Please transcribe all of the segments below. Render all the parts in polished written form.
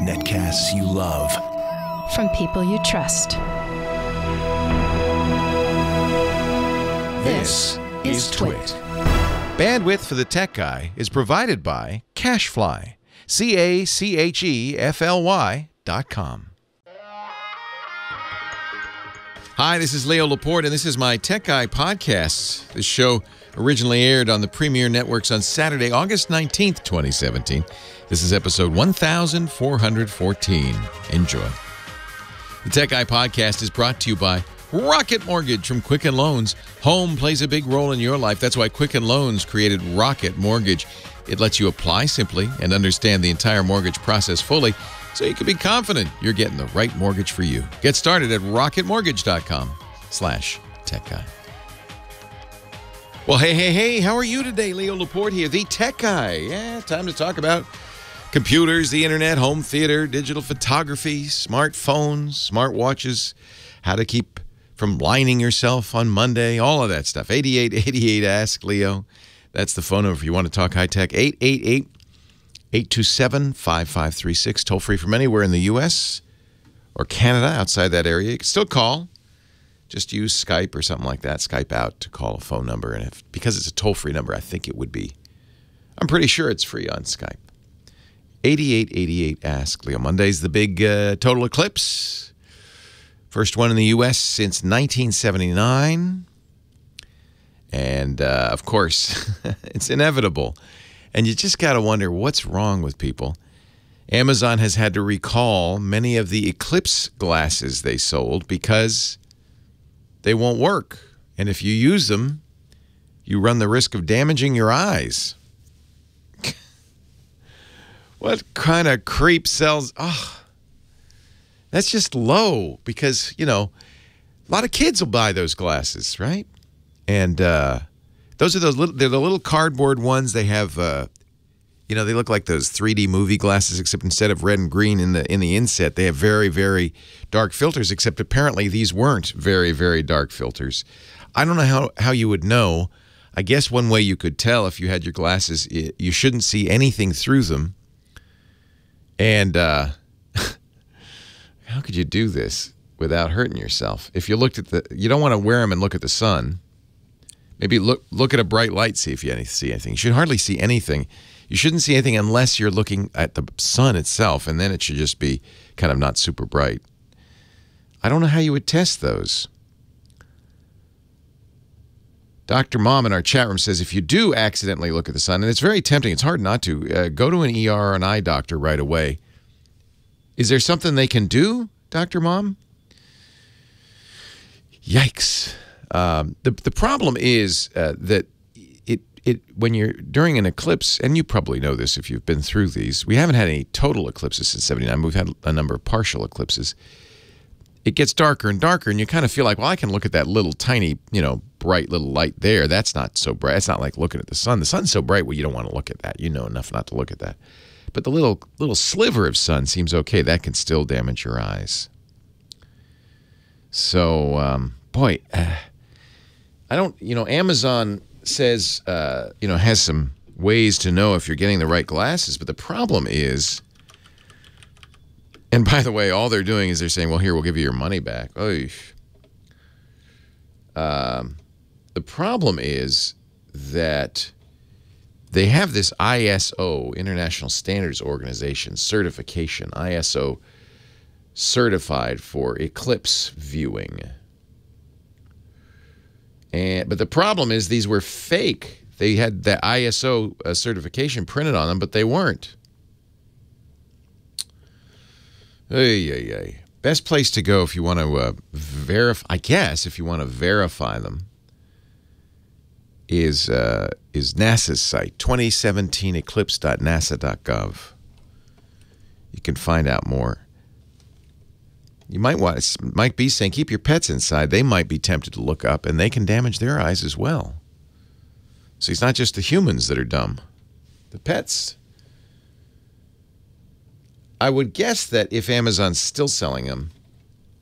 Netcasts you love. From people you trust. This is Twit. Bandwidth for the Tech Guy is provided by Cachefly. CACHEFLY.com. Hi, this is Leo Laporte, and this is my Tech Guy podcast. This show originally aired on the Premier Networks on Saturday, August 19th, 2017. This is episode 1414. Enjoy. The Tech Guy podcast is brought to you by Rocket Mortgage from Quicken Loans. Home plays a big role in your life. That's why Quicken Loans created Rocket Mortgage. It lets you apply simply and understand the entire mortgage process fully, so you can be confident you're getting the right mortgage for you. Get started at rocketmortgage.com/techguy. Well, hey, how are you today? Leo Laporte here, the Tech Guy. Yeah, time to talk about computers, the internet, home theater, digital photography, smartphones, smartwatches, how to keep from blinding yourself on Monday, all of that stuff. 8888 Ask Leo. That's the phone number if you want to talk high-tech. 888-827-5536. Toll-free from anywhere in the U.S. or Canada, outside that area. You can still call. Just use Skype or something like that. Skype out to call a phone number. And because it's a toll-free number, I think it would be. I'm pretty sure it's free on Skype. 8888 Ask Leo. Monday's the big total eclipse. First one in the U.S. since 1979. And, of course, it's inevitable. And you just got to wonder what's wrong with people. Amazon has had to recall many of the Eclipse glasses they sold because they won't work. And if you use them, you run the risk of damaging your eyes. What kind of creep sells? Oh, that's just low because, a lot of kids will buy those glasses, right? And they're the little cardboard ones. They have, they look like those 3D movie glasses, except instead of red and green in the inset, they have very, very dark filters, except apparently these weren't very, very dark filters. I don't know how you would know. I guess one way you could tell if you had your glasses, you shouldn't see anything through them. And how could you do this without hurting yourself? If you looked at you don't want to wear them and look at the sun. Maybe look at a bright light, see if you see anything. You should hardly see anything. You shouldn't see anything unless you're looking at the sun itself, and then it should just be kind of not super bright. I don't know how you would test those. Dr. Mom in our chat room says if you do accidentally look at the sun, and it's very tempting, it's hard not to, go to an ER or an eye doctor right away. Is there something they can do, Dr. Mom? Yikes. The problem is that when you're during an eclipse, and you probably know this if you've been through these, we haven't had any total eclipses since '79. We've had a number of partial eclipses. It gets darker and darker, and you kind of feel like, well, I can look at that little tiny, bright little light there. That's not so bright. It's not like looking at the sun. The sun's so bright, well, you don't want to look at that. You know enough not to look at that. But the little sliver of sun seems okay. That can still damage your eyes. So, boy, I don't, Amazon says, has some ways to know if you're getting the right glasses, but the problem is, and by the way, all they're doing is they're saying, well, here, we'll give you your money back. The problem is that they have this ISO, International Standards Organization certification, ISO certified for eclipse viewing. But the problem is these were fake. They had the ISO certification printed on them, but they weren't. Best place to go if you want to verify, I guess, if you want to verify them, is NASA's site, 2017eclipse.nasa.gov. You can find out more. You might be saying, keep your pets inside. They might be tempted to look up, and they can damage their eyes as well. So it's not just the humans that are dumb. The pets. I would guess that if Amazon's still selling them,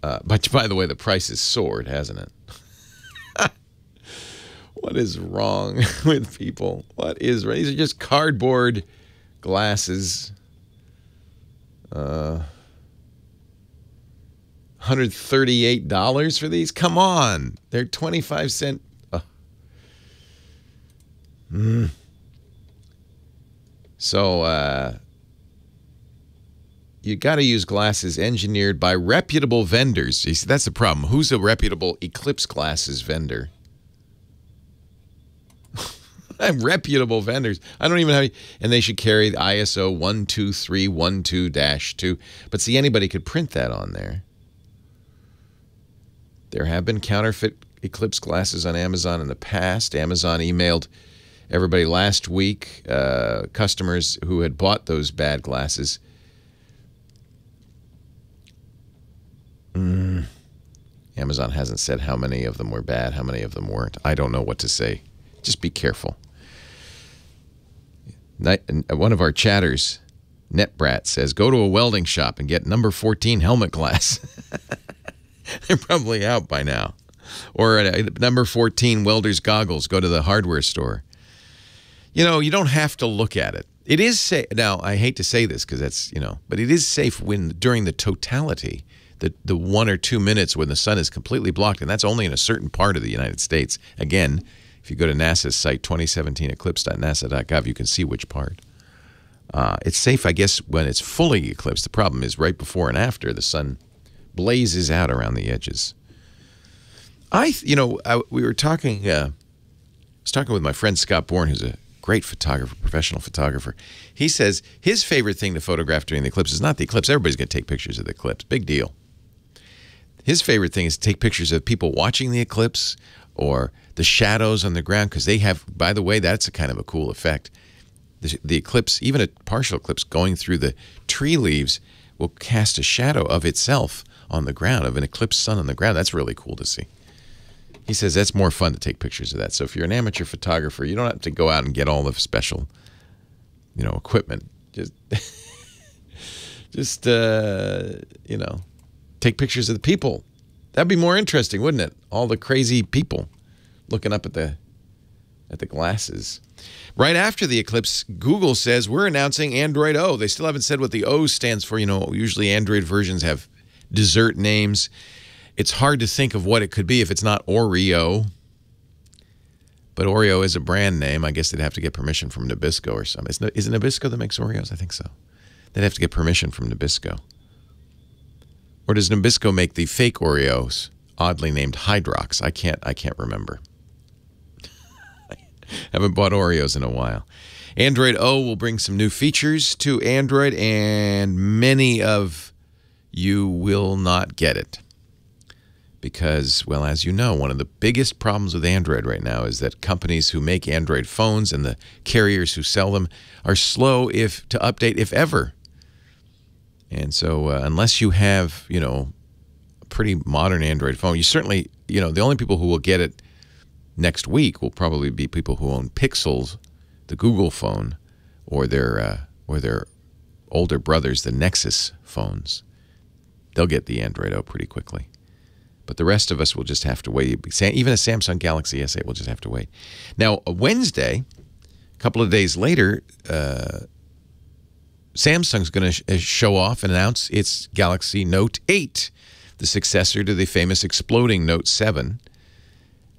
but by the way, the price has soared, hasn't it? What is wrong with people? What is wrong? These are just cardboard glasses. $138 for these? Come on. They're 25 cents. So, you got to use glasses engineered by reputable vendors. You see, that's the problem. Who's a reputable Eclipse glasses vendor? Reputable vendors. I don't even have, and they should carry the ISO 12312-2. But see, anybody could print that on there. There have been counterfeit Eclipse glasses on Amazon in the past. Amazon emailed everybody last week, customers who had bought those bad glasses. Amazon hasn't said how many of them were bad, how many of them weren't. I don't know what to say. Just be careful. One of our chatters, NetBrat, says, go to a welding shop and get number 14 helmet glass. They're probably out by now. Or number 14 welder's goggles. Go to the hardware store. You know, you don't have to look at it. It is safe. Now, I hate to say this because that's, but it is safe when during the totality, the 1 or 2 minutes when the sun is completely blocked, and that's only in a certain part of the United States. Again, if you go to NASA's site, 2017eclipse.nasa.gov, you can see which part. It's safe, I guess, when it's fully eclipsed. The problem is right before and after the sun blazes out around the edges. We were talking, I was talking with my friend Scott Bourne, who's a great photographer, professional photographer. He says his favorite thing to photograph during the eclipse is not the eclipse. Everybody's going to take pictures of the eclipse. Big deal. His favorite thing is to take pictures of people watching the eclipse or the shadows on the ground, because they have, by the way, that's a kind of a cool effect. The eclipse, even a partial eclipse going through the tree leaves, will cast a shadow of itself on the ground, of an eclipsed sun on the ground. That's really cool to see. He says that's more fun to take pictures of that. So if you're an amateur photographer, you don't have to go out and get all the special, equipment. Just take pictures of the people. That'd be more interesting, wouldn't it? All the crazy people looking up at the glasses. Right after the eclipse, Google says we're announcing Android O. They still haven't said what the O stands for. Usually Android versions have dessert names. It's hard to think of what it could be if it's not Oreo. But Oreo is a brand name. I guess they'd have to get permission from Nabisco or something. Is it Nabisco that makes Oreos? I think so. They'd have to get permission from Nabisco. Or does Nabisco make the fake Oreos, oddly named Hydrox? I can't remember. Haven't bought Oreos in a while. Android O will bring some new features to Android, and many of you will not get it. Because, well, as you know, one of the biggest problems with Android right now is that companies who make Android phones and the carriers who sell them are slow to update, if ever. And so unless you have, a pretty modern Android phone, you certainly, the only people who will get it next week will probably be people who own Pixels, the Google phone, or their older brothers, the Nexus phones. They'll get the Android O pretty quickly. But the rest of us will just have to wait. Even a Samsung Galaxy S8 will just have to wait. Now, Wednesday, a couple of days later, Samsung's going to show off and announce its Galaxy Note 8, the successor to the famous exploding Note 7,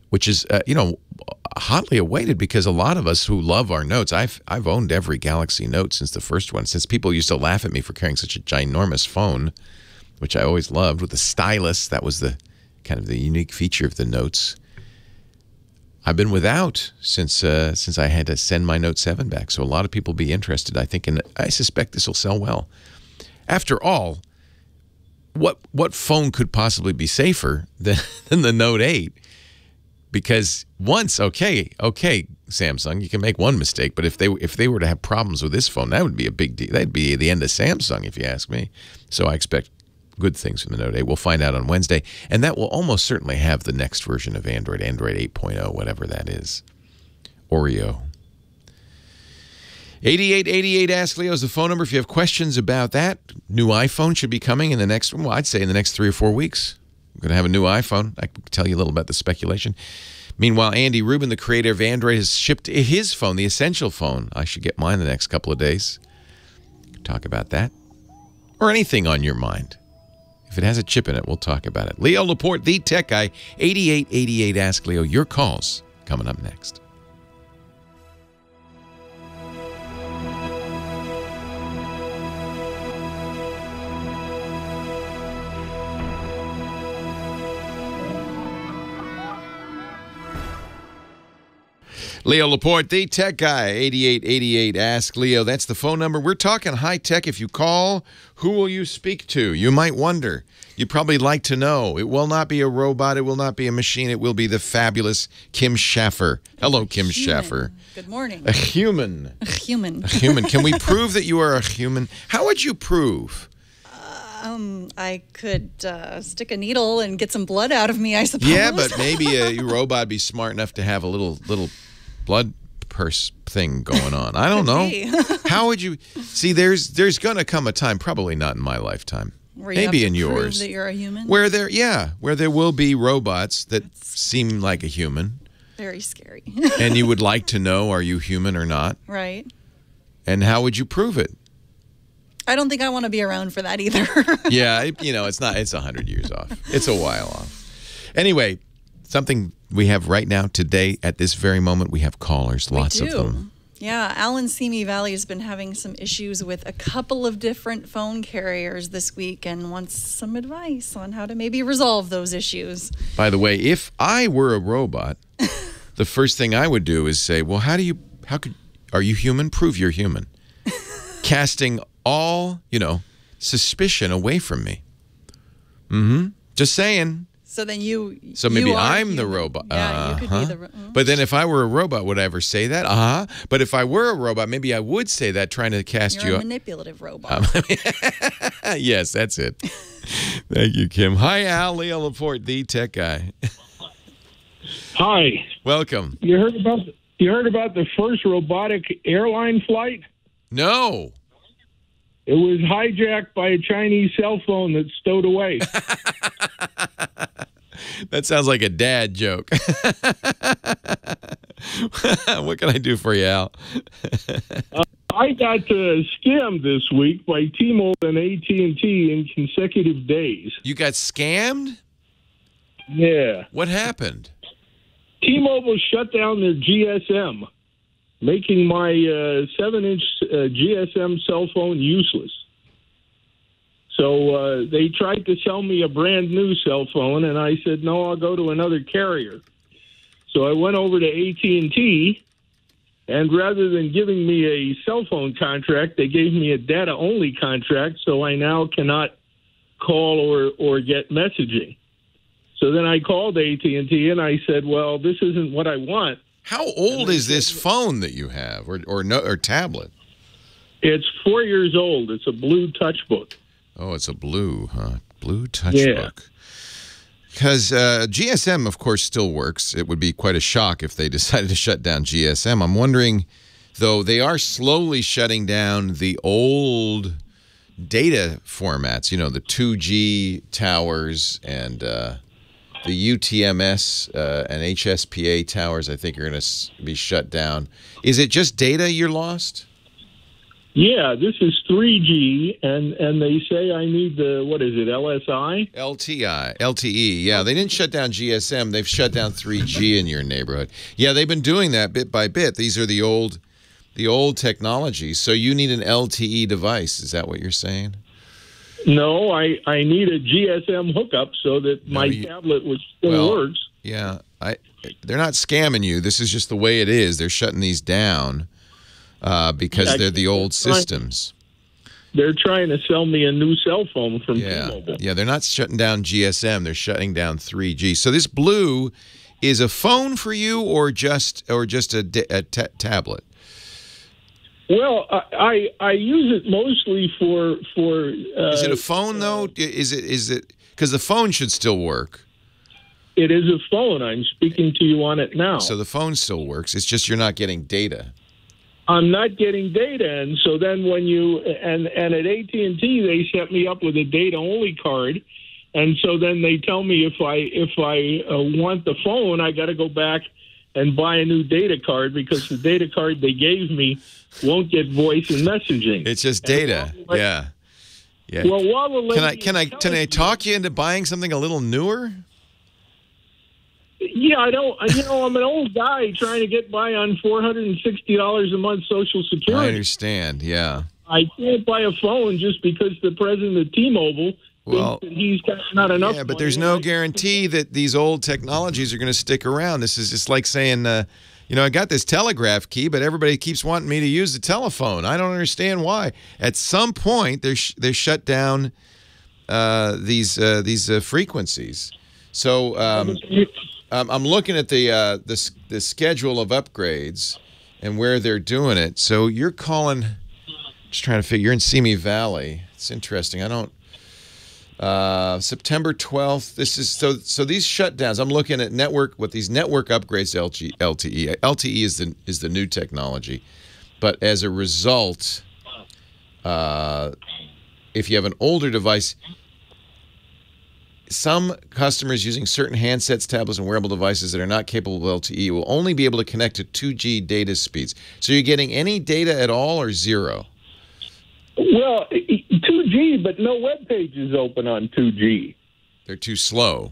which is, hotly awaited because a lot of us who love our notes, I've owned every Galaxy Note since the first one, since people used to laugh at me for carrying such a ginormous phone, which I always loved, with the stylus. That was the kind of the unique feature of the Notes. I've been without since I had to send my Note 7 back. So a lot of people will be interested, I think, and I suspect this will sell well. After all, what phone could possibly be safer than the Note 8? Because once, okay, Samsung, you can make one mistake, but if they were to have problems with this phone, that would be a big deal. That'd be the end of Samsung, if you ask me. So I expect good things from the Note 8. We'll find out on Wednesday, and that will almost certainly have the next version of Android 8.0, whatever that is. Oreo. 8888 Ask Leo is the phone number if you have questions about that. New iPhone should be coming in the next, well, I'd say in the next 3 or 4 weeks. We're going to have a new iPhone. I can tell you a little about the speculation. Meanwhile, Andy Rubin, the creator of Android, has shipped his phone, the Essential phone. I should get mine the next couple of days. talk about that. Or anything on your mind. If it has a chip in it, we'll talk about it. Leo Laporte, the tech guy, 8888 Ask Leo. Your calls coming up next. Leo Laporte, the tech guy, 8888 Ask Leo. That's the phone number. We're talking high tech. If you call, who will you speak to? You might wonder. You'd probably like to know. It will not be a robot. It will not be a machine. It will be the fabulous Kim Schaffer. Hello, Kim Schaffer. Good morning. A human. A human. A human. Can we prove that you are a human? How would you prove? I could stick a needle and get some blood out of me, I suppose. Yeah, but maybe a robot would be smart enough to have a little blood purse thing going on. I don't know. How would you see? There's going to come a time, probably not in my lifetime, Where you maybe have in to prove yours, that you're a human. where there will be robots that seem like a human, Very scary. and you would like to know, are you human or not? Right. And how would you prove it? I don't think I want to be around for that either. Yeah, it's 100 years off. It's a while off. Anyway, something we have right now today at this very moment, we have callers, lots of them. Yeah, Alan Simi Valley has been having some issues with a couple of different phone carriers this week and wants some advice on how to maybe resolve those issues. By the way, if I were a robot, the first thing I would do is say, well, are you human? Prove you're human. Casting all, suspicion away from me. Just saying. So then So maybe you are I'm the human. robot. Yeah, you could be the But then if I were a robot, would I ever say that? But if I were a robot, maybe I would say that, trying to cast You're you a up. manipulative robot. Yes, that's it. Thank you, Kim. Hi, Al. Leo Laporte, the tech guy. Hi. Welcome. You heard about the first robotic airline flight? No. It was hijacked by a Chinese cell phone that stowed away. That sounds like a dad joke. What can I do for you, Al? I got scammed this week by T-Mobile and AT&T in consecutive days. You got scammed? Yeah. What happened? T-Mobile shut down their GSM, making my 7-inch GSM cell phone useless. So they tried to sell me a brand new cell phone, and I said, no, I'll go to another carrier. So I went over to AT&T, and rather than giving me a cell phone contract, they gave me a data-only contract, so I now cannot call or get messaging. So then I called AT&T, and I said, well, this isn't what I want. How old is this phone that you have, or tablet? It's 4 years old. It's a blue touchbook. Oh, it's a blue, huh? Blue touchbook. Yeah. Because GSM, of course, still works. It would be quite a shock if they decided to shut down GSM. I'm wondering, though, they are slowly shutting down the old data formats, the 2G towers and the UTMS and HSPA towers, I think, are going to be shut down. Is it just data you're lost? Yeah, this is 3G, and they say I need the, what is it, LSI? LTE. Yeah, they didn't shut down GSM. They've shut down 3G in your neighborhood. Yeah, they've been doing that bit by bit. These are the old technologies. So you need an LTE device. Is that what you're saying? No, I need a GSM hookup so that my tablet which still works. Yeah, they're not scamming you. This is just the way it is. They're shutting these down. Because they're the old systems. They're trying to sell me a new cell phone from T-Mobile. Yeah, they're not shutting down GSM. They're shutting down 3G. So this blue is a phone for you, or just a tablet? Well, I use it mostly for. Is it a phone though? Is it because the phone should still work? It is a phone. I'm speaking to you on it now. So the phone still works. It's just you're not getting data. I'm not getting data, and so then when you and at AT&T they set me up with a data only card, and so then they tell me if I want the phone, I got to go back and buy a new data card because the data card they gave me won't get voice and messaging. It's just data. Yeah. Well, while the lady Can I talk you into buying something a little newer? Yeah, I don't. I'm an old guy trying to get by on $460 a month Social Security. I understand. Yeah. I can't buy a phone just because the president of T-Mobile thinks that he's got not enough. Yeah, but money. there's no guarantee that these old technologies are going to stick around. This is just like saying, I got this telegraph key, but everybody keeps wanting me to use the telephone. I don't understand why. At some point, they shut down these frequencies. So I'm looking at the schedule of upgrades and where they're doing it. So you're calling. Just trying to figure. You're in Simi Valley. It's interesting. I don't. September 12th. This is so these shutdowns. I'm looking at these network upgrades to LTE. LTE is the new technology, but as a result, if you have an older device, some customers using certain handsets, tablets, and wearable devices that are not capable of LTE will only be able to connect to 2G data speeds. So you're getting any data at all or zero? Well, 2G, but no web pages open on 2G. They're too slow.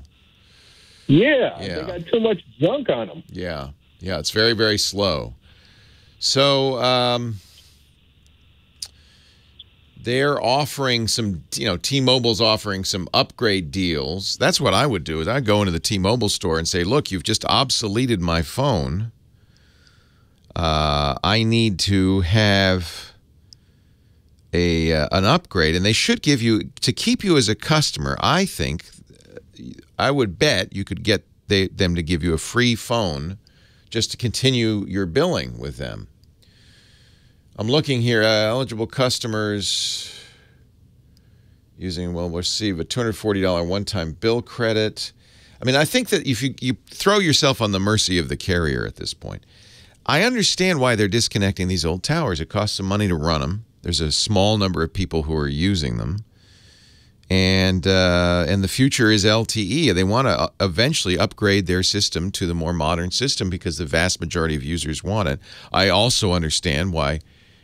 Yeah, they got too much junk on them. Yeah, it's very, very slow. So they're offering some, T-Mobile's offering some upgrade deals. That's what I would do. Is I'd go into the T-Mobile store and say, look, you've just obsoleted my phone. I need to have an upgrade, and they should give you, to keep you as a customer, I think, I would bet you could get them to give you a free phone just to continue your billing with them. I'm looking here, eligible customers using, receive a $240 one-time bill credit. I mean, I think that if you throw yourself on the mercy of the carrier at this point. I understand why they're disconnecting these old towers. It costs some money to run them. There's a small number of people who are using them, and the future is LTE. They want to eventually upgrade their system to the more modern system because the vast majority of users want it. I also understand why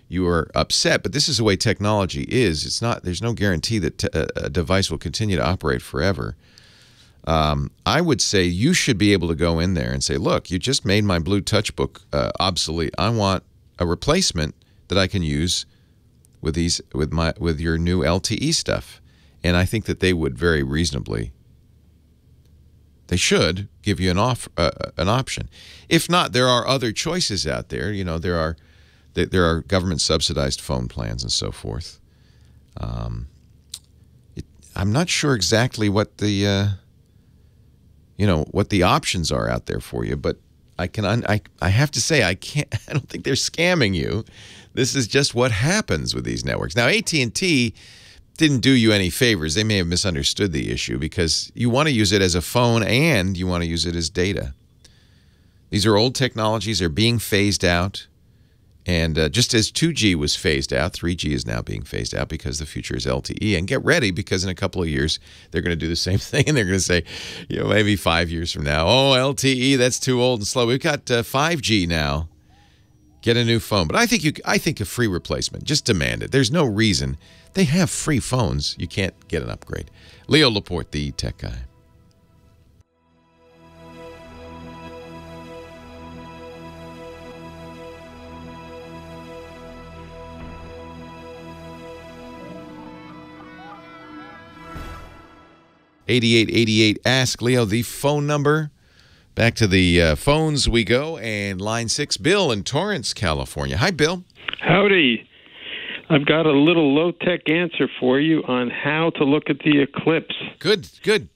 you are upset, but this is the way technology is. It's not. There's no guarantee that a device will continue to operate forever. I would say you should be able to go in there and say, "Look, you just made my Blue Touch Book obsolete. I want a replacement that I can use with your new LTE stuff." And I think that they would very reasonably. They should give you an option. If not, there are other choices out there. There are government subsidized phone plans and so forth. I'm not sure exactly what the options are out there for you, but I have to say I don't think they're scamming you. This is just what happens with these networks. Now, AT&T didn't do you any favors. They may have misunderstood the issue because you want to use it as a phone and you want to use it as data. These are old technologies. They're being phased out. And just as 2G was phased out, 3G is now being phased out because the future is LTE. And get ready because in a couple of years, they're going to do the same thing. And they're going to say, maybe 5 years from now, oh, LTE, that's too old and slow. We've got 5G now. Get a new phone. But I think a free replacement. Just demand it. There's no reason. They have free phones. You can't get an upgrade. Leo Laporte, the tech guy. #8888 Ask Leo, the phone number. Back to the phones we go, and line 6, Bill in Torrance, California. Hi, Bill. Howdy. I've got a little low-tech answer for you on how to look at the Eclipse. Good.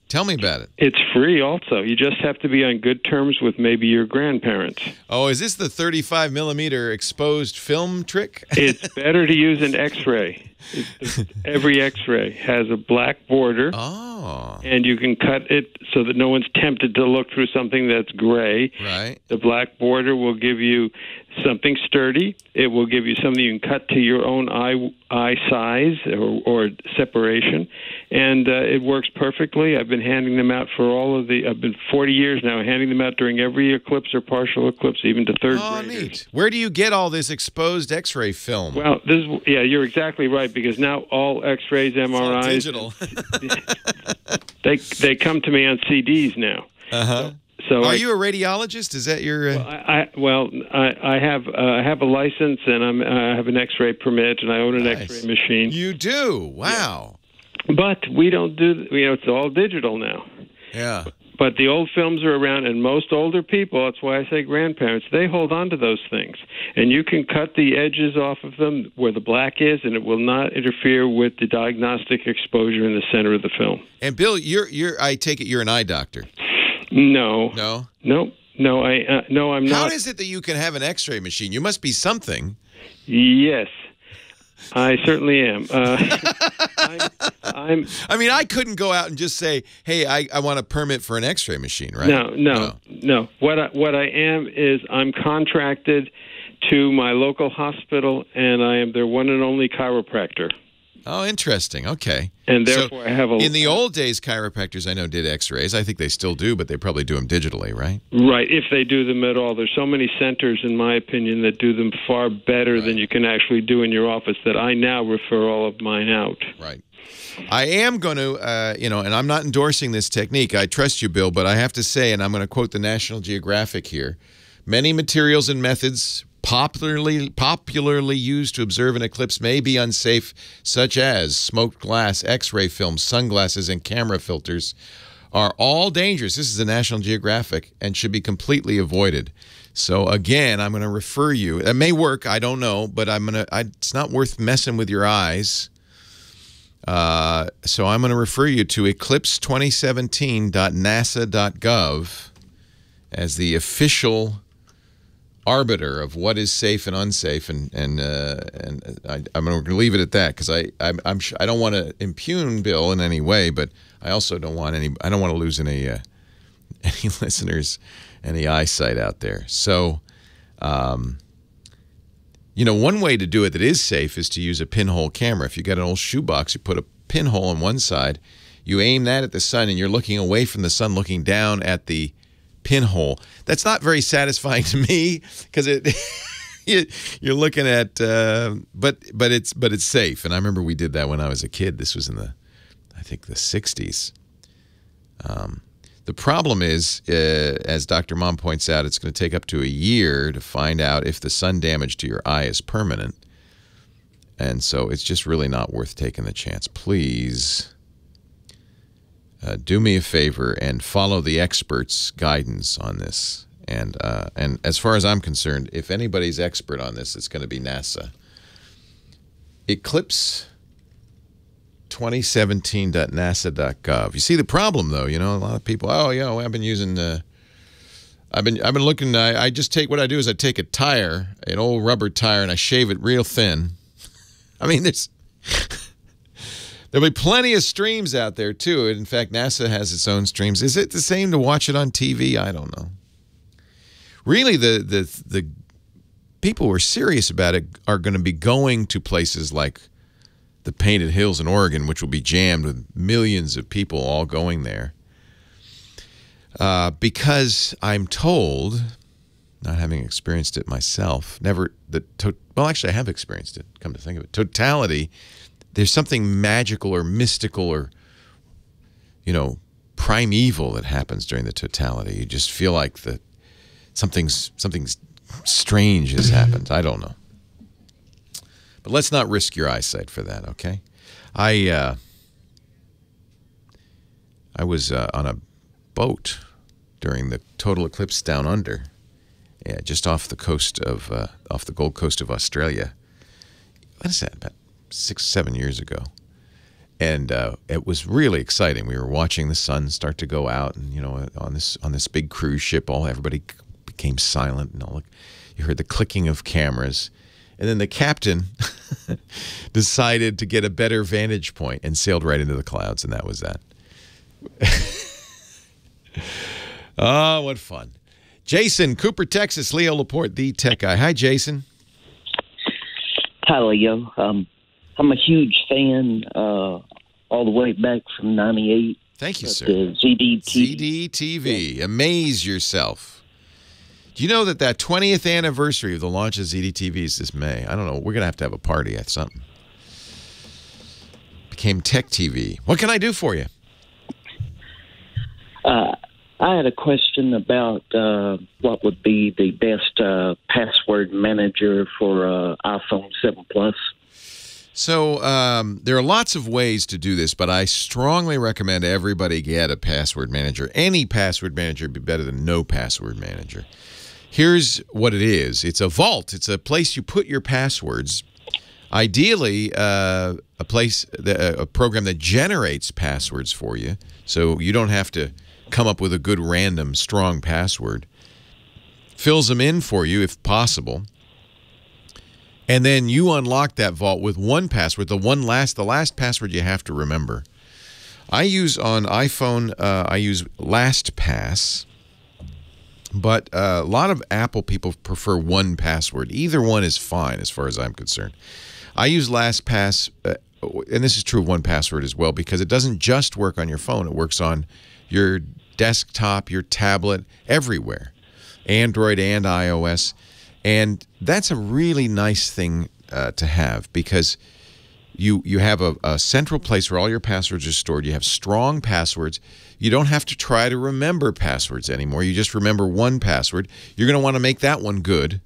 Tell me about it. It's free also. You just have to be on good terms with maybe your grandparents. Oh, is this the 35mm exposed film trick? It's better to use an X-ray. Every X-ray has a black border, and you can cut it so that no one's tempted to look through something that's gray. Right. The black border will give you something sturdy. It will give you something you can cut to your own eye size or separation, and it works perfectly. I've been handing them out for I've been 40 years now, handing them out during every eclipse or partial eclipse, even to third graders. Neat. Where do you get all this exposed X-ray film? Well, you're exactly right, because now all X-rays, MRIs, digital. they come to me on CDs now. Uh-huh. So are you a radiologist? Is that your? I have a license, and I have an X-ray permit, and I own an X-ray machine. You do? Wow. Yeah. But we don't do. It's all digital now. Yeah. But the old films are around, and most older people, that's why I say grandparents, they hold on to those things. And you can cut the edges off of them where the black is, and it will not interfere with the diagnostic exposure in the center of the film. And Bill, I take it you're an eye doctor. No. No? No, I'm not. How is it that you can have an X-ray machine? You must be something. Yes, I certainly am. I mean, I couldn't go out and just say, hey, I want a permit for an X-ray machine, right? No. What I am is I'm contracted to my local hospital, and I am their one and only chiropractor. Oh, interesting. Okay. And therefore, I have in the old days, chiropractors I know did X-rays. I think they still do, but they probably do them digitally, right? Right, if they do them at all. There's so many centers, in my opinion, that do them far better than you can actually do in your office that I now refer all of mine out. Right. I am going to, and I'm not endorsing this technique. I trust you, Bill, but I have to say, and I'm going to quote the National Geographic here, many materials and methods popularly used to observe an eclipse may be unsafe, such as smoked glass, X-ray film, sunglasses, and camera filters are all dangerous. This is the National Geographic and should be completely avoided. So again, I'm going to refer you. It may work, I don't know, but it's not worth messing with your eyes. So I'm going to refer you to eclipse2017.nasa.gov as the official arbiter of what is safe and unsafe, and I'm going to leave it at that, because I don't want to impugn Bill in any way, but I also don't want to lose any listeners, any eyesight out there. So, one way to do it that is safe is to use a pinhole camera. If you got an old shoebox, you put a pinhole on one side, you aim that at the sun, and you're looking away from the sun, looking down at the pinhole. That's not very satisfying to me, because you're looking at but it's safe. And I remember we did that when I was a kid. This was in the 60s. The problem is, as Dr. Mom points out, it's going to take up to a year to find out if the sun damage to your eye is permanent. And so it's just really not worth taking the chance. Please do me a favor and follow the experts' guidance on this. And as far as I'm concerned, if anybody's expert on this, it's going to be NASA. Eclipse 2017.nasa.gov. You see the problem, though. A lot of people, I've been using I've been looking. I just take, what I do is I take a tire, an old rubber tire, and I shave it real thin. I mean, there'll be plenty of streams out there too. In fact, NASA has its own streams. Is it the same to watch it on TV? I don't know. Really, the people who are serious about it are going to be going to places like the Painted Hills in Oregon, which will be jammed with millions of people all going there. Because I'm told, not having experienced it myself, actually I have experienced it, come to think of it. Totality, there's something magical or mystical or, primeval that happens during the totality. You just feel like something strange has happened. I don't know. But let's not risk your eyesight for that, okay? I was on a boat during the total eclipse down under, just off the Gold Coast of Australia. What is that? About 6-7 years ago, and it was really exciting. We were watching the sun start to go out, and on this big cruise ship, everybody became silent, and you heard the clicking of cameras. And then the captain decided to get a better vantage point and sailed right into the clouds, and that was that. Oh, what fun. Jason, Cooper, Texas, Leo Laporte, the tech guy. Hi, Jason. Hi, Leo. I'm a huge fan. all the way back from '98. Thank you, sir. The ZDTV. Amaze yourself. Do you know that 20th anniversary of the launch of ZDTV is this May? I don't know. We're going to have a party at something. Became Tech TV. What can I do for you? I had a question about what would be the best password manager for iPhone 7 Plus. So there are lots of ways to do this, but I strongly recommend everybody get a password manager. Any password manager would be better than no password manager. Here's what it is. It's a vault. It's a place you put your passwords. Ideally, a program that generates passwords for you, so you don't have to come up with a good random strong password. Fills them in for you if possible. And then you unlock that vault with one password, the last password you have to remember. I use on iPhone, I use LastPass, but a lot of Apple people prefer one password. Either one is fine as far as I'm concerned. I use LastPass, and this is true of 1Password as well, because it doesn't just work on your phone. It works on your desktop, your tablet, everywhere, Android and iOS. And that's a really nice thing to have, because you have a central place where all your passwords are stored. You have strong passwords. You don't have to try to remember passwords anymore. You just remember one password. You're going to want to make that one good,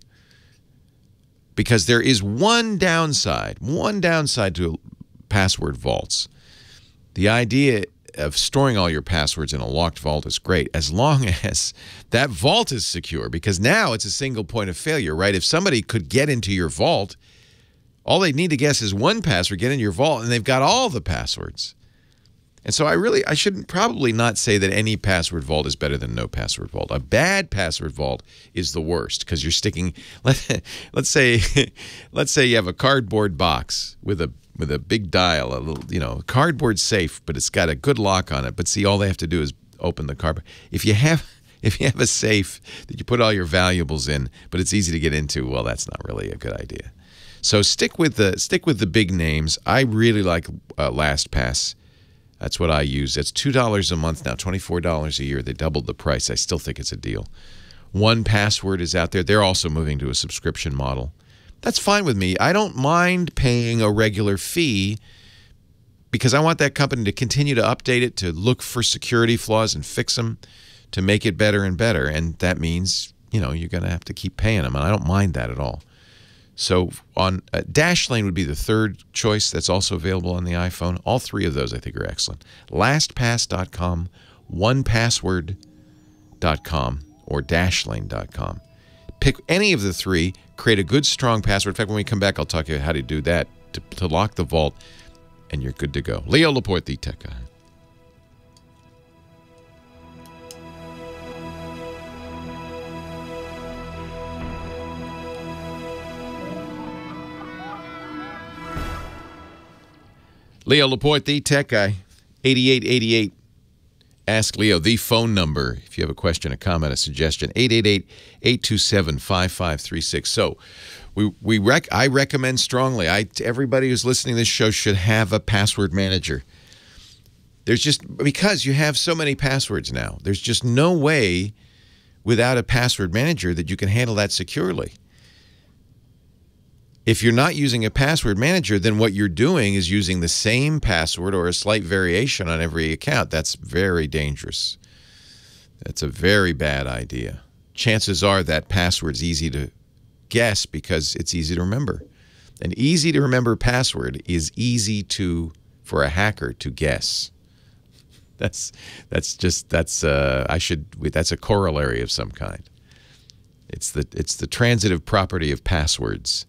because there is one downside to password vaults. The idea of storing all your passwords in a locked vault is great, as long as that vault is secure, because now it's a single point of failure, right? If somebody could get into your vault, all they need to guess is one password, get into your vault, and they've got all the passwords. And so I should probably not say that any password vault is better than no password vault. A bad password vault is the worst, because you're sticking, let's say you have a cardboard box with a big dial, a little, cardboard safe, but it's got a good lock on it. But see, all they have to do is open the cardboard. If you have a safe that you put all your valuables in, but it's easy to get into, well, that's not really a good idea. So stick with the big names. I really like LastPass. That's what I use. That's $2 a month now, $24 a year. They doubled the price. I still think it's a deal. 1Password is out there. They're also moving to a subscription model. That's fine with me. I don't mind paying a regular fee, because I want that company to continue to update it, to look for security flaws and fix them, to make it better and better. And that means, you're going to have to keep paying them. And I don't mind that at all. So on Dashlane would be the third choice that's also available on the iPhone. All three of those I think are excellent. LastPass.com, 1Password.com, or Dashlane.com. Pick any of the three, create a good, strong password. In fact, when we come back, I'll talk to you how to do that to lock the vault, and you're good to go. Leo Laporte, the Tech Guy. Leo Laporte, the Tech Guy, 8888. Ask Leo, the phone number, if you have a question, a comment, a suggestion, 888-827-5536. So I recommend strongly, everybody who's listening to this show should have a password manager. Because you have so many passwords now, there's just no way without a password manager that you can handle that securely. If you're not using a password manager, then what you're doing is using the same password or a slight variation on every account. That's very dangerous. That's a very bad idea. Chances are that password's easy to guess because it's easy to remember. An easy to remember password is easy for a hacker to guess. That's a corollary of some kind. It's the transitive property of passwords.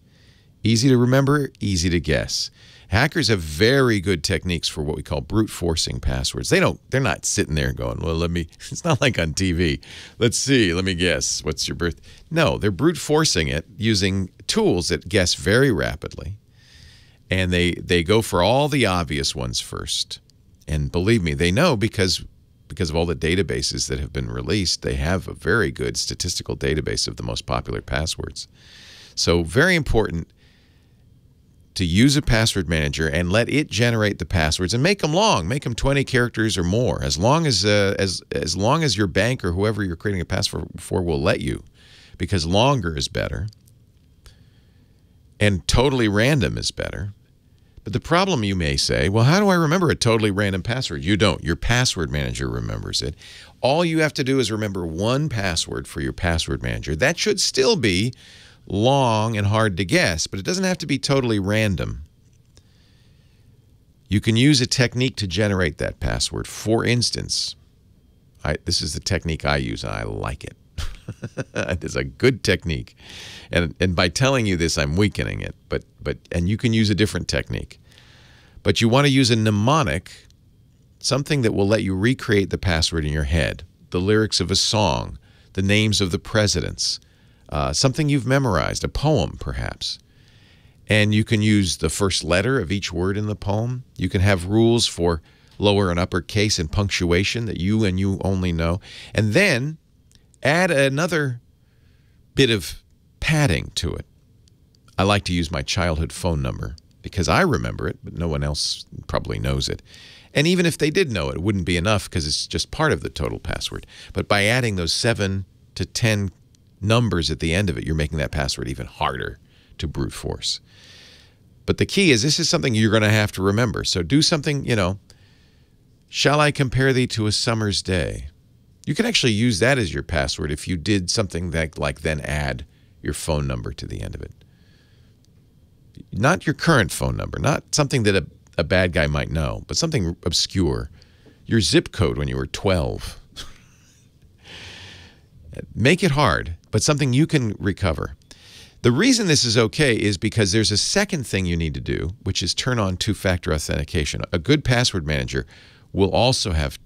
Easy to remember, easy to guess. Hackers have very good techniques for what we call brute forcing passwords. They're not sitting there going, well, it's not like on TV. Let's see, let me guess. What's your birth? No, they're brute forcing it using tools that guess very rapidly. And they go for all the obvious ones first. And believe me, they know because of all the databases that have been released, they have a very good statistical database of the most popular passwords. So very important to use a password manager and let it generate the passwords and make them long. Make them 20 characters or more, as long as your bank or whoever you're creating a password for will let you, because longer is better and totally random is better. But the problem, you may say, well, how do I remember a totally random password? You don't. Your password manager remembers it. All you have to do is remember one password for your password manager. That should still be long and hard to guess, but it doesn't have to be totally random. You can use a technique to generate that password. For instance, this is the technique I use, and I like it. It's a good technique. And by telling you this, I'm weakening it. And you can use a different technique. But you want to use a mnemonic, something that will let you recreate the password in your head, the lyrics of a song, the names of the presidents, something you've memorized, a poem perhaps. And you can use the first letter of each word in the poem. You can have rules for lower and upper case and punctuation that you and you only know. And then add another bit of padding to it. I like to use my childhood phone number because I remember it, but no one else probably knows it. And even if they did know it, it wouldn't be enough because it's just part of the total password. But by adding those 7 to 10 numbers at the end of it, you're making that password even harder to brute force. But the key is this is something you're going to have to remember. So do something, shall I compare thee to a summer's day? You can actually use that as your password if you did something like then add your phone number to the end of it. Not your current phone number, not something that a bad guy might know, but something obscure. Your zip code when you were 12. Make it hard, but something you can recover. The reason this is okay is because there's a second thing you need to do, which is turn on two-factor authentication. A good password manager will also have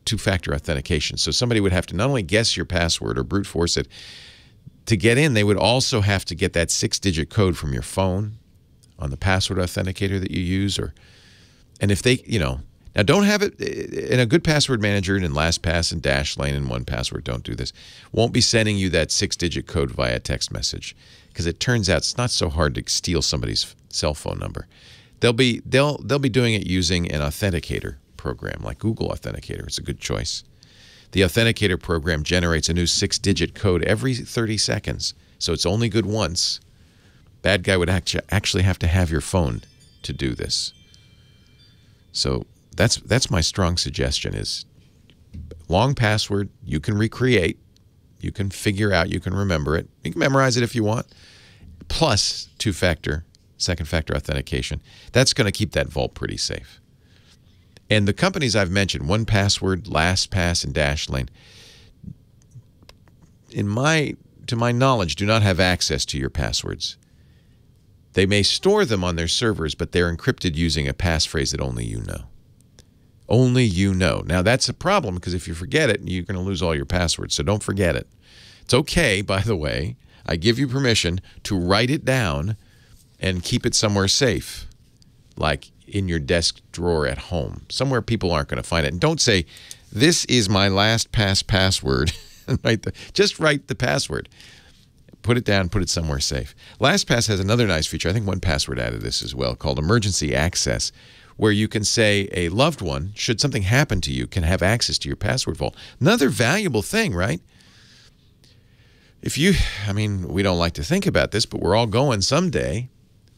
two-factor authentication. So somebody would have to not only guess your password or brute force it. To get in, they would also have to get that 6-digit code from your phone on the password authenticator that you use. And if they, now don't have it in a good password manager and in LastPass and Dashlane and 1Password, don't do this. Won't be sending you that 6-digit code via text message because it turns out it's not so hard to steal somebody's cell phone number. They'll be doing it using an authenticator program like Google Authenticator. It's a good choice. The Authenticator program generates a new 6-digit code every 30 seconds, so it's only good once. Bad guy would actually have to have your phone to do this. So that's my strong suggestion is long password you can recreate, you can figure out, you can remember it. You can memorize it if you want, plus two-factor, second-factor authentication. That's going to keep that vault pretty safe. And the companies I've mentioned, 1Password, LastPass, and Dashlane, to my knowledge, do not have access to your passwords. They may store them on their servers, but they're encrypted using a passphrase that only you know. Only you know. Now, that's a problem because if you forget it, you're going to lose all your passwords, so don't forget it. It's okay, by the way. I give you permission to write it down and keep it somewhere safe, like in your desk drawer at home, somewhere people aren't going to find it. And don't say, this is my LastPass password. Just write the password. Put it down, put it somewhere safe. LastPass has another nice feature. I think 1Password added this as well, called emergency access, where you can say a loved one, should something happen to you, can have access to your password vault. Another valuable thing, right? If you, we don't like to think about this, but we're all going someday.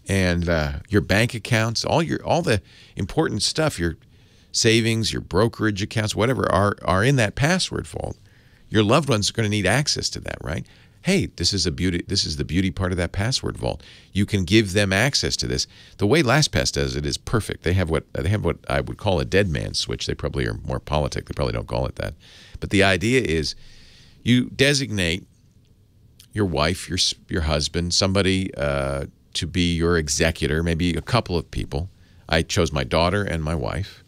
And your bank accounts, all the important stuff, your savings, your brokerage accounts, whatever, are in that password vault. Your loved ones are going to need access to that, right? Hey, this is the beauty part of that password vault. You can give them access to this. The way LastPass does it is perfect. They have what I would call a dead man switch. They probably are more politic. They probably don't call it that. But the idea is you designate your wife, your husband, somebody to be your executor, maybe a couple of people. I chose my daughter and my wife.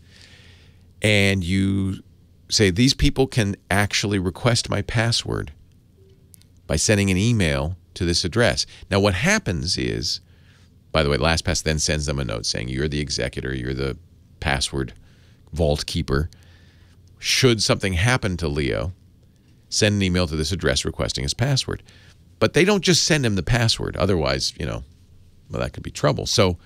And you say, these people can actually request my password by sending an email to this address. Now, what happens is, by the way, LastPass then sends them a note saying, you're the executor, you're the password vault keeper. Should something happen to Leo, send an email to this address requesting his password. But they don't just send him the password. Otherwise, well, that could be trouble. So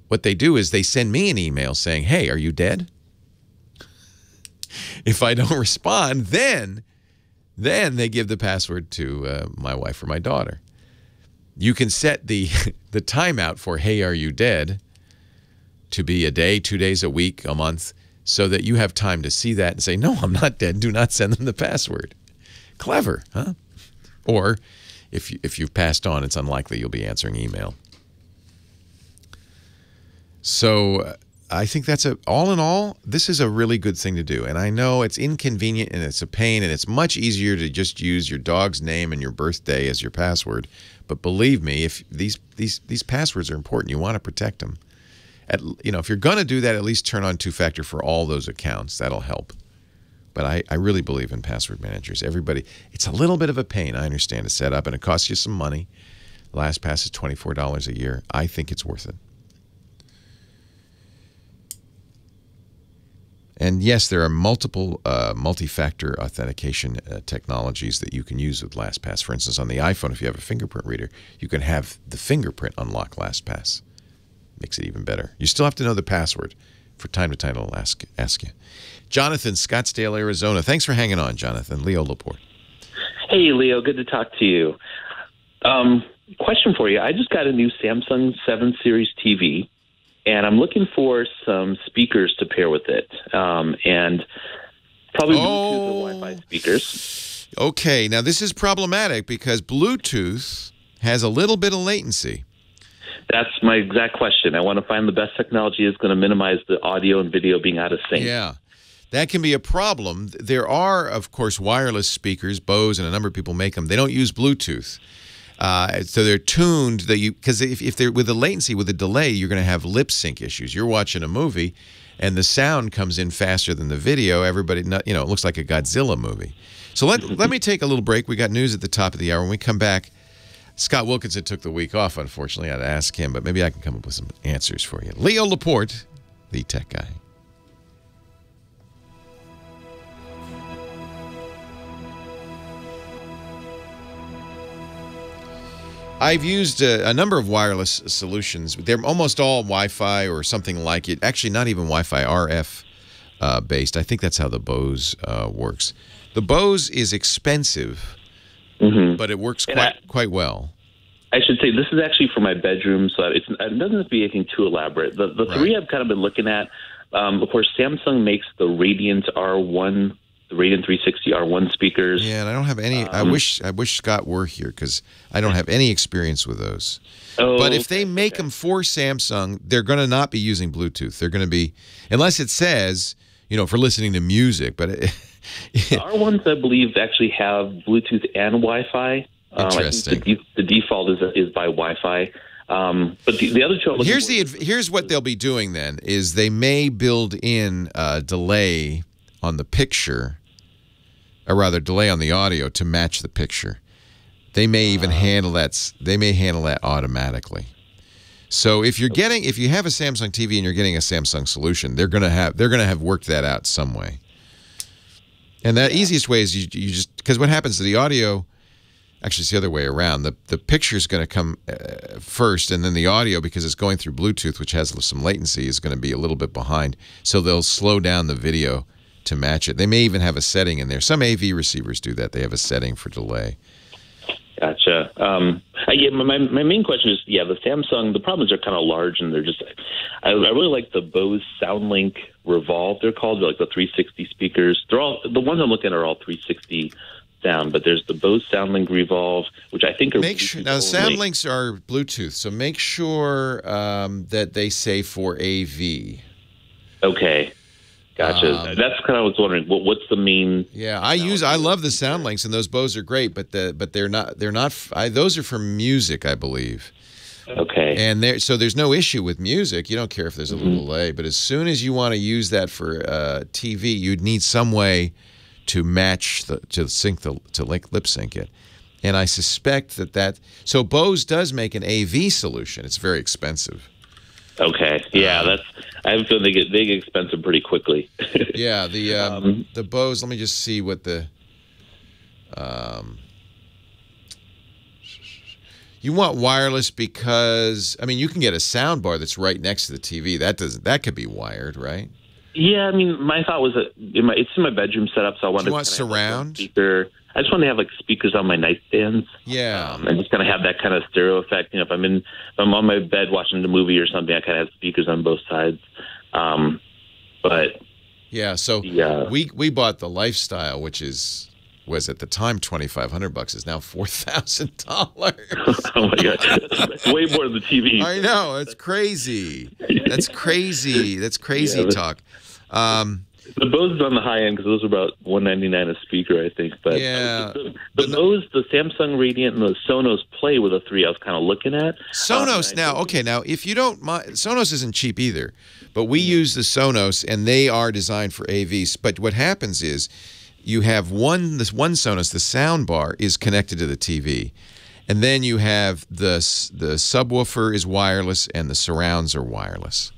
what they do is they send me an email saying, hey, are you dead? If I don't respond, then they give the password to my wife or my daughter. You can set the timeout for, hey, are you dead, to be a day, 2 days, a week, a month, so that you have time to see that and say, no, I'm not dead. Do not send them the password. Clever, huh? Or if you've passed on, it's unlikely you'll be answering email. So I think that's all in all, this is a really good thing to do. And I know it's inconvenient and it's a pain, and it's much easier to just use your dog's name and your birthday as your password. But believe me, if these passwords are important, you want to protect them. If you're going to do that, at least turn on two-factor for all those accounts. That'll help. But I really believe in password managers. Everybody, it's a little bit of a pain, I understand, to set up, and it costs you some money. LastPass is $24 a year. I think it's worth it. And yes, there are multiple multi-factor authentication technologies that you can use with LastPass. For instance, on the iPhone, if you have a fingerprint reader, you can have the fingerprint unlock LastPass. Makes it even better. You still have to know the password. For time to time, it'll ask you. Jonathan, Scottsdale, Arizona. Thanks for hanging on, Jonathan. Leo Laporte. Hey, Leo. Good to talk to you. Question for you. I just got a new Samsung 7 Series TV, and I'm looking for some speakers to pair with it, and probably Bluetooth or Wi-Fi speakers. Okay. Now, this is problematic because Bluetooth has a little bit of latency. That's my exact question. I want to find the best technology that's going to minimize the audio and video being out of sync. Yeah, that can be a problem. There are, of course, wireless speakers, Bose, and a number of people make them. They don't use Bluetooth. So they're tuned because if they're with the latency, with the delay, you're going to have lip sync issues. You're watching a movie, and the sound comes in faster than the video. Everybody, it looks like a Godzilla movie. So let me take a little break. We got news at the top of the hour. When we come back, Scott Wilkinson took the week off, unfortunately. I'd ask him, but maybe I can come up with some answers for you. Leo Laporte, the tech guy. I've used a number of wireless solutions. They're almost all Wi-Fi or something like it. Actually, not even Wi-Fi, RF based. I think that's how the Bose works. The Bose is expensive, but it works quite well. I should say this is actually for my bedroom, so it doesn't have to be anything too elaborate. The three I've kind of been looking at, of course, Samsung makes the Radiant R1, the Radiant 360 R1 speakers. Yeah, and I don't have any. I wish Scott were here because I don't have any experience with those. Oh, but if they make them for Samsung, they're going to not be using Bluetooth. They're going to be, unless it says, for listening to music. But the R1s, I believe, actually have Bluetooth and Wi-Fi. Interesting. I think the default is by Wi-Fi. But the other two. Here's what they'll be doing then is they may build in a delay on the picture, or rather delay on the audio to match the picture. They may even handle that. They may handle that automatically. So if you have a Samsung TV and you're getting a Samsung solution, they're gonna have worked that out some way. And the easiest way is you just, because what happens to the audio. Actually, it's the other way around. The picture's going to come first, and then the audio, because it's going through Bluetooth, which has some latency, is going to be a little bit behind. So they'll slow down the video to match it. They may even have a setting in there. Some AV receivers do that. They have a setting for delay. Gotcha. My main question is, the Samsung, the problems are kind of large, and they're just, I really like the Bose SoundLink Revolve, they're called. They're like the 360 speakers. They're all, the ones I'm looking at are all 360 sound, but there's the Bose SoundLink Revolve, which I think are now SoundLinks are Bluetooth, so make sure that they say for AV. Okay, gotcha. That's kind of what I was wondering. What's the main? Yeah, I love the SoundLinks, and those Bose are great, but they're not. Those are for music, I believe. Okay. And so there's no issue with music. You don't care if there's a little delay, but as soon as you want to use that for TV, you'd need some way to match to lip sync it. And I suspect so Bose does make an AV solution. It's very expensive. Okay. Yeah, I have a feeling they get expensive pretty quickly. Yeah, the Bose, let me just see what the You want wireless because, I mean, you can get a sound bar that's right next to the TV. That could be wired, right? Yeah, I mean, my thought was that it's in my bedroom setup, so I wanted you want to surround? Speaker. I just want to have like speakers on my nightstands. Yeah, and just kind of have that kind of stereo effect. You know, if I'm on my bed watching the movie or something, I kind of have speakers on both sides. But yeah, so we bought the Lifestyle, which was at the time $2,500, is now $4,000. Oh my god, that's way more than the TV. I know, it's crazy. That's crazy. That's crazy talk. The Bose is on the high end because those are about $199 a speaker, I think. But yeah, the Bose, the Samsung Radiant, and the Sonos Play were the three I was kind of looking at. Sonos now, if you don't mind, Sonos isn't cheap either, but we use the Sonos, and they are designed for AVs. But what happens is, you have this one Sonos, the sound bar is connected to the TV, and then you have the subwoofer is wireless and the surrounds are wireless.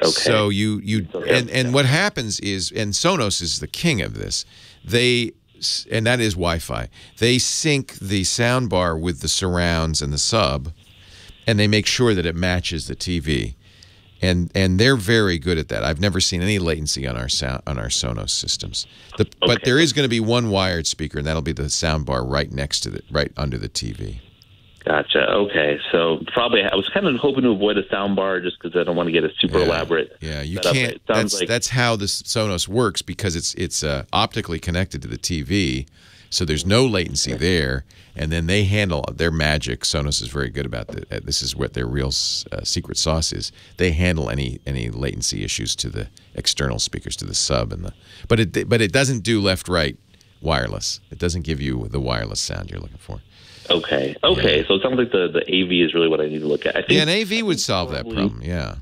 Okay. So and what happens is, and Sonos is the king of this, and that is Wi-Fi. They sync the sound bar with the surrounds and the sub, and they make sure that it matches the TV. And they're very good at that. I've never seen any latency on our Sonos systems. But there is going to be one wired speaker, and that'll be the sound bar right under the TV. Gotcha. Okay, so probably I was kind of hoping to avoid a sound bar just because I don't want to get a super elaborate. Yeah, you can't. That's how the Sonos works, because it's optically connected to the TV, so there's no latency there. And then they handle their magic. Sonos is very good about that. This is what their real secret sauce is. They handle any latency issues to the external speakers, to the sub but it doesn't do left-right wireless. It doesn't give you the wireless sound you're looking for. Okay. So it sounds like the AV is really what I need to look at. I think an AV would solve that problem. Yeah.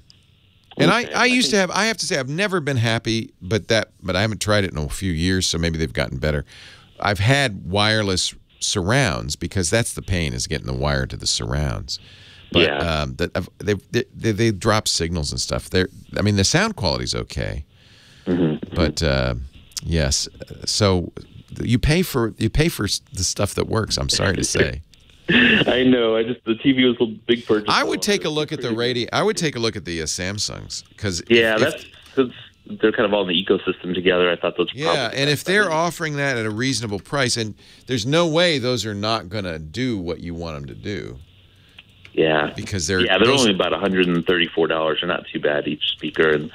And I used to have. I have to say, I've never been happy, but I haven't tried it in a few years, so maybe they've gotten better. I've had wireless surrounds, because that's the pain, is getting the wire to the surrounds. But they drop signals and stuff. I mean, the sound quality's okay. But yes, so you pay for the stuff that works. I'm sorry to say. I know. The TV was a big purchase. I would take a look at the radio. I would take a look at the Samsungs, because that's they're kind of all in the ecosystem together. I thought those. And if they're offering that at a reasonable price, and there's no way those are not going to do what you want them to do. Yeah, because they're only about $134. They're not too bad each speaker, and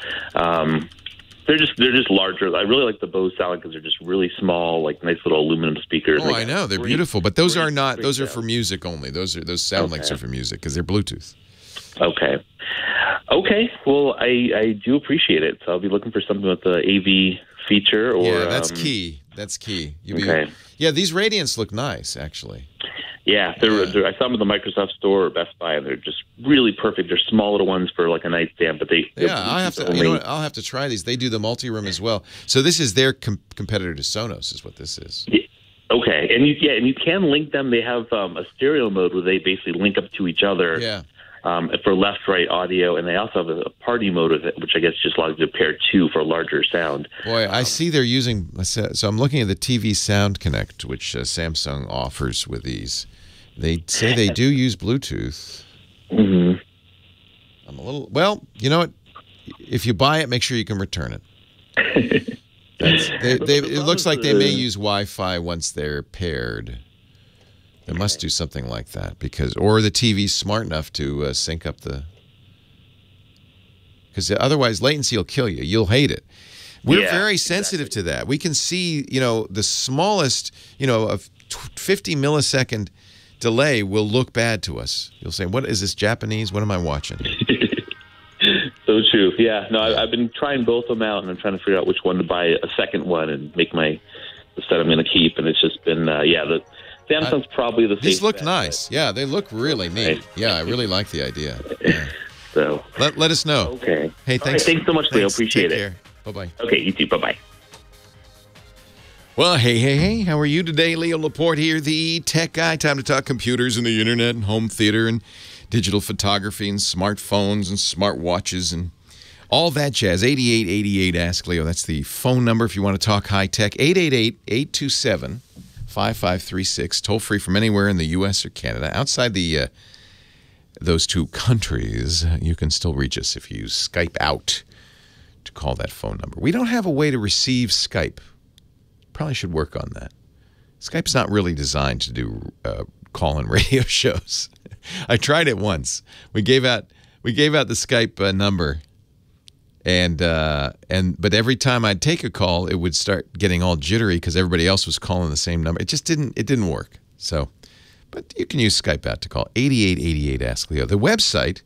they're just larger. I really like the Bose sound because they're just really small, like nice little aluminum speakers. Oh, I know, they're beautiful, but those are not. Those are for music only. Those sound links are for music because they're Bluetooth. Okay. Well, I do appreciate it. So I'll be looking for something with the AV feature. Or that's key. That's key. Yeah, these Radiants look nice, actually. Yeah, I saw them at the Microsoft Store or Best Buy, and they're just really perfect. They're small little ones for like a nightstand, but I'll have to try these. They do the multi-room as well. So this is their competitor to Sonos, is what this is. Yeah. Okay, and you can link them. They have a stereo mode where they basically link up to each other. Yeah. For left-right audio, and they also have a party mode with it, which I guess just allows you to pair two for larger sound. Boy, I see they're using. So I'm looking at the TV Sound Connect, which Samsung offers with these. They say they do use Bluetooth. I'm a little. Well, you know what? If you buy it, make sure you can return it. It looks like they may use Wi-Fi once they're paired. They must do something like that, or the TV's smart enough to sync up because otherwise latency will kill you. You'll hate it. We're very sensitive to that. We can see, the smallest, of 50 millisecond delay will look bad to us. You'll say, "What is this, Japanese? What am I watching?" So true. Yeah. No, I've been trying both of them out, and I'm trying to figure out which one to buy a second one and make the set I'm going to keep. And it's just been, the Samsung's probably the. These look nice. Yeah, they look really neat. Yeah, I really like the idea. Yeah. So let us know. Okay. Hey, thanks. Thanks so much, Leo. Appreciate Take it. Care. Bye-bye. Okay, you too. Bye-bye. Well, hey, how are you today? Leo Laporte here, the tech guy. Time to talk computers and the internet and home theater and digital photography and smartphones and smartwatches and all that jazz. 8888 Ask Leo. That's the phone number if you want to talk high tech. 888-827 5536, toll free from anywhere in the U.S. or Canada. Outside those two countries, you can still reach us if you use Skype out to call that phone number. We don't have a way to receive Skype. Probably should work on that. Skype's not really designed to do call-in radio shows. I tried it once. We gave out the Skype number, but every time I'd take a call, it would start getting all jittery because everybody else was calling the same number. It just didn't work. So, but you can use Skype out to call 8888 Ask Leo. The website,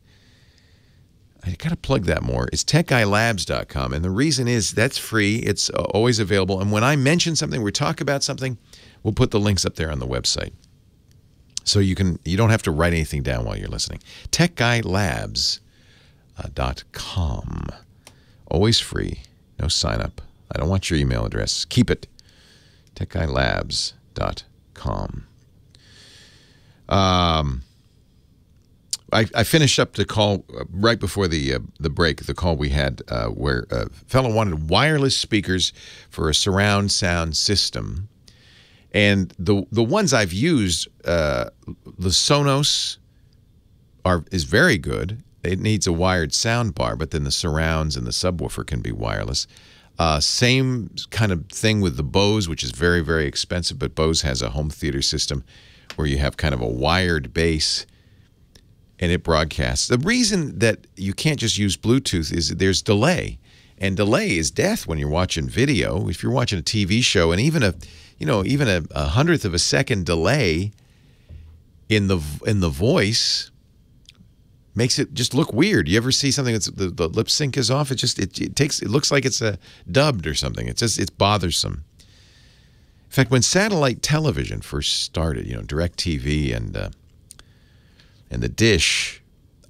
I got to plug that more, is techguylabs.com, and the reason is that's free. It's always available, and when I mention something, we talk about something, we'll put the links up there on the website. So you don't have to write anything down while you're listening. techguylabs.com. Always free. No sign up. I don't want your email address. Keep it. techguylabs.com. I finished up the call right before the break, the call we had where a fellow wanted wireless speakers for a surround sound system. And the ones I've used, the Sonos is very good. It needs a wired sound bar, but then the surrounds and the subwoofer can be wireless. Same kind of thing with the Bose, which is very, very expensive, but Bose has a home theater system where you have kind of a wired bass and it broadcasts. The reason that you can't just use Bluetooth is there's delay, and delay is death when you're watching video. If you're watching a TV show, and even a hundredth of a second delay in the voice makes it just look weird. You ever see something that's the lip sync is off? It looks like it's dubbed or something. It's bothersome. In fact, when satellite television first started, DirecTV and the dish,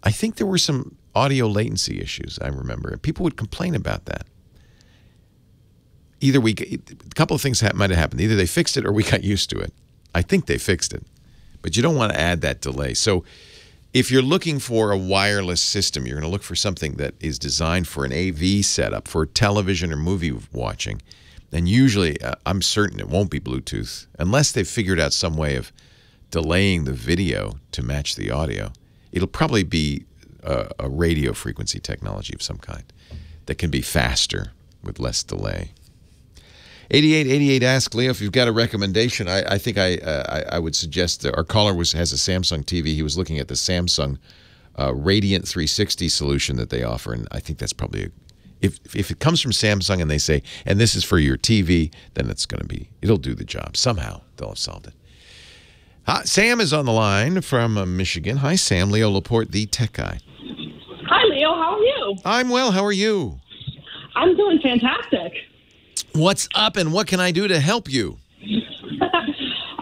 I think there were some audio latency issues, I remember. People would complain about that. A couple of things might have happened. Either they fixed it or we got used to it. I think they fixed it. But you don't want to add that delay. So if you're looking for a wireless system, you're going to look for something that is designed for an AV setup, for television or movie watching. And usually, I'm certain it won't be Bluetooth, unless they've figured out some way of delaying the video to match the audio. It'll probably be a radio frequency technology of some kind that can be faster with less delay. 8888 Ask Leo, if you've got a recommendation, I think I would suggest that our caller has a Samsung TV. He was looking at the Samsung Radiant 360 solution that they offer, and I think that's probably if it comes from Samsung and they say, and this is for your TV, then it'll do the job. Somehow they'll have solved it. Sam is on the line from Michigan. Hi, Sam. Leo Laporte, the tech guy. Hi, Leo. How are you? I'm well. How are you? I'm doing fantastic. What's up, and what can I do to help you?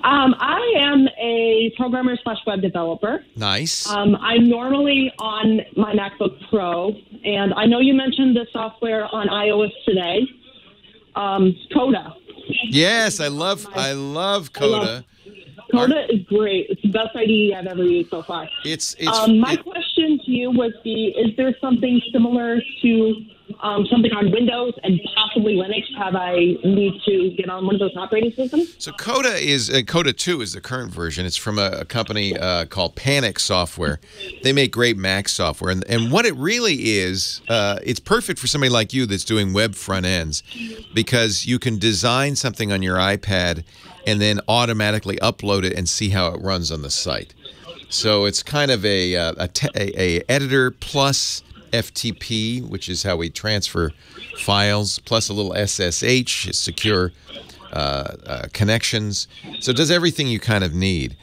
I am a programmer / web developer. Nice. I'm normally on my MacBook Pro, and I know you mentioned the software on iOS today, Coda. Yes, I love Coda. Coda is great. It's the best IDE I've ever used so far. My question to you would be, is there something similar to something on Windows and possibly Linux? Have I need to get on one of those operating systems? So Coda 2 is the current version. It's from a company called Panic Software. They make great Mac software. And what it really is, it's perfect for somebody like you that's doing web front ends, because you can design something on your iPad and then automatically upload it and see how it runs on the site. So it's kind of a editor plus FTP, which is how we transfer files, plus a little SSH, secure connections. So it does everything you kind of need.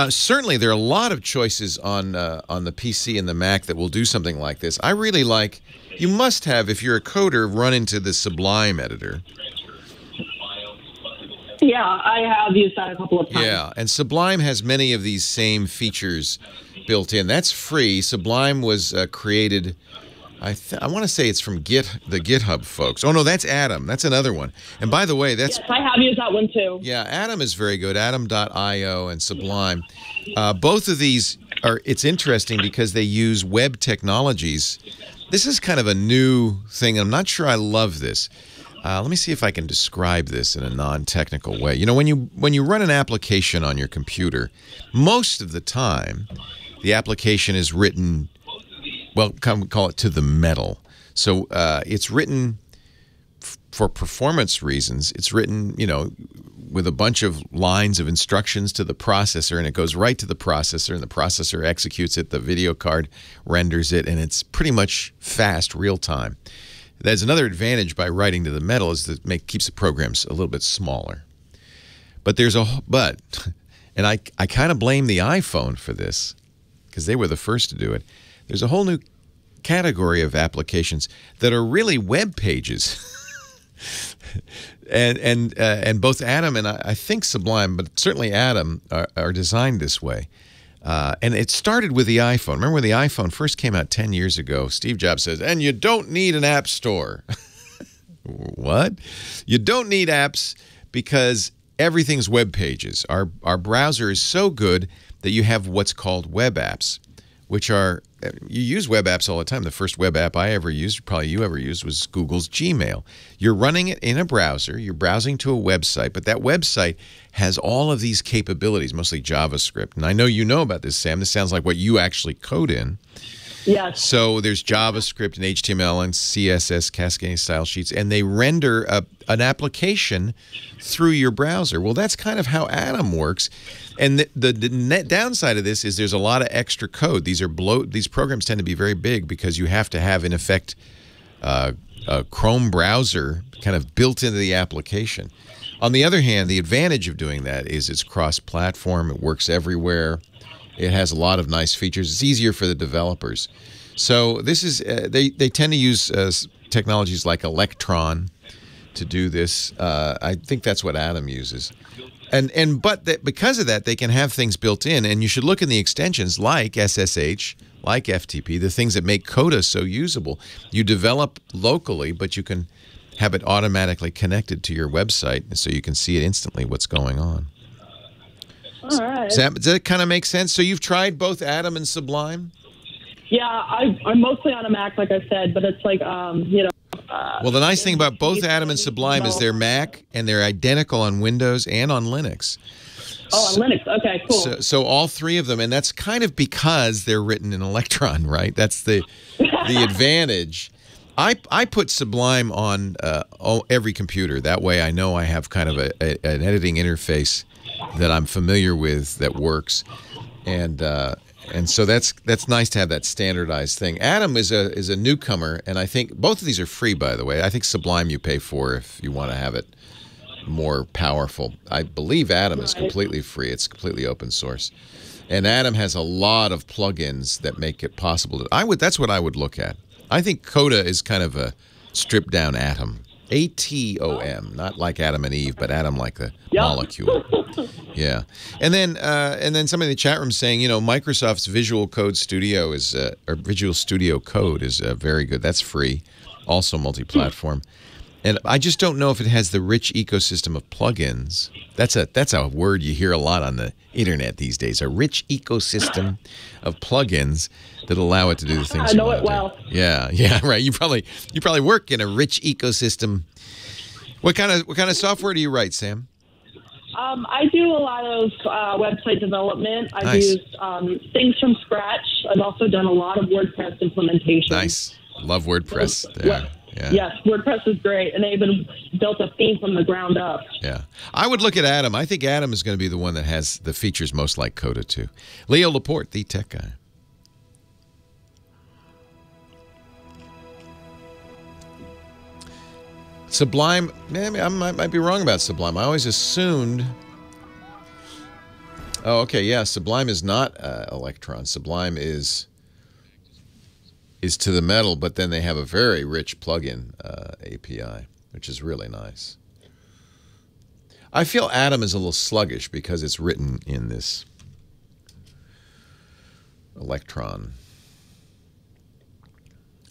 Certainly, there are a lot of choices on the PC and the Mac that will do something like this. I really like, you must have, if you're a coder, run into the Sublime editor. Yeah, I have used that a couple of times. Yeah, and Sublime has many of these same features built in. That's free. Sublime was created, I want to say it's from the GitHub folks. Oh, no, that's Atom. That's another one. And by the way, yes, I have used that one too. Yeah, Atom is very good. Atom.io and Sublime. Both of these it's interesting because they use web technologies. This is kind of a new thing. I'm not sure I love this. Let me see if I can describe this in a non-technical way. You know, when you run an application on your computer, most of the time, the application is written, well, call it to the metal. So it's written for performance reasons. It's written, you know, with a bunch of lines of instructions to the processor, and it goes right to the processor, and the processor executes it, the video card renders it, and it's pretty much fast, real time. There's another advantage by writing to the metal is that keeps the programs a little bit smaller. But and I kind of blame the iPhone for this because they were the first to do it. There's a whole new category of applications that are really web pages. And both Atom and I think Sublime, but certainly Atom are designed this way. And it started with the iPhone. Remember when the iPhone first came out 10 years ago, Steve Jobs says, and you don't need an app store. What? You don't need apps because everything's web pages. Our browser is so good that you have what's called web apps, which are, you use web apps all the time. The first web app I ever used, probably you ever used, was Google's Gmail. You're running it in a browser. You're browsing to a website, but that website has all of these capabilities, mostly JavaScript. And I know you know about this, Sam. This sounds like what you actually code in. Yes. So there's JavaScript and HTML and CSS, cascading style sheets, and they render an application through your browser. Well, that's kind of how Atom works. And the net downside of this is there's a lot of extra code. These programs tend to be very big because you have to have, in effect, a Chrome browser kind of built into the application. On the other hand, the advantage of doing that is it's cross-platform. It works everywhere. It has a lot of nice features. It's easier for the developers. So this is they tend to use technologies like Electron to do this. I think that's what Atom uses. But because of that, they can have things built in, and you should look in the extensions like SSH, like FTP, the things that make Coda so usable. You develop locally, but you can have it automatically connected to your website so you can see it instantly what's going on. All right. Does that kind of make sense? So you've tried both Atom and Sublime? Yeah, I'm mostly on a Mac, like I said, but it's like, you know. Well, the nice thing about both Atom and Sublime is they're Mac, and they're identical on Windows and on Linux. Oh, on Linux. Okay, cool. So all three of them, and that's kind of because they're written in Electron, right? That's the advantage. I put Sublime on every computer. That way I know I have kind of an editing interface that I'm familiar with that works. And so that's nice to have that standardized thing. Atom is a newcomer, and I think both of these are free, by the way. I think Sublime you pay for if you want to have it more powerful. I believe Atom is completely free. It's completely open source. And Atom has a lot of plugins that make it possible. That's what I would look at. I think Coda is kind of a stripped down Atom. ATOM, not like Adam and Eve, but Atom like the molecule. Yeah, and then somebody in the chat room saying, you know, Microsoft's Visual Code Studio or Visual Studio Code is very good. That's free, also multi-platform, and I just don't know if it has the rich ecosystem of plugins. That's a word you hear a lot on the internet these days. A rich ecosystem of plugins that allow it to do the things you want to do. I know it well. Yeah, right. You probably work in a rich ecosystem. What kind of software do you write, Sam? I do a lot of website development. I've Nice. used things from scratch. I've also done a lot of WordPress implementation. Nice. Love WordPress. Yeah. Yes, WordPress is great, and they even built a theme from the ground up. Yeah. I would look at Atom. I think Atom is going to be the one that has the features most like Coda too. Leo Laporte, the tech guy. Sublime, I might be wrong about Sublime. I always assumed... Oh, okay, yeah, Sublime is not Electron. Sublime is to the metal, but then they have a very rich plugin API, which is really nice. I feel Atom is a little sluggish because it's written in this Electron.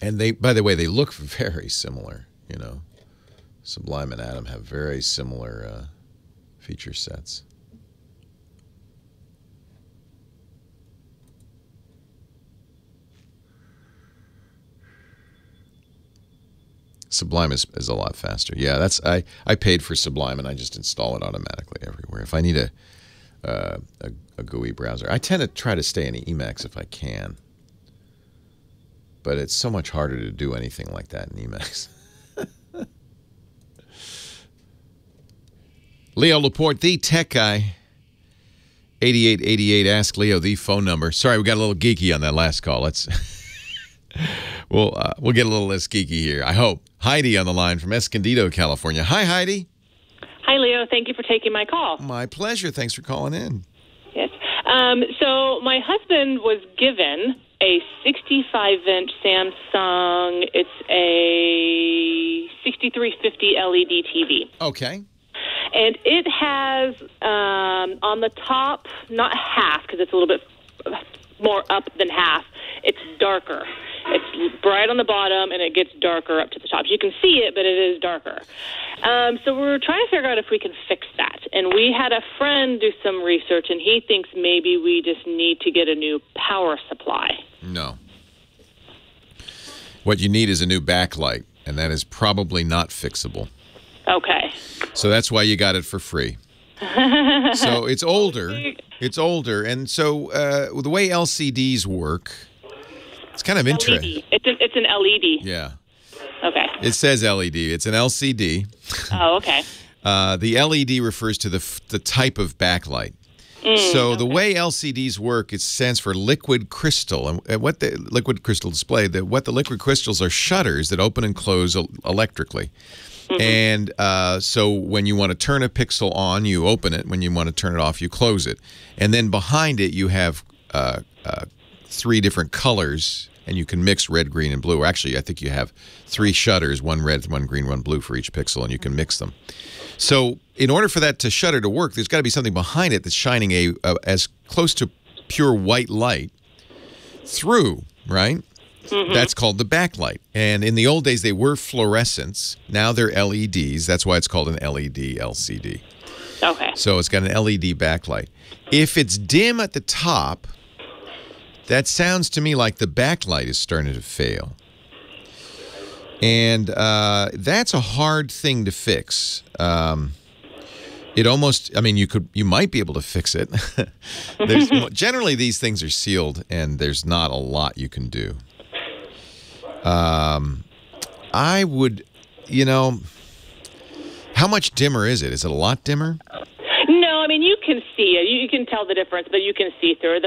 And by the way, they look very similar, you know. Sublime and Atom have very similar feature sets. Sublime is a lot faster. Yeah, I paid for Sublime and I just install it automatically everywhere. If I need a GUI browser, I tend to try to stay in Emacs if I can. But it's so much harder to do anything like that in Emacs. Leo Laporte, the tech guy. 8888, ask Leo the phone number. Sorry, we got a little geeky on that last call. We'll get a little less geeky here, I hope. Heidi on the line from Escondido, California. Hi, Heidi. Hi, Leo. Thank you for taking my call. My pleasure. Thanks for calling in. Yes. So my husband was given a 65-inch Samsung. It's a 6350 LED TV. Okay. And it has on the top, not half, because it's a little bit more up than half, it's darker. It's bright on the bottom, and it gets darker up to the top. You can see it, but it is darker. So we're trying to figure out if we can fix that. And we had a friend do some research, and he thinks maybe we just need to get a new power supply. No. What you need is a new backlight, and that is probably not fixable. Okay. So that's why you got it for free. So it's older. It's older. And so the way LCDs work, it's kind of interesting. It's an LED. Yeah. Okay. It says LED. It's an LCD. Oh, okay. The LED refers to the type of backlight. So the way LCDs work, it stands for liquid crystal. And what the liquid crystal display, what the liquid crystals are shutters that open and close electrically. And so when you want to turn a pixel on, you open it. When you want to turn it off, you close it. And then behind it, you have 3 different colors, and you can mix red, green, and blue. Actually, I think you have 3 shutters, 1 red, 1 green, 1 blue for each pixel, and you can mix them. So in order for that shutter to work, there's got to be something behind it that's shining as close to pure white light through, right? That's called the backlight. And in the old days, they were fluorescents. Now they're LEDs. That's why it's called an LED LCD. Okay. So it's got an LED backlight. If it's dim at the top, that sounds to me like the backlight is starting to fail. And that's a hard thing to fix. It almost, I mean, you might be able to fix it. Generally, these things are sealed, and there's not a lot you can do. I would, how much dimmer is it? Is it a lot dimmer? No, I mean, you can see it. You can tell the difference, but you can see through it.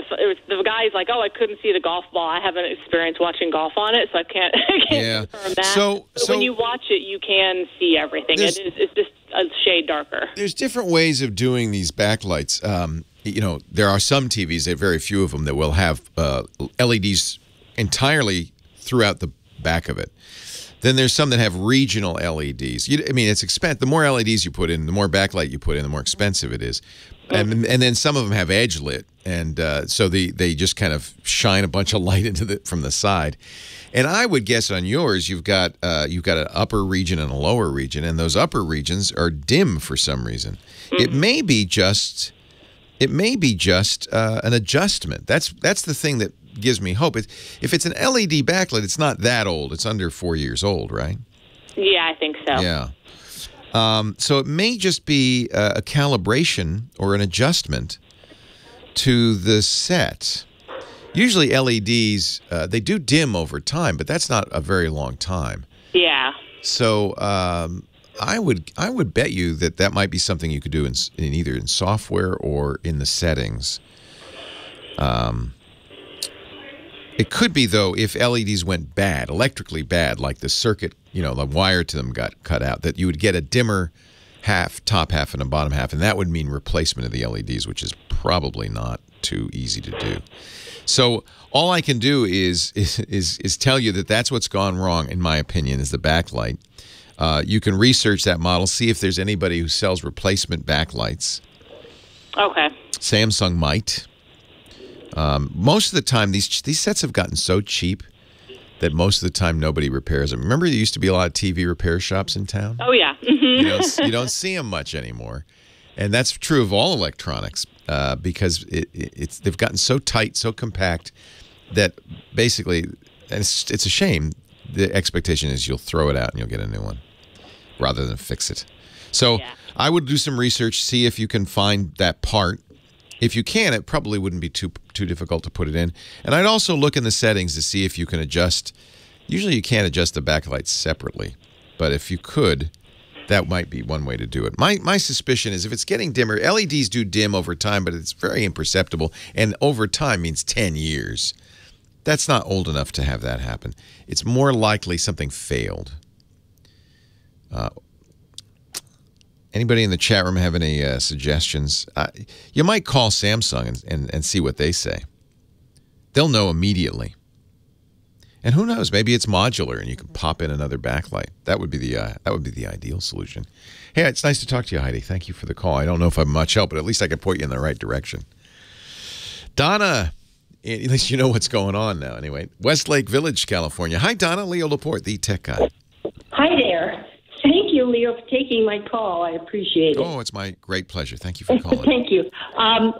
The guy's like, I couldn't see the golf ball. I haven't experienced watching golf on it, so I can't confirm that. So when you watch it, you can see everything. It's just a shade darker. There's different ways of doing these backlights. There are some TVs, very few of them, that will have LEDs entirely throughout the back of it. Then there's some that have regional LEDs. It's expensive. The more LEDs you put in, the more backlight you put in, the more expensive it is. And then some of them have edge lit, and so they just kind of shine a bunch of light from the side. And I would guess on yours, you've got an upper region and a lower region, and those upper regions are dim for some reason. It may be just an adjustment. That's the thing that gives me hope. If it's an LED backlight, it's not that old. It's under 4 years old, right? Yeah, I think so. Yeah. So it may just be a calibration or an adjustment to the set. Usually LEDs, they do dim over time, but that's not a very long time. Yeah. So I would bet you that might be something you could do in either in software or in the settings. It could be, though, if LEDs went bad, electrically bad, like the circuit, the wire to them got cut out, that you would get a dimmer top half and a bottom half, and that would mean replacement of the LEDs, which is probably not too easy to do. So all I can do is tell you that that's what's gone wrong, in my opinion, is the backlight. You can research that model, see if there's anybody who sells replacement backlights. Okay. Samsung might. Most of the time, these sets have gotten so cheap that most of the time nobody repairs them. Remember, there used to be a lot of TV repair shops in town? Oh, yeah. You don't see them much anymore. And that's true of all electronics because they've gotten so tight, so compact that basically, and it's a shame, the expectation is you'll throw it out and you'll get a new one rather than fix it. So I would do some research, see if you can find that part. If you can, it probably wouldn't be too difficult to put it in. And I'd also look in the settings to see if you can adjust. Usually you can't adjust the backlights separately, but if you could, that might be one way to do it. My suspicion is if it's getting dimmer, LEDs do dim over time, but it's very imperceptible, and over time means 10 years. That's not old enough to have that happen. It's more likely something failed. Anybody in the chat room have any suggestions? You might call Samsung and see what they say. They'll know immediately. And who knows? Maybe it's modular and you can pop in another backlight. That would be the ideal solution. Hey, it's nice to talk to you, Heidi. Thank you for the call. I don't know if I'm much help, but at least I could point you in the right direction. Donna, at least you know what's going on now. Anyway, Westlake Village, California. Hi, Donna. Leo Laporte, the tech guy. Hi there. Thank you, Leo, for taking my call. I appreciate it. Oh, it's my great pleasure. Thank you for calling. Thank you. I'm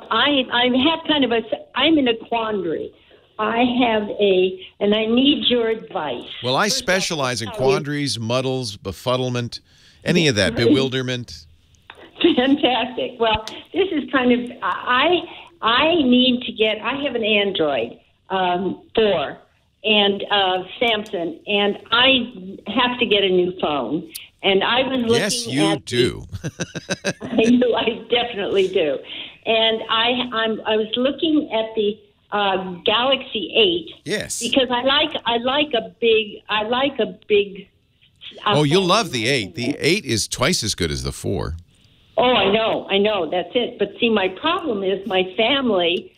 in a quandary. And I need your advice. Well, I specialize in quandaries, muddles, befuddlement, any of that, bewilderment. Fantastic. Well, this is kind of, I have an Android 4 and Samsung, and I have to get a new phone. And I was looking Yes, you do. I definitely do. And I was looking at the Galaxy 8. Yes. Because I like a big. Oh, you'll love the 8. The 8 is twice as good as the 4. Oh, I know. That's it. But see, my problem is my family.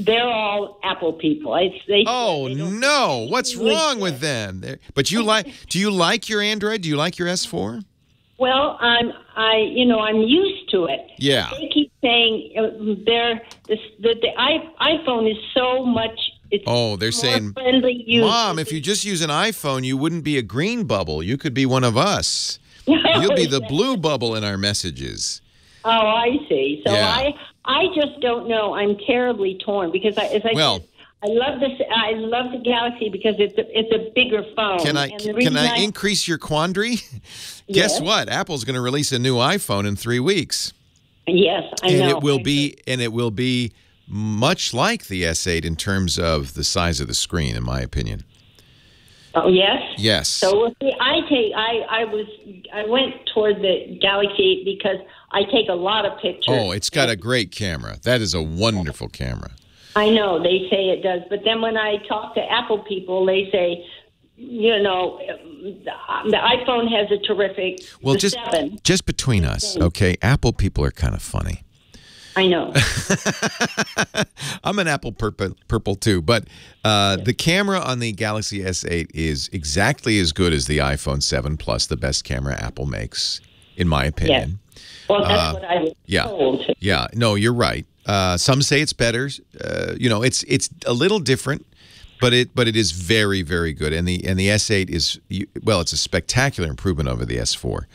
They're all Apple people. No! What's wrong with them? But do you like your Android? Do you like your S4? Well, I'm used to it. Yeah. They keep saying the iPhone is so much. They're saying, friendly use. Mom, if you just use an iPhone, you wouldn't be a green bubble. You could be one of us. You'll be the blue bubble in our messages. Oh, I see. So yeah. I just don't know. I'm terribly torn because said, I love this. I love the Galaxy because it's a bigger phone. Can I increase your quandary? Yes. Guess what? Apple's going to release a new iPhone in 3 weeks. Yes, I know. And it will be much like the S8 in terms of the size of the screen, in my opinion. Oh yes. Yes. So see, I went toward the Galaxy 8 because I take a lot of pictures. Oh, it's got a great camera. That is a wonderful camera. I know they say it does, but then when I talk to Apple people, they say, the iPhone has a terrific. Well, just between us, okay? Apple people are kind of funny. I know. I'm an Apple purple too, but the camera on the Galaxy S8 is exactly as good as the iPhone 7 Plus, the best camera Apple makes, in my opinion. Yes. Well, that's what I was told. Yeah, no, you're right. Some say it's better. It's a little different, but it is very, very good. And the S8 is it's a spectacular improvement over the S4.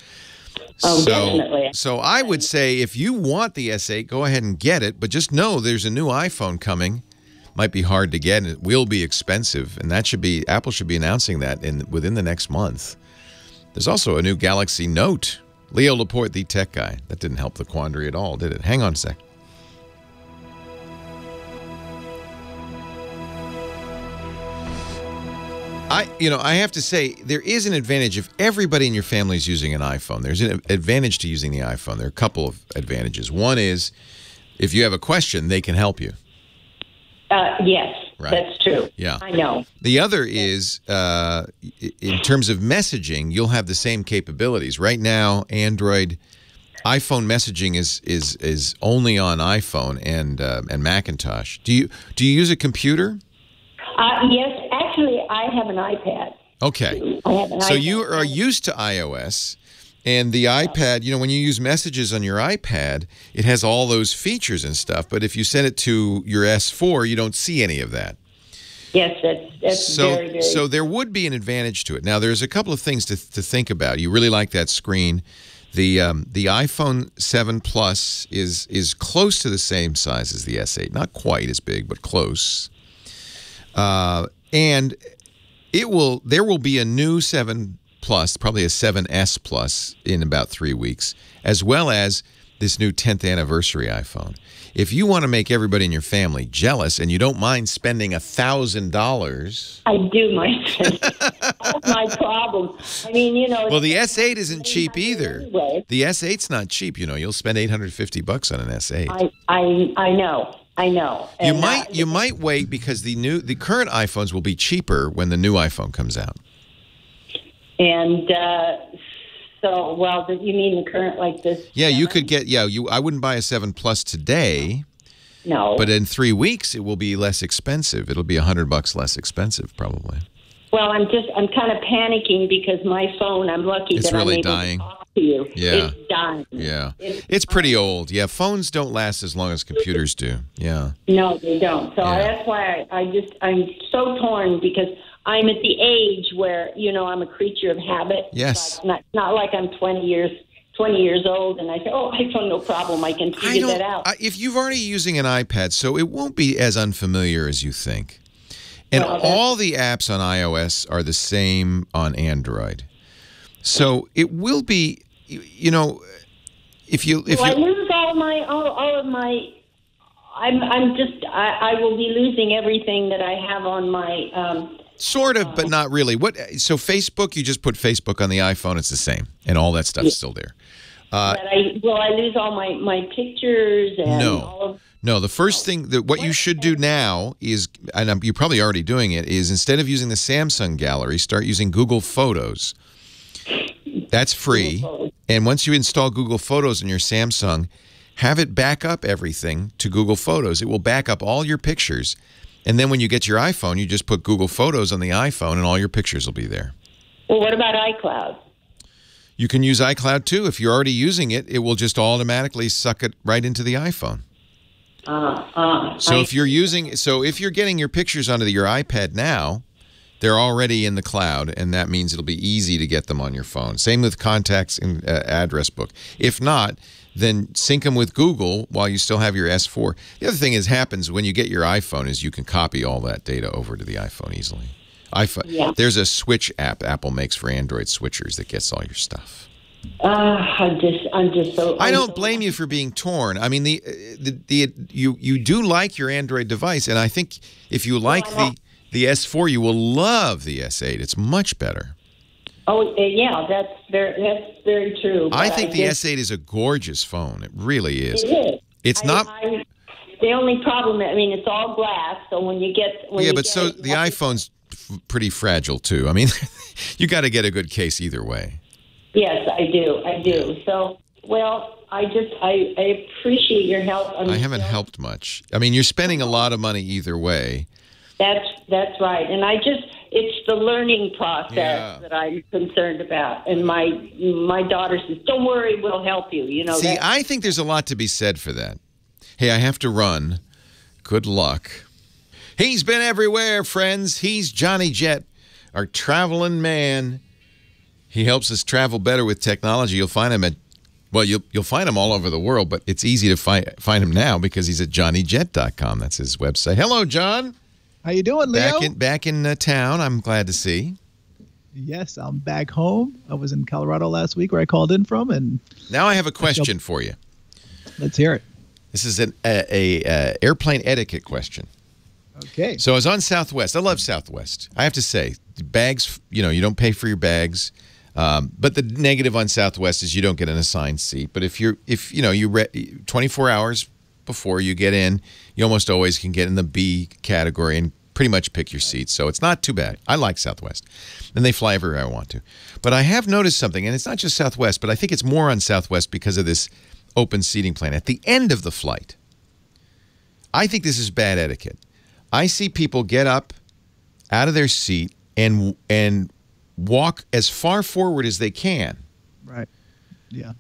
Oh, definitely. So I would say if you want the S8, go ahead and get it. But just know there's a new iPhone coming. Might be hard to get, and it will be expensive. And Apple should be announcing that within the next month. There's also a new Galaxy Note. Leo Laporte, the tech guy. That didn't help the quandary at all, did it? Hang on a sec. I have to say, there is an advantage if everybody in your family is using an iPhone. There's an advantage to using the iPhone. There are a couple of advantages. One is, if you have a question, they can help you. Yes, right. That's true. Yeah, I know. The other is, in terms of messaging, you'll have the same capabilities. Right now, iPhone messaging is only on iPhone and Macintosh. Do you use a computer? Yes, actually, I have an iPad. Okay. I have an so iPad. you are used to iOS, and the iPad, when you use messages on your iPad, it has all those features and stuff, but if you send it to your S4, you don't see any of that. Yes, that's very, very... So there would be an advantage to it. Now, there's a couple of things to think about. You really like that screen. The iPhone 7 Plus is close to the same size as the S8. Not quite as big, but close. And There will be a new 7 Plus, probably a 7S Plus in about 3 weeks, as well as this new 10th anniversary iPhone. If you want to make everybody in your family jealous and you don't mind spending $1,000... I do mind spending. That's my problem. I mean, you know... Well, the S8 isn't cheap either. Anyway. The S8's not cheap, you know. You'll spend $850 on an S8. I know. And you might wait because the current iPhones will be cheaper when the new iPhone comes out. And so, well, you mean the current like this? Yeah, 7? You could get, I wouldn't buy a 7 Plus today. No. But in 3 weeks, it will be less expensive. It'll be $100 less expensive, probably. Well, I'm kind of panicking because my phone, I'm lucky it's that really I'm able dying. to talk to you. Yeah. It's dying. Yeah. It's pretty old. Yeah, phones don't last as long as computers do. Yeah. No, they don't. So that's why I'm so torn because I'm at the age where, you know, I'm a creature of habit. Yes. Not like I'm 20 years old and I say, iPhone, no problem. I can figure that out. If you've already using an iPad, so it won't be as unfamiliar as you think. And all the apps on iOS are the same on Android. So it will be, you know, I lose all of my I will be losing everything that I have on my sort of, but not really. So Facebook, you just put Facebook on the iPhone, it's the same, and all that stuff's still there. Will I lose all my pictures and all of... No, the first thing what you should do now is, and you're probably already doing it, is instead of using the Samsung Gallery, start using Google Photos. That's free. And once you install Google Photos in your Samsung, have it back up everything to Google Photos. It will back up all your pictures. And then when you get your iPhone, you just put Google Photos on the iPhone and all your pictures will be there. Well, what about iCloud? You can use iCloud too. If you're already using it, it will just automatically suck it right into the iPhone. So if you're getting your pictures onto your iPad now, they're already in the cloud, and that means it'll be easy to get them on your phone. Same with contacts and address book. If not, then sync them with Google while you still have your S4. The other thing happens when you get your iPhone is you can copy all that data over to the iPhone easily. There's a switch app Apple makes for Android switchers that gets all your stuff. I'm just so... I don't blame you for being torn. I mean, you do like your Android device, and I think if you like the S4, you will love the S8. It's much better. Oh, yeah, that's very true. I think the S8 is a gorgeous phone. It really is. It is. It's not... the only problem, I mean, it's all glass, so when you get... the iPhone's pretty fragile, too. I mean, you got to get a good case either way. Yes, I do. So, well, I appreciate your help. I haven't helped much. I mean, you're spending a lot of money either way. That's right. And it's the learning process that I'm concerned about. And my daughter says, don't worry, we'll help you. You know. See, I think there's a lot to be said for that. Hey, I have to run. Good luck. He's been everywhere, friends. He's Johnny Jet, our traveling man. He helps us travel better with technology. You'll find him you'll find him all over the world, but it's easy to find him now because he's at johnnyjet.com. That's his website. Hello, John. How you doing, Leo? Back in town. I'm glad to see. Yes, I'm back home. I was in Colorado last week where I called in from, and now I have a question for you. Let's hear it. This is an airplane etiquette question. Okay. So I was on Southwest. I love Southwest. I have to say, bags. You don't pay for your bags. But the negative on Southwest is you don't get an assigned seat. But if you 24 hours before you get in, you almost always can get in the B category and pretty much pick your seats. So it's not too bad. I like Southwest. And they fly everywhere I want to. But I have noticed something, and it's not just Southwest, but I think it's more on Southwest because of this open seating plan. At the end of the flight, I think this is bad etiquette. I see people get up out of their seat and walk as far forward as they can. Right. Yeah.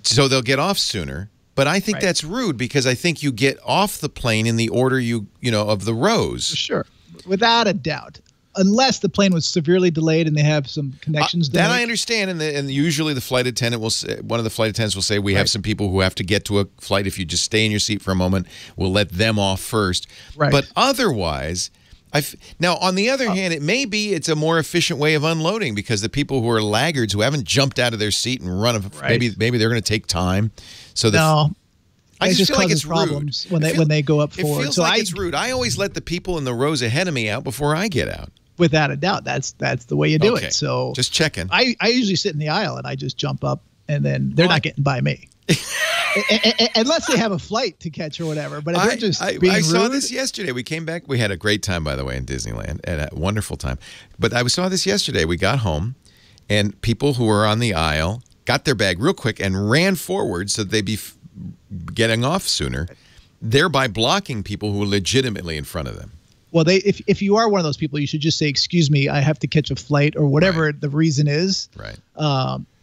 So they'll get off sooner. But I think that's rude because I think you get off the plane in the order of the rows. Sure. Without a doubt. Unless the plane was severely delayed and they have some connections. That I understand. And usually the flight attendant one of the flight attendants will say, we have some people who have to get to a flight. If you just stay in your seat for a moment, we'll let them off first. Right. But otherwise, Now, on the other hand, it may be it's a more efficient way of unloading because the people who are laggards who haven't jumped out of their seat and run, maybe they're going to take time. So I just feel like it's problems rude. when they go up forward. It feels like it's rude. I always let the people in the rows ahead of me out before I get out. Without a doubt, that's the way you do it. So just checking. I usually sit in the aisle and I just jump up, and then they're not getting by me. Unless they have a flight to catch or whatever. But if they're just being rude, saw this yesterday. We came back. We had a great time, by the way, in Disneyland, and a wonderful time. But I saw this yesterday. We got home, and people who were on the aisle got their bag real quick and ran forward so they'd be getting off sooner, thereby blocking people who were legitimately in front of them. Well, if you are one of those people, you should just say, "Excuse me, I have to catch a flight," or whatever the reason is. Right.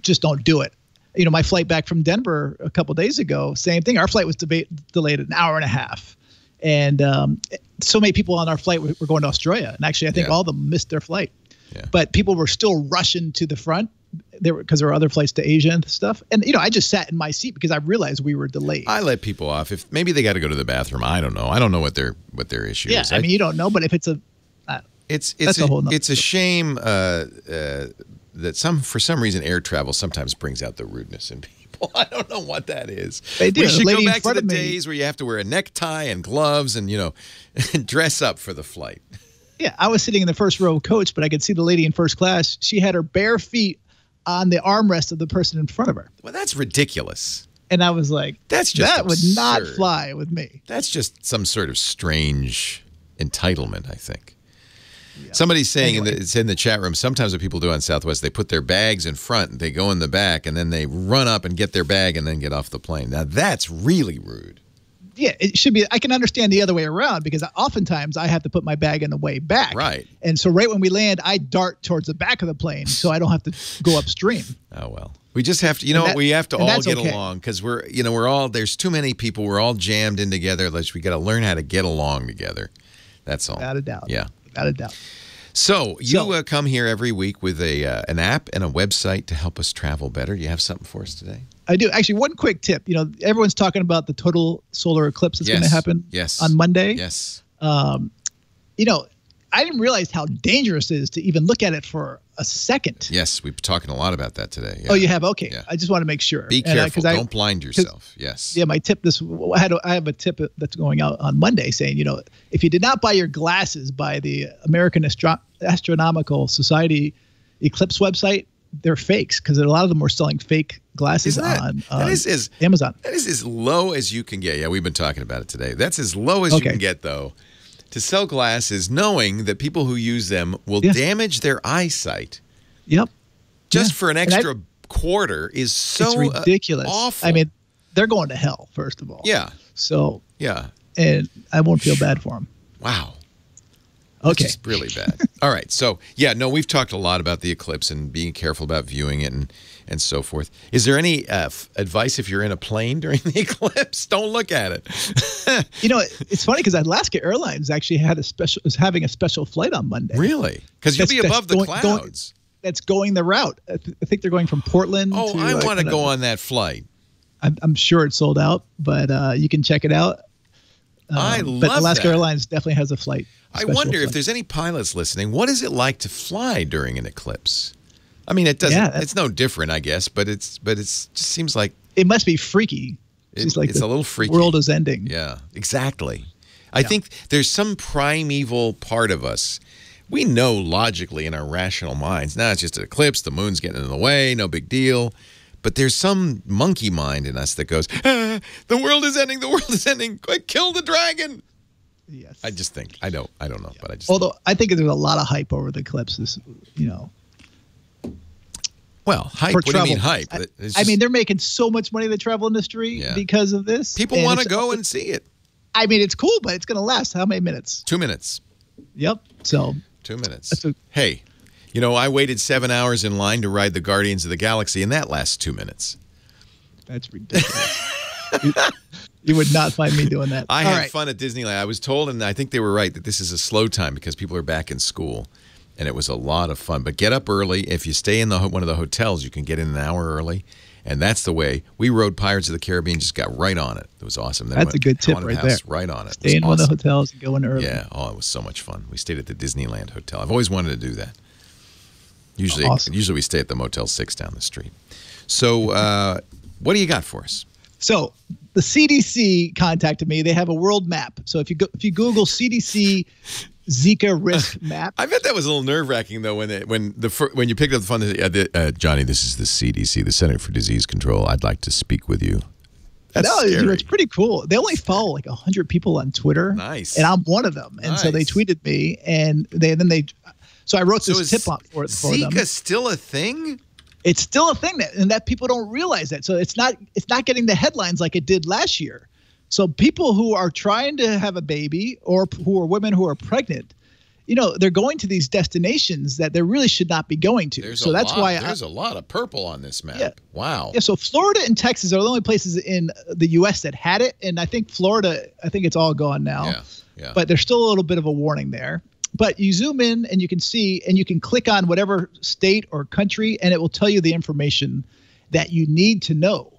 Just don't do it. You know, my flight back from Denver a couple of days ago, same thing. Our flight was delayed an hour and a half. And so many people on our flight were going to Australia. And actually, I think all of them missed their flight. Yeah. But people were still rushing to the front because there were other flights to Asia and stuff. And, I just sat in my seat because I realized we were delayed. I let people off. If maybe they got to go to the bathroom. I don't know. I don't know what their issue is. Yeah, I mean, you don't know. But if it's it's a shame that for some reason air travel sometimes brings out the rudeness in people. I don't know what that is. They do. We should go back to the days where you have to wear a necktie and gloves and dress up for the flight. Yeah, I was sitting in the first row coach, but I could see the lady in first class. She had her bare feet on the armrest of the person in front of her. Well, that's ridiculous. And I was like, that would not fly with me. That's just some sort of strange entitlement, I think. Yeah. Somebody's saying it's in the chat room, sometimes what people do on Southwest, they put their bags in front, they go in the back, and then they run up and get their bag and then get off the plane. Now, that's really rude. Yeah, it should be. I can understand the other way around because oftentimes I have to put my bag in the way back. Right. And so right when we land, I dart towards the back of the plane so I don't have to go upstream. Oh, well. We just have to, we have to all get along because we're all, there's too many people. We're all jammed in together. We got to learn how to get along together. That's all. Without a doubt. Yeah. Without a doubt. So you come here every week with an app and a website to help us travel better. Do you have something for us today? I do. Actually, one quick tip. Everyone's talking about the total solar eclipse that's going to happen on Monday. Yes. I didn't realize how dangerous it is to even look at it for a second. Yes, we've been talking a lot about that today. Yeah. Oh, you have? Okay. Yeah. I just want to make sure. Be careful. Don't blind yourself. Yes. Yeah, my tip I have a tip that's going out on Monday saying, if you did not buy your glasses by the American Astronomical Society Eclipse website, they're fakes because a lot of them were selling fake glasses on Amazon. That is as low as you can get. Yeah, we've been talking about it today. That's as low as you can get, though. To sell glasses knowing that people who use them will damage their eyesight. Yep. Just for an extra quarter is so it's ridiculous. Awful. I mean, they're going to hell, first of all. Yeah. So. Yeah. And I won't feel bad for them. Wow. Okay. It's really bad. All right. So, we've talked a lot about the eclipse and being careful about viewing it and so forth. Is there any advice if you're in a plane during the eclipse? Don't look at it. It's funny because Alaska Airlines actually is having a special flight on Monday. Really? Because you'll be above the clouds. That's going the route. I think they're going from Portland to... Oh, I want to go on that flight. I'm sure it's sold out, but you can check it out. But Alaska Airlines definitely has a flight. I wonder if there's any pilots listening. What is it like to fly during an eclipse? I mean, it doesn't. It's no different, I guess. But it just seems like it must be freaky. It's like a little freaky. The world is ending. Yeah, exactly. I think there's some primeval part of us. We know logically in our rational minds. Now it's just an eclipse. The moon's getting in the way. No big deal. But there's some monkey mind in us that goes, the world is ending. The world is ending. Quick, kill the dragon. Yes. I just think. I don't know. But I just. Although I think there's a lot of hype over the eclipses, Well, hype. What do you mean hype? I mean, they're making so much money in the travel industry because of this. People want to go and see it. I mean, it's cool, but it's going to last how many minutes? 2 minutes. Yep. So 2 minutes. Hey, I waited 7 hours in line to ride the Guardians of the Galaxy, and that lasts 2 minutes. That's ridiculous. You would not find me doing that. I had fun at Disneyland. I was told, and I think they were right, that this is a slow time because people are back in school. And it was a lot of fun. But get up early. If you stay in one of the hotels, you can get in an hour early. And that's the way we rode Pirates of the Caribbean, just got right on it. It was awesome. Then That's a good tip Haunted right House, there. right on it. Stay in one of the hotels and go in early. Yeah. Oh, it was so much fun. We stayed at the Disneyland Hotel. I've always wanted to do that. Usually we stay at the Motel 6 down the street. So what do you got for us? So the CDC contacted me. They have a world map. So if you Google CDC Zika risk map. I bet that was a little nerve-wracking though when you picked up the phone. Johnny, this is the CDC, the Center for Disease Control. I'd like to speak with you. That's scary. It's pretty cool. They only follow like 100 people on Twitter. Nice. And I'm one of them. And so they tweeted me, and so I wrote this tip up for them. Zika still a thing? It's still a thing that people don't realize that. So it's not getting the headlines like it did last year. So people who are trying to have a baby or who are women who are pregnant, they're going to these destinations that they really should not be going to. There's a lot of purple on this map. Yeah. Wow. Yeah. So Florida and Texas are the only places in the U.S. that had it, and I think Florida, it's all gone now. Yeah. But there's still a little bit of a warning there. But you zoom in and you can see, and you can click on whatever state or country, and it will tell you the information that you need to know.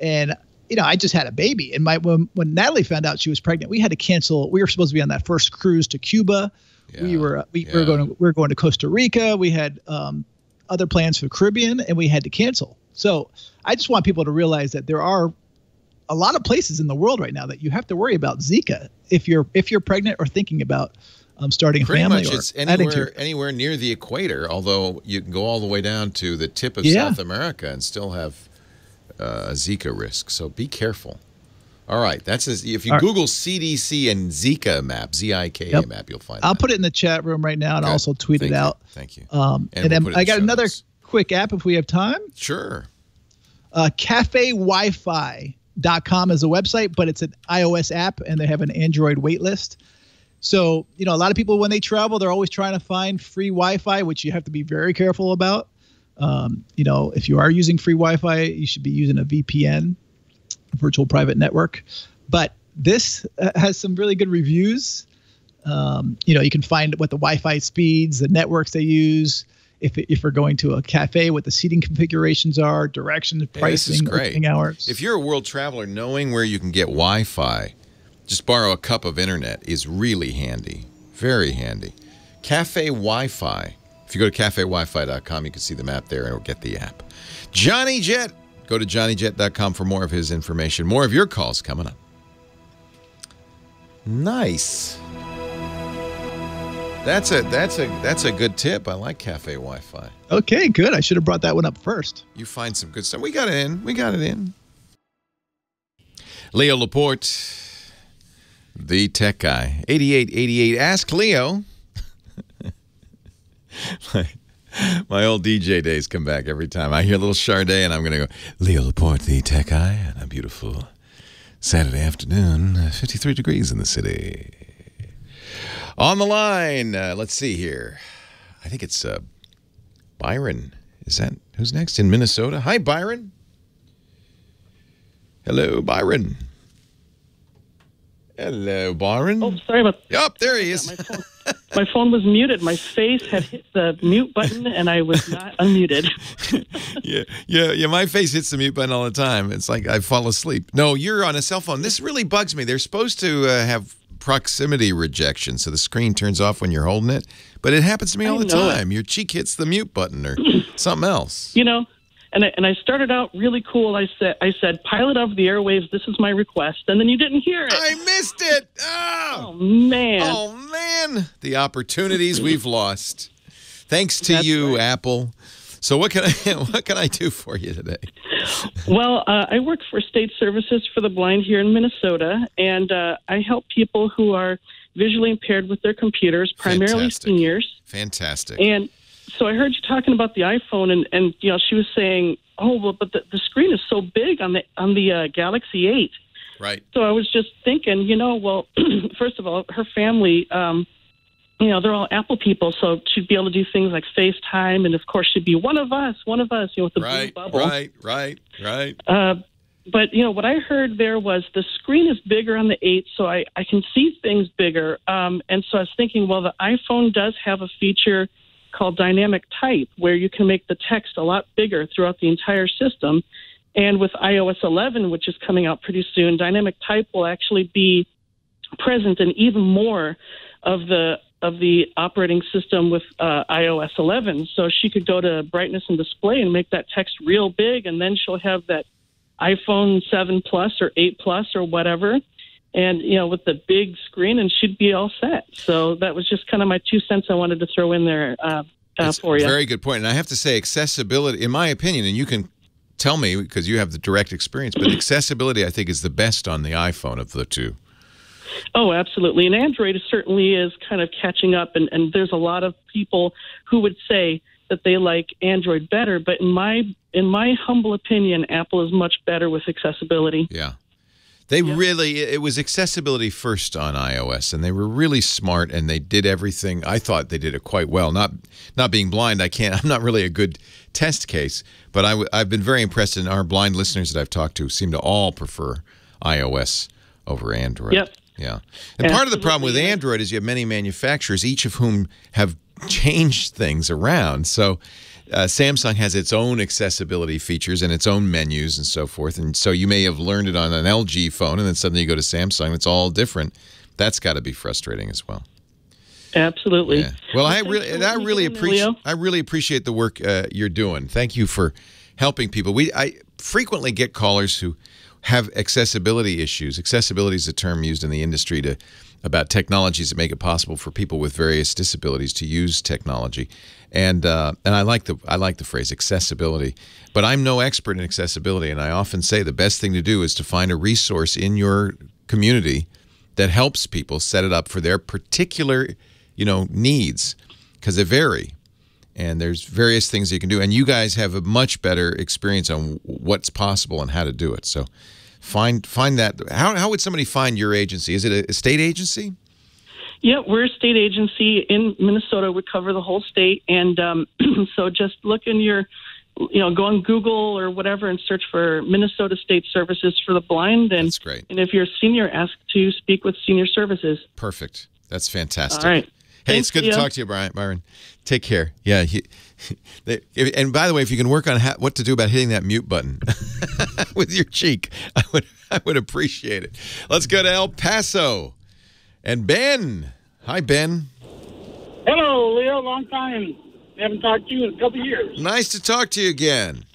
And I just had a baby, and when Natalie found out she was pregnant, we had to cancel. We were supposed to be on that first cruise to Cuba. Yeah, we were going to Costa Rica. We had other plans for the Caribbean, and we had to cancel. So I just want people to realize that there are a lot of places in the world right now that you have to worry about Zika if you're pregnant or thinking about starting a family. Pretty much it's anywhere near the equator, although you can go all the way down to the tip of South America and still have a Zika risk. So be careful. All right. If you Google CDC and Zika map, ZIKA map, you'll find it. I'll put it in the chat room right now and also tweet it out. Thank you. And then I got another quick app if we have time. Sure. CafeWiFi.com is a website, but it's an iOS app, and they have an Android wait list. So, a lot of people, when they travel, they're always trying to find free Wi-Fi, which you have to be very careful about. If you are using free Wi-Fi, you should be using a VPN, virtual private network. But this has some really good reviews. You can find what the Wi-Fi speeds, the networks they use, if we're going to a cafe, what the seating configurations are, directions, pricing, opening hours. If you're a world traveler, knowing where you can get Wi-Fi, just borrow a cup of internet is really handy. Very handy. Cafe Wi-Fi. If you go to cafewifi.com, you can see the map there or get the app. Johnny Jet. Go to johnnyjet.com for more of his information. More of your calls coming up. Nice. That's a good tip. I like Cafe Wi-Fi. Okay, good. I should have brought that one up first. You find some good stuff. We got it in. Leo Laporte, the tech guy. 8888. Ask Leo. My old DJ days come back every time. I hear a little Sade, and I'm going to go, Leo Laporte, the tech guy, on a beautiful Saturday afternoon, 53 degrees in the city. On the line, let's see here. I think it's Byron. Is that who's next in Minnesota? Hi, Byron. Hello, Byron. Hello, Byron. Oh, sorry about that. Yep, there he is. My phone was muted. My face had hit the mute button, and I was not unmuted. Yeah. My face hits the mute button all the time. It's like I fall asleep. No, you're on a cell phone. This really bugs me. They're supposed to have proximity rejection, so the screen turns off when you're holding it. But it happens to me all the time. Your cheek hits the mute button or something else. And I started out really cool. I said, pilot of the airwaves, this is my request. And then you didn't hear it. I missed it. Oh, man. The opportunities we've lost. Thanks to you, right. Apple. So what can I do for you today? Well, I work for State Services for the Blind here in Minnesota, and I help people who are visually impaired with their computers, primarily seniors. Fantastic. And so I heard you talking about the iPhone, and she was saying, oh, well, but the screen is so big on the Galaxy 8. Right. So I was just thinking, well, first of all, her family, they're all Apple people, so she'd be able to do things like FaceTime, and of course she'd be one of us, with the blue bubble. Right. But, what I heard there was the screen is bigger on the 8, so I can see things bigger. And so I was thinking, well, the iPhone does have a feature called dynamic type, where you can make the text a lot bigger throughout the entire system. And with iOS 11, which is coming out pretty soon, dynamic type will actually be present in even more of the operating system with iOS 11. So she could go to brightness and display and make that text real big, and then she'll have that iPhone 7 Plus or 8 Plus or whatever, and, with the big screen, and she'd be all set. So that was just kind of my 2 cents I wanted to throw in there for you. Very good point. And I have to say, accessibility, in my opinion, and you can tell me because you have the direct experience, but accessibility, I think, is the best on the iPhone of the two. Oh, absolutely. And Android certainly is kind of catching up, and there's a lot of people who would say that they like Android better, but in my humble opinion, Apple is much better with accessibility. Yeah. It was accessibility first on iOS, and they were really smart, and they did everything. I thought they did it quite well. Not being blind, I'm not really a good test case, but I've been very impressed, and our blind listeners that I've talked to seem to all prefer iOS over Android. Yep. Yeah. And part of the problem with Android is you have many manufacturers, each of whom have changed things around. So Samsung has its own accessibility features and its own menus and so forth. And so you may have learned it on an LG phone, and then suddenly you go to Samsung, it's all different. That's got to be frustrating as well. Absolutely. Yeah. Well, I really appreciate the work you're doing. Thank you for helping people. I frequently get callers who have accessibility issues. Accessibility is a term used in the industry about technologies that make it possible for people with various disabilities to use technology, and I like the phrase accessibility. But I'm no expert in accessibility, and I often say the best thing to do is to find a resource in your community that helps people set it up for their particular, needs, because they vary. And there's various things you can do. And you guys have a much better experience on what's possible and how to do it. So find that. How would somebody find your agency? Is it a state agency? Yeah, we're a state agency in Minnesota. We cover the whole state. And so just look in your, go on Google or whatever and search for Minnesota State Services for the Blind. And, that's great. And if you're a senior, ask to speak with Senior Services. Perfect. That's fantastic. All right. Hey, it's good to talk to you, Byron. Take care. Yeah. And by the way, if you can work on what to do about hitting that mute button with your cheek, I would appreciate it. Let's go to El Paso. And Ben. Hi, Ben. Hello, Leo. Long time. Haven't talked to you in a couple of years. Nice to talk to you again.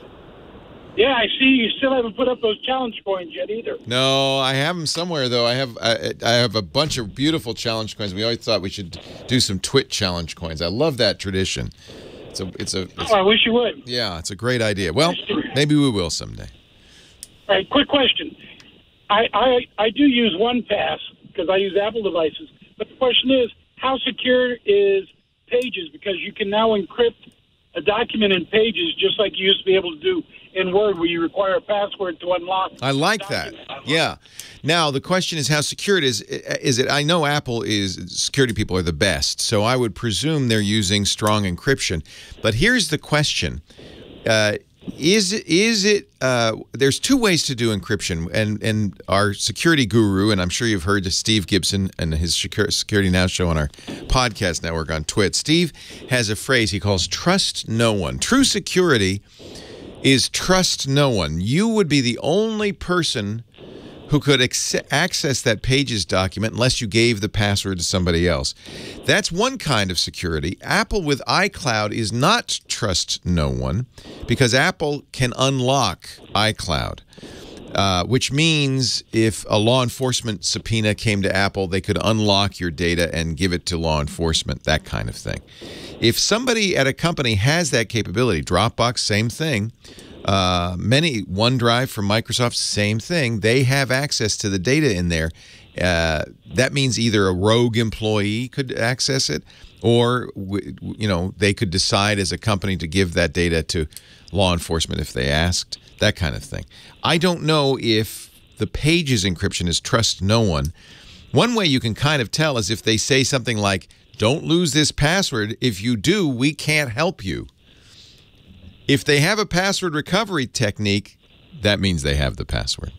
Yeah, I see you still haven't put up those challenge coins yet either. No, I have them somewhere, though. I have a bunch of beautiful challenge coins. We always thought we should do some Twit challenge coins. I love that tradition. I wish you would. Yeah, it's a great idea. Well, maybe we will someday. All right, quick question. I do use OnePass because I use Apple devices. But the question is, how secure is Pages? Because you can now encrypt a document in Pages just like you used to be able to do in Word, where you require a password to unlock. I like that. Yeah. Now, the question is how secure it is. Is it? I know security people are the best, so I would presume they're using strong encryption. But here's the question. Is it there's two ways to do encryption, and our security guru, and I'm sure you've heard Steve Gibson and his Security Now show on our podcast network on Twit. Steve has a phrase he calls trust no one. True security is trust no one. You would be the only person who could access that Pages document unless you gave the password to somebody else. That's one kind of security. Apple with iCloud is not trust no one because Apple can unlock iCloud, which means if a law enforcement subpoena came to Apple, they could unlock your data and give it to law enforcement, that kind of thing. If somebody at a company has that capability, Dropbox, same thing. OneDrive from Microsoft, same thing. They have access to the data in there. That means either a rogue employee could access it, or they could decide as a company to give that data to law enforcement if they asked. That kind of thing. I don't know if the Pages encryption is trust no one. One way you can kind of tell is if they say something like, "Don't lose this password. If you do, we can't help you." If they have a password recovery technique, that means they have the password.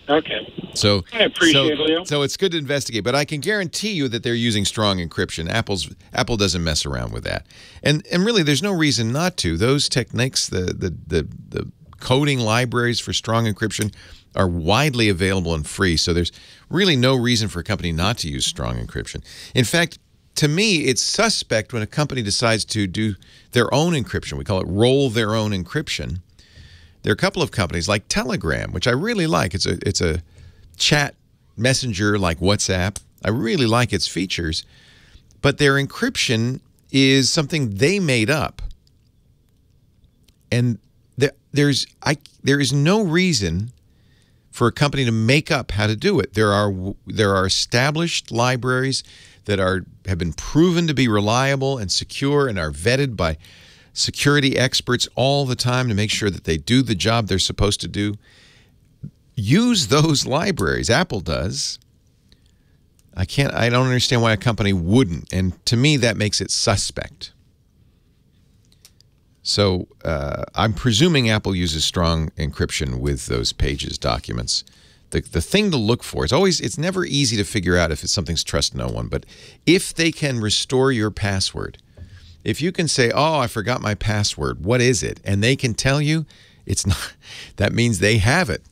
Okay. So I appreciate it, Leo. So it's good to investigate, but I can guarantee you that they're using strong encryption. Apple doesn't mess around with that, and really, there's no reason not to. Those techniques, the coding libraries for strong encryption are widely available and free. So there's really no reason for a company not to use strong encryption. In fact, to me, it's suspect when a company decides to do their own encryption. We call it roll their own encryption. There are a couple of companies like Telegram, which I really like. It's a chat messenger like WhatsApp. I really like its features, but their encryption is something they made up. And there is no reason for a company to make up how to do it. There are established libraries that have been proven to be reliable and secure and are vetted by security experts all the time to make sure that they do the job they're supposed to do. Use those libraries. Apple does. I don't understand why a company wouldn't. And to me, that makes it suspect. So I'm presuming Apple uses strong encryption with those Pages documents. The thing to look for is it's never easy to figure out if something's trust no one, but if they can restore your password, if you can say, oh, I forgot my password, what is it? And they can tell you, it's not, that means they have it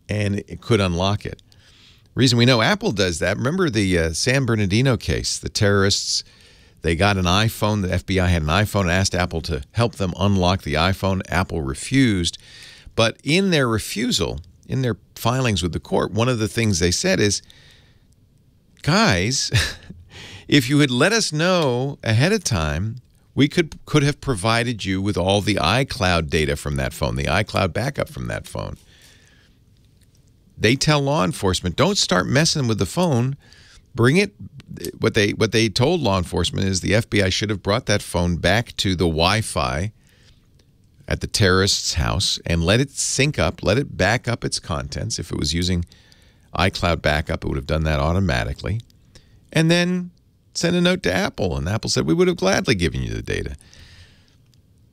and it could unlock it. Reason we know Apple does that, remember the San Bernardino case, the terrorists, they got an iPhone, the FBI had an iPhone and asked Apple to help them unlock the iPhone. Apple refused, but in their refusal, in their filings with the court, one of the things they said is, guys, if you had let us know ahead of time, we could have provided you with all the iCloud data from that phone, the iCloud backup from that phone. They tell law enforcement, don't start messing with the phone. Bring it. What they told law enforcement is the FBI should have brought that phone back to the Wi-Fi at the terrorist's house and let it sync up, let it back up its contents. If it was using iCloud backup, it would have done that automatically. And then send a note to Apple. And Apple said, we would have gladly given you the data.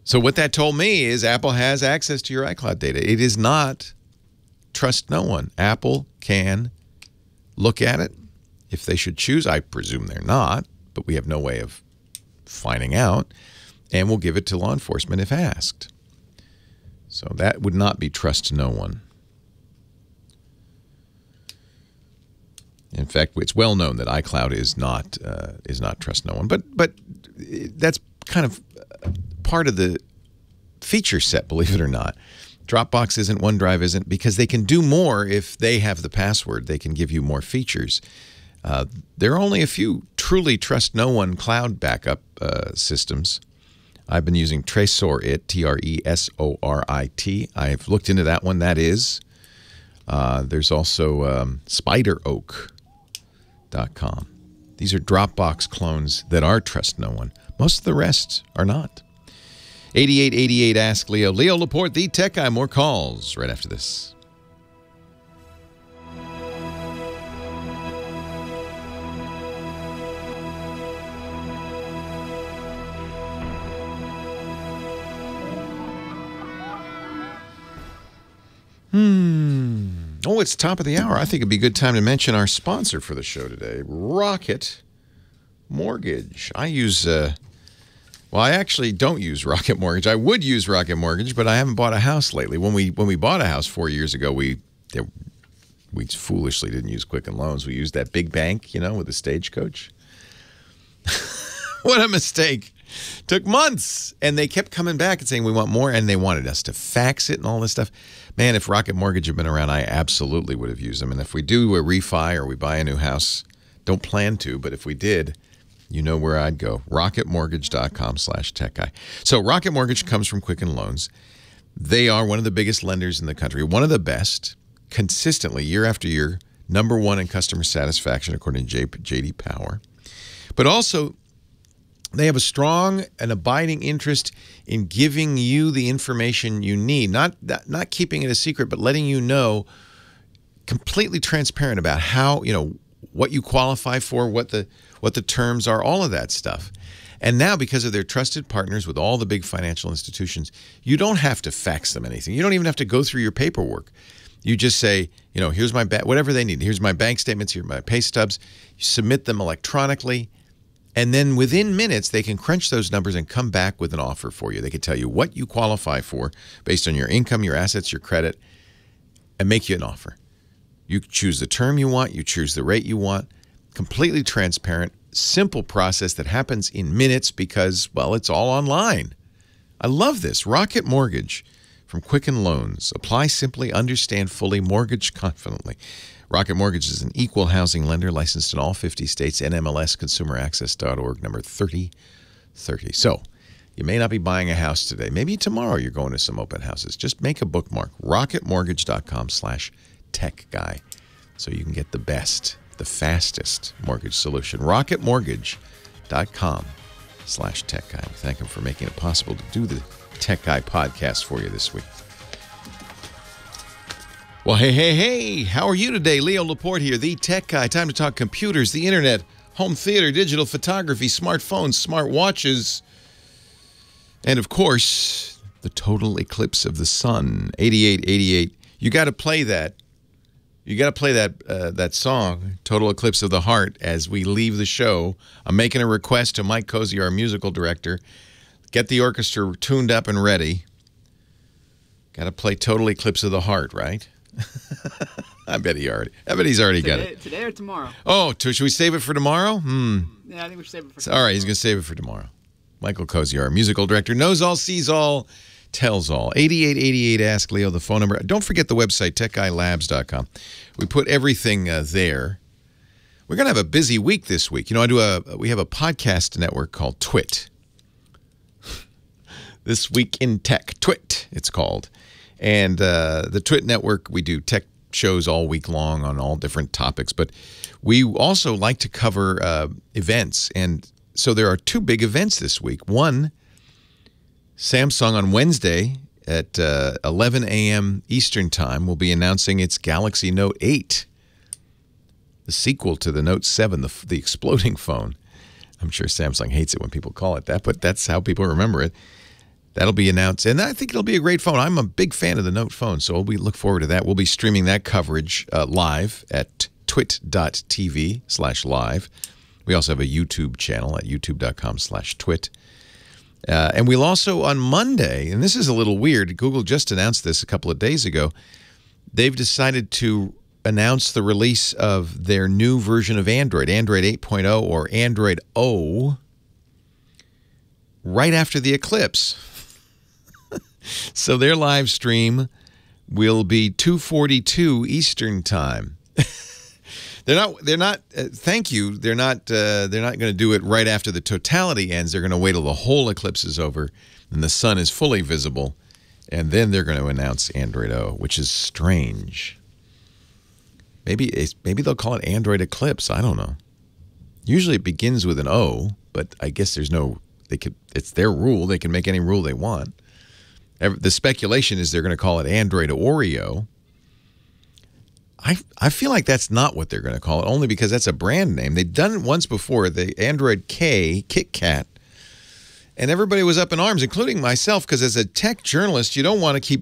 So what that told me is Apple has access to your iCloud data. It is not trust no one. Apple can look at it if they should choose. I presume they're not, but we have no way of finding out. And we'll give it to law enforcement if asked. So that would not be trust no one. In fact, it's well known that iCloud is not trust no one. But that's kind of part of the feature set, believe it or not. Dropbox isn't, OneDrive isn't, because they can do more if they have the password. They can give you more features. There are only a few truly trust no one cloud backup systems. I've been using Tresorit, Tresorit. I've looked into that one. That is. There's also SpiderOak.com. These are Dropbox clones that are trust no one. Most of the rest are not. 8888 Ask Leo. Leo Laporte, the tech guy. More calls right after this. Oh, it's top of the hour. I think it'd be a good time to mention our sponsor for the show today, Rocket Mortgage. I use, well, I actually don't use Rocket Mortgage. I would use Rocket Mortgage, but I haven't bought a house lately. When we bought a house 4 years ago, we foolishly didn't use Quicken Loans. We used that big bank, you know, with the Stagecoach. What a mistake. Took months, and they kept coming back and saying, we want more, and they wanted us to fax it and all this stuff. Man, if Rocket Mortgage had been around, I absolutely would have used them. And if we do a refi or we buy a new house, don't plan to, but if we did, you know where I'd go. RocketMortgage.com/TechGuy. So Rocket Mortgage comes from Quicken Loans. They are one of the biggest lenders in the country, one of the best, consistently, year after year, #1 in customer satisfaction, according to J.D. Power. But also, they have a strong and abiding interest in giving you the information you need, not keeping it a secret, but letting you know, completely transparent about how, you know, what you qualify for, what the terms are, all of that stuff. And now, because of their trusted partners with all the big financial institutions, you don't have to fax them anything. You don't even have to go through your paperwork. You just say, you know, here's my whatever they need. Here's my bank statements. Here's my pay stubs. You submit them electronically. And then within minutes, they can crunch those numbers and come back with an offer for you. They can tell you what you qualify for based on your income, your assets, your credit, and make you an offer. You choose the term you want. You choose the rate you want. Completely transparent, simple process that happens in minutes because, well, it's all online. I love this. Rocket Mortgage from Quicken Loans. Apply simply, understand fully, mortgage confidently. Rocket Mortgage is an equal housing lender licensed in all 50 states, NMLS, consumeraccess.org, number 3030. So, you may not be buying a house today. Maybe tomorrow you're going to some open houses. Just make a bookmark, rocketmortgage.com/techguy, so you can get the best, the fastest mortgage solution. rocketmortgage.com/techguy. We thank him for making it possible to do the Tech Guy podcast for you this week. Well, hey, how are you today? Leo Laporte here, the Tech Guy. Time to talk computers, the internet, home theater, digital photography, smartphones, smart watches, and of course, the total eclipse of the sun, 8888. You got to play that. You got to play that song, Total Eclipse of the Heart, as we leave the show. I'm making a request to Mike Cozy, our musical director. Get the orchestra tuned up and ready. Got to play Total Eclipse of the Heart, right? I bet he's already got it. Today or tomorrow? Oh, should we save it for tomorrow? Yeah, I think we should save it for tomorrow. All right, he's going to save it for tomorrow. Michael Cozy, our musical director, knows all, sees all, tells all. 8888, ask Leo, the phone number. Don't forget the website, techguylabs.com. We put everything there. We're going to have a busy week this week. You know, we have a podcast network called Twit. This Week in Tech, Twit, it's called. And the Twit Network, we do tech shows all week long on all different topics. But we also like to cover events. And so there are two big events this week. One, Samsung on Wednesday at 11 a.m. Eastern Time will be announcing its Galaxy Note 8, the sequel to the Note 7, the exploding phone. I'm sure Samsung hates it when people call it that, but that's how people remember it. That'll be announced, and I think it'll be a great phone. I'm a big fan of the Note phone, so we look forward to that. We'll be streaming that coverage live at twit.tv/live. We also have a YouTube channel at youtube.com/twit. And we'll also, on Monday, and this is a little weird, Google just announced this a couple of days ago, they've decided to announce the release of their new version of Android, Android 8.0 or Android O, right after the eclipse. So their live stream will be 2:42 Eastern Time. They're not thank you. They're not going to do it right after the totality ends. They're going to wait till the whole eclipse is over and the sun is fully visible, and then they're going to announce Android O, which is strange. Maybe they'll call it Android Eclipse. I don't know. Usually it begins with an O, but I guess there's no. It's their rule. They can make any rule they want. The speculation is they're going to call it Android Oreo. I feel like that's not what they're going to call it, only because that's a brand name. They've done it once before, the Android K, Kit Kat, and everybody was up in arms, including myself, because as a tech journalist, you don't want to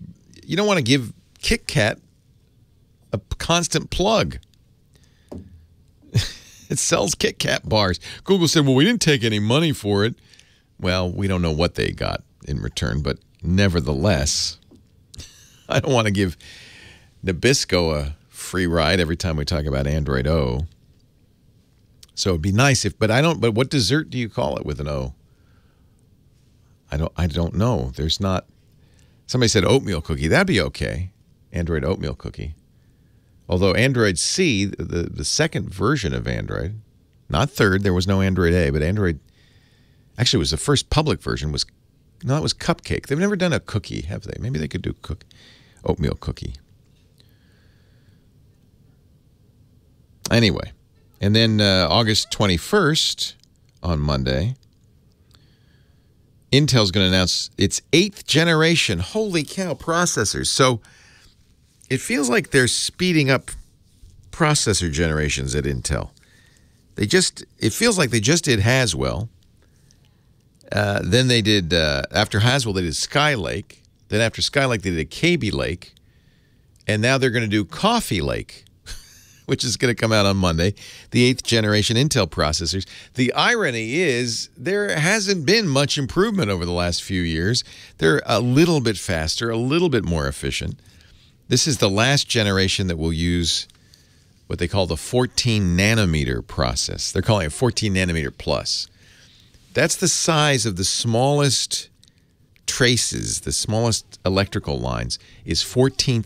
give Kit Kat a constant plug. It sells Kit Kat bars. Google said, well, we didn't take any money for it. Well, we don't know what they got in return, but nevertheless, I don't want to give Nabisco a free ride every time we talk about Android O. So it'd be nice but what dessert do you call it with an O? I don't know. There's not. Somebody said oatmeal cookie. That'd be okay. Android oatmeal cookie. Although Android C, the second version of Android, not third, there was no Android A, but Android, actually it was the first public version, it was Cupcake. They've never done a cookie, have they? Maybe they could do oatmeal cookie. Anyway, and then August 21st, on Monday, Intel's going to announce its 8th generation, holy cow, processors. So it feels like they're speeding up processor generations at Intel. It feels like they just did Haswell. Then they did, after Haswell, they did Skylake. Then after Skylake, they did Kaby Lake. And now they're going to do Coffee Lake, which is going to come out on Monday, the 8th generation Intel processors. The irony is there hasn't been much improvement over the last few years. They're a little bit faster, a little bit more efficient. This is the last generation that will use what they call the 14 nanometer process. They're calling it 14 nanometer plus. That's the size of the smallest traces, the smallest electrical lines, is 14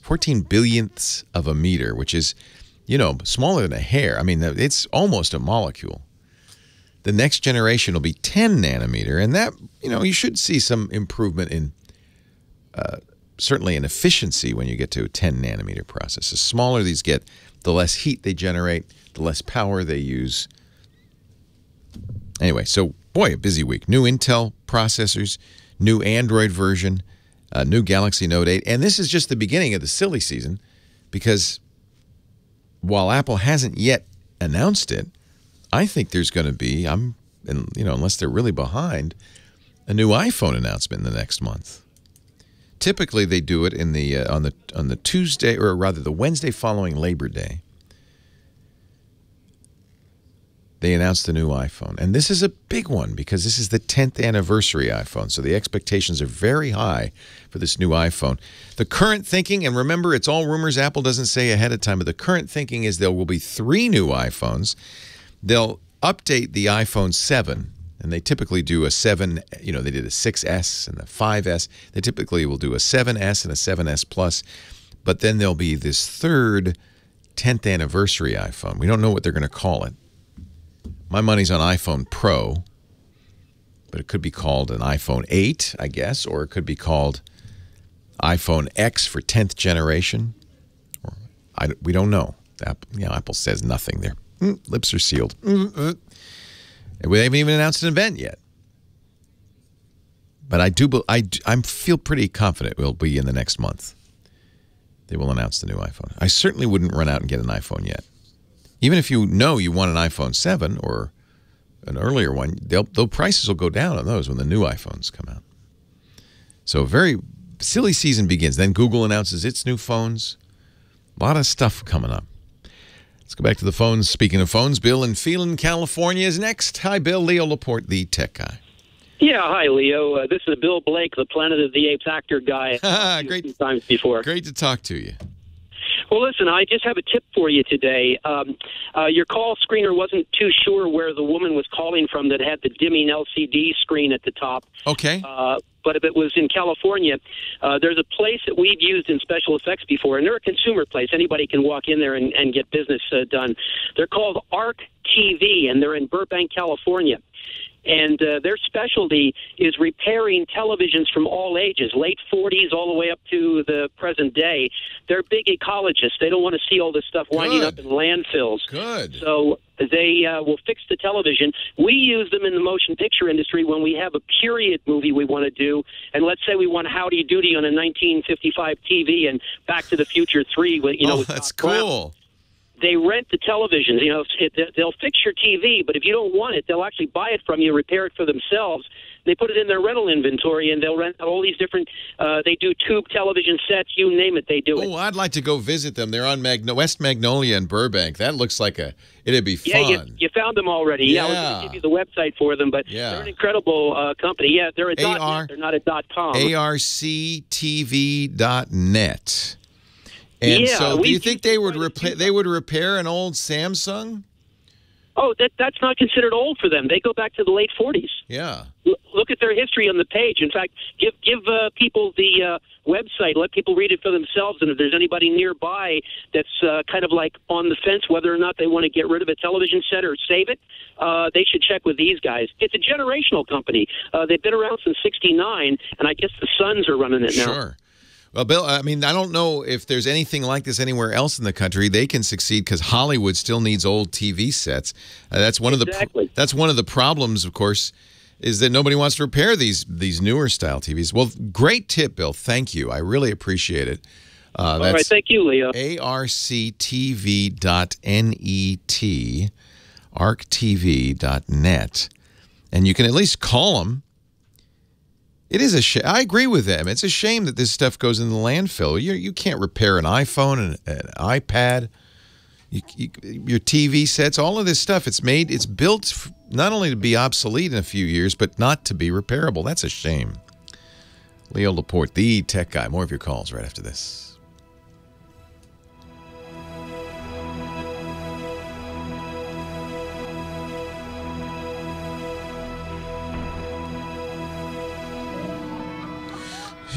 billionths of a meter, which is, smaller than a hair. I mean, it's almost a molecule. The next generation will be 10 nanometer, and that, you should see some improvement in, certainly in efficiency when you get to a 10 nanometer process. The smaller these get, the less heat they generate, the less power they use. Anyway, so, boy, a busy week. New Intel processors, new Android version, new Galaxy Note 8. And this is just the beginning of the silly season because while Apple hasn't yet announced it, I think there's going to be, unless they're really behind, a new iPhone announcement in the next month. Typically, they do it in the on the Tuesday, or rather the Wednesday following Labor Day. They announced the new iPhone. And this is a big one because this is the 10th anniversary iPhone. So the expectations are very high for this new iPhone. The current thinking, and remember, it's all rumors. Apple doesn't say ahead of time, but the current thinking is there will be 3 new iPhones. They'll update the iPhone 7. And they typically do a 7, they did a 6S and a 5S. They typically will do a 7S and a 7S Plus. But then there'll be this third 10th anniversary iPhone. We don't know what they're going to call it. My money's on iPhone Pro, but it could be called an iPhone 8, I guess, or it could be called iPhone X for 10th generation. We don't know. Apple says nothing there. Lips are sealed. We haven't even announced an event yet. But I feel pretty confident it will be in the next month. They will announce the new iPhone. I certainly wouldn't run out and get an iPhone yet. Even if you know you want an iPhone 7 or an earlier one, the prices will go down on those when the new iPhones come out. So very silly season begins. Then Google announces its new phones. A lot of stuff coming up. Let's go back to the phones. Speaking of phones, Bill in Phelan, California is next. Hi, Bill. Leo Laporte, the tech guy. Yeah, hi, Leo. This is Bill Blake, the Planet of the Apes actor guy. Great times before. Great to talk to you. Well, listen, I just have a tip for you today. Your call screener wasn't too sure where the woman was calling from that had the dimming LCD screen at the top. Okay. But if it was in California, there's a place that we've used in special effects before, and they're a consumer place. Anybody can walk in there and get business done. They're called ARC TV, and they're in Burbank, California. And their specialty is repairing televisions from all ages, late 40s all the way up to the present day. They're big ecologists. They don't want to see all this stuff winding up in landfills. Good. So they will fix the television. We use them in the motion picture industry when we have a period movie we want to do. And let's say we want Howdy Doody on a 1955 TV and Back to the Future 3. With that's cool. They rent the televisions. They'll fix your TV, but if you don't want it, they'll actually buy it from you, repair it for themselves. They put it in their rental inventory, and they'll rent out all these different. They do tube television sets, you name it, they do it. Oh, I'd like to go visit them. They're on West Magnolia in Burbank. That looks like it'd be fun. Yeah, you found them already. Yeah, I was going to give you the website for them, but they're an incredible company. Yeah, they're a .net. They're not a .com. arctv.net. And so, do you think they would repair an old Samsung? Oh, that's not considered old for them. They go back to the late 40s. Yeah. Look at their history on the page. In fact, give people the website. Let people read it for themselves. And if there's anybody nearby that's kind of like on the fence whether or not they want to get rid of a television set or save it, they should check with these guys. It's a generational company. They've been around since '69, and I guess the sons are running it now. Sure. Well, Bill, I mean, I don't know if there's anything like this anywhere else in the country. They can succeed because Hollywood still needs old TV sets. That's one of the problems, of course, is that nobody wants to repair these newer style TVs. Well, great tip, Bill. Thank you. I really appreciate it. All right, thank you, Leo. arctv.net, arctv.net, and you can at least call them. It is a shame. I agree with them. It's a shame that this stuff goes in the landfill. You can't repair an iPhone and an iPad. your TV sets, all of this stuff. It's built not only to be obsolete in a few years, but not to be repairable. That's a shame. Leo Laporte, the tech guy. More of your calls right after this.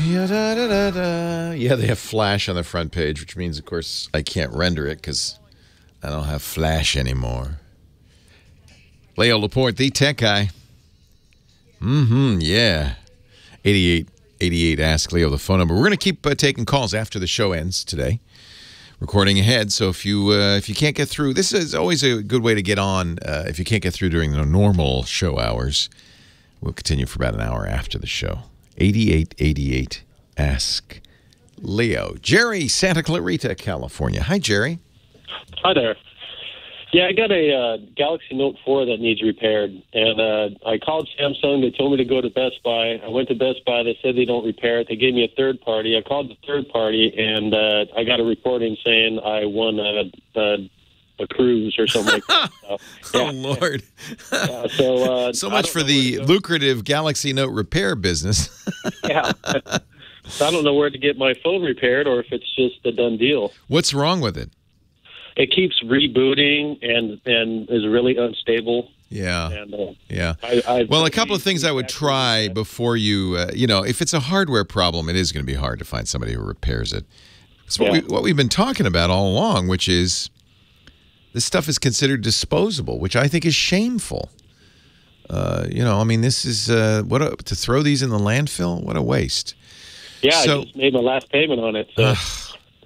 Yeah, they have Flash on the front page, which means, of course, I can't render it because I don't have Flash anymore. Leo Laporte, the tech guy. Yeah. 8888, ask Leo the phone number. We're going to keep taking calls after the show ends today. Recording ahead, so if you can't get through, this is always a good way to get on. If you can't get through during the normal show hours, we'll continue for about an hour after the show. 8888, ask Leo. Jerry, Santa Clarita, California. Hi, Jerry. Hi there. Yeah, I got a Galaxy Note 4 that needs repaired, and I called Samsung. They told me to go to Best Buy. I went to Best Buy. They said they don't repair it. They gave me a third party. I called the third party, and I got a reporting saying I won a cruise or something like that. So, yeah. Oh, Lord. So much for the lucrative Galaxy Note repair business. Yeah. So I don't know where to get my phone repaired or if it's just a done deal. What's wrong with it? It keeps rebooting and is really unstable. Yeah. And, yeah. Well, a couple of things I would try before you, if it's a hardware problem, it is going to be hard to find somebody who repairs it. It's what we've been talking about all along, which is this stuff is considered disposable, which I think is shameful. This is to throw these in the landfill? What a waste. Yeah, I just made my last payment on it. So.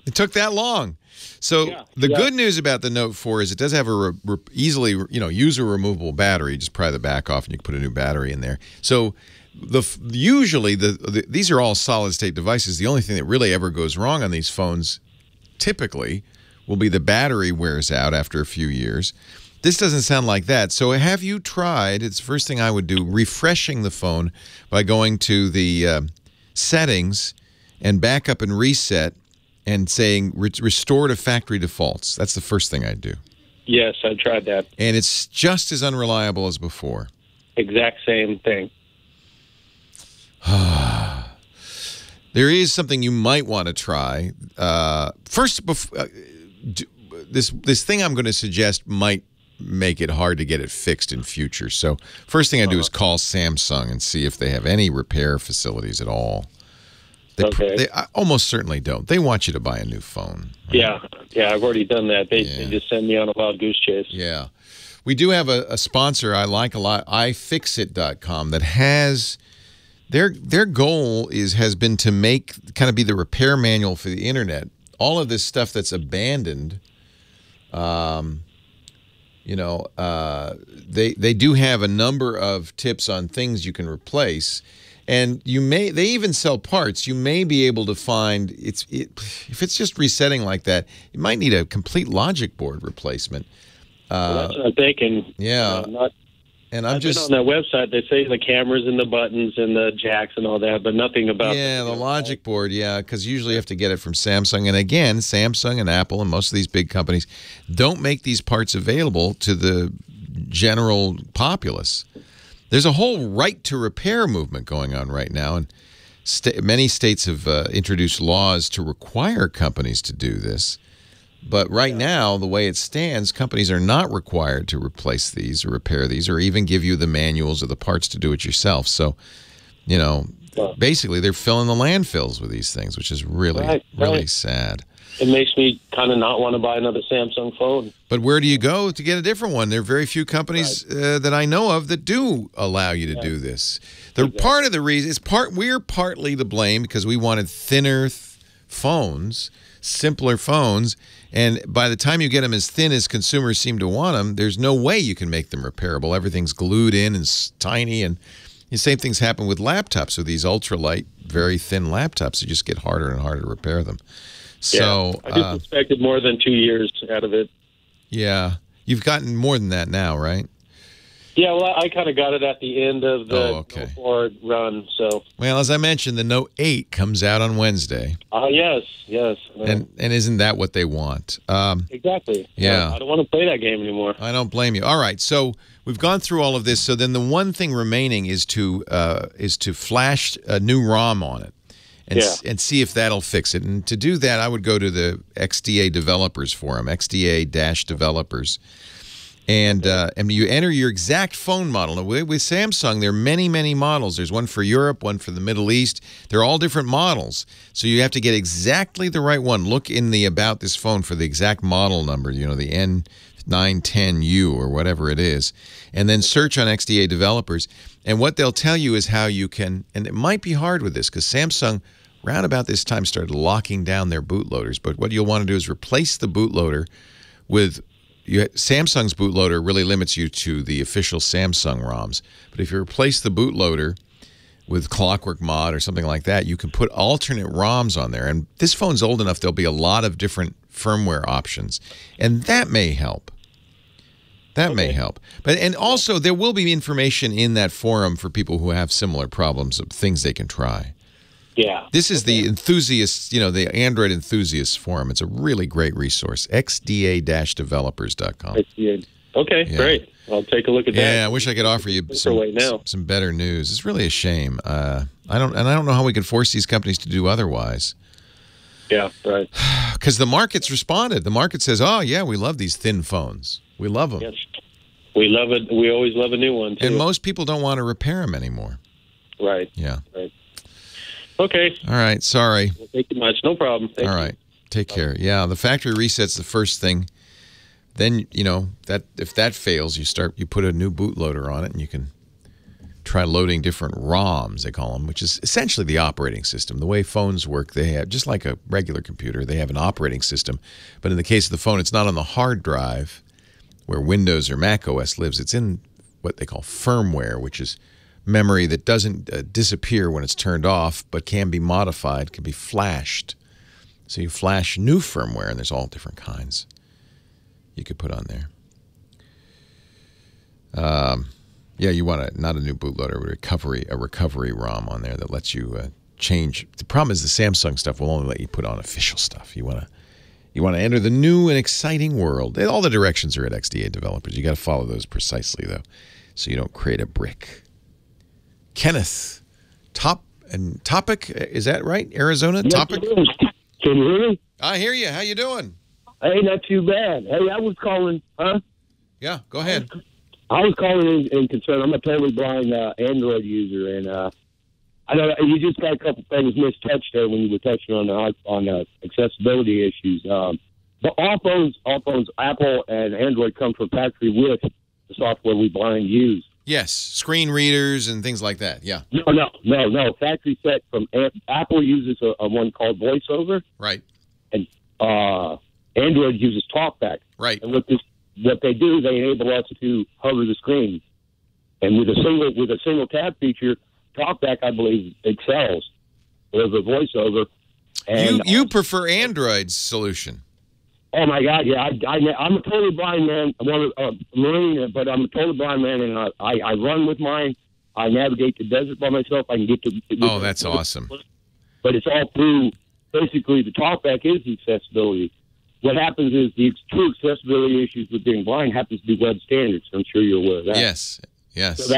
It took that long. So the good news about the Note 4 is it does have a easily, user removable battery. Just pry the back off and you can put a new battery in there. So usually these are all solid state devices. The only thing that really ever goes wrong on these phones typically will be the battery wears out after a few years. This doesn't sound like that. So have you tried, it's the first thing I would do, refreshing the phone by going to the settings and back up and reset and saying restore to factory defaults. That's the first thing I'd do. Yes, I tried that. And it's just as unreliable as before. Exact same thing. There is something you might want to try. First, this thing I'm going to suggest might make it hard to get it fixed in future. So first thing I do is call Samsung and see if they have any repair facilities at all. They almost certainly don't. They want you to buy a new phone. Right? Yeah, I've already done that. They just send me on a wild goose chase. Yeah. We do have a sponsor I like a lot, iFixit.com, that has their goal has been to be the repair manual for the internet. All of this stuff that's abandoned, they do have a number of tips on things you can replace. And they even sell parts. You may be able to find if it's just resetting like that, you might need a complete logic board replacement. That's what I'm thinking. Yeah. I've been on that website. They say the cameras and the buttons and the jacks and all that, but nothing about the logic board. Yeah, because usually you have to get it from Samsung. And again, Samsung and Apple and most of these big companies don't make these parts available to the general populace. There's a whole right to repair movement going on right now, and many states have introduced laws to require companies to do this. But right now, the way it stands, companies are not required to replace these or repair these or even give you the manuals or the parts to do it yourself. So, basically they're filling the landfills with these things, which is really sad. It makes me kind of not want to buy another Samsung phone. But where do you go to get a different one? There are very few companies that I know of that do allow you to do this. Part of the reason we're partly to blame because we wanted thinner phones, simpler phones, and by the time you get them as thin as consumers seem to want them, there's no way you can make them repairable. Everything's glued in and tiny, and the same things happen with laptops. With these ultralight, very thin laptops, you just get harder and harder to repair them. So I just expected more than 2 years out of it. Yeah. You've gotten more than that now, right? Yeah, well, I kind of got it at the end of the Note 4 run. So. Well, as I mentioned, the Note 8 comes out on Wednesday. Yes. And isn't that what they want? Exactly. Yeah. I don't want to play that game anymore. I don't blame you. All right, so we've gone through all of this. So then the one thing remaining is to flash a new ROM on it and see if that'll fix it. And to do that, I would go to the XDA Developers Forum, XDA-Developers. And you enter your exact phone model. Now, with Samsung, there are many, many models. There's one for Europe, one for the Middle East. They're all different models. So you have to get exactly the right one. Look in the About This Phone for the exact model number, the N910U or whatever it is. And then search on XDA Developers. And what they'll tell you is how you can, and it might be hard with this because Samsung, round about this time, started locking down their bootloaders. But what you'll want to do is replace the bootloader with... Samsung's bootloader really limits you to the official Samsung ROMs. But if you replace the bootloader with Clockwork Mod or something like that, you can put alternate ROMs on there. And this phone's old enough, there'll be a lot of different firmware options. And that may help. That may help. And also, there will be information in that forum for people who have similar problems of things they can try. Yeah. This is the enthusiasts, the Android enthusiasts forum. It's a really great resource. XDA-developers.com. Okay, great. I'll take a look at that. Yeah, I wish I could offer you some better news. It's really a shame. I don't know how we could force these companies to do otherwise. Yeah, right. Because the market's responded. The market says, "Oh yeah, we love these thin phones. We love them. Yes. We love it. We always love a new one too." And most people don't want to repair them anymore. Right. Yeah. Right. Okay. All right. Sorry. Well, thank you much. No problem. Thank All right. Take care. Yeah, the factory reset's the first thing. Then that if that fails, you put a new bootloader on it, and you can try loading different ROMs. They call them, which is essentially the operating system. The way phones work, they have just like a regular computer. They have an operating system, but in the case of the phone, it's not on the hard drive where Windows or Mac OS lives. It's in what they call firmware, which is memory that doesn't disappear when it's turned off, but can be modified, can be flashed. So you flash new firmware, and there's all different kinds you could put on there. Yeah, you want not a new bootloader, but a recovery ROM on there that lets you change. The problem is the Samsung stuff will only let you put on official stuff. You want to enter the new and exciting world. All the directions are at XDA Developers. You got to follow those precisely though, so you don't create a brick. Kenneth, Topic, is that right? Arizona, yes, Topic? Can you hear me? I hear you. How you doing? Hey, not too bad. Hey, I was calling, huh? Yeah, go ahead. I was calling in concern. I'm a totally blind Android user, and I know you just got a couple things mistouched there when you were touching on accessibility issues. But all phones, Apple and Android come from factory with the software we blind use. Yes, screen readers and things like that. Yeah. No. Factory set from Apple uses a one called VoiceOver. Right. And Android uses TalkBack. Right. And what they do, they enable us to hover the screen. And with a single tab feature, TalkBack, I believe, excels over VoiceOver. And you prefer Android's solution? Oh my God! Yeah, I'm a totally blind man. I'm a Marine, but I'm a totally blind man, and I run with mine. I navigate the desert by myself. I can get to. Oh, that's awesome! But it's all through. Basically, the TalkBack is the accessibility. What happens is the true accessibility issues with being blind happens to be web standards. I'm sure you're aware of that. Yes. So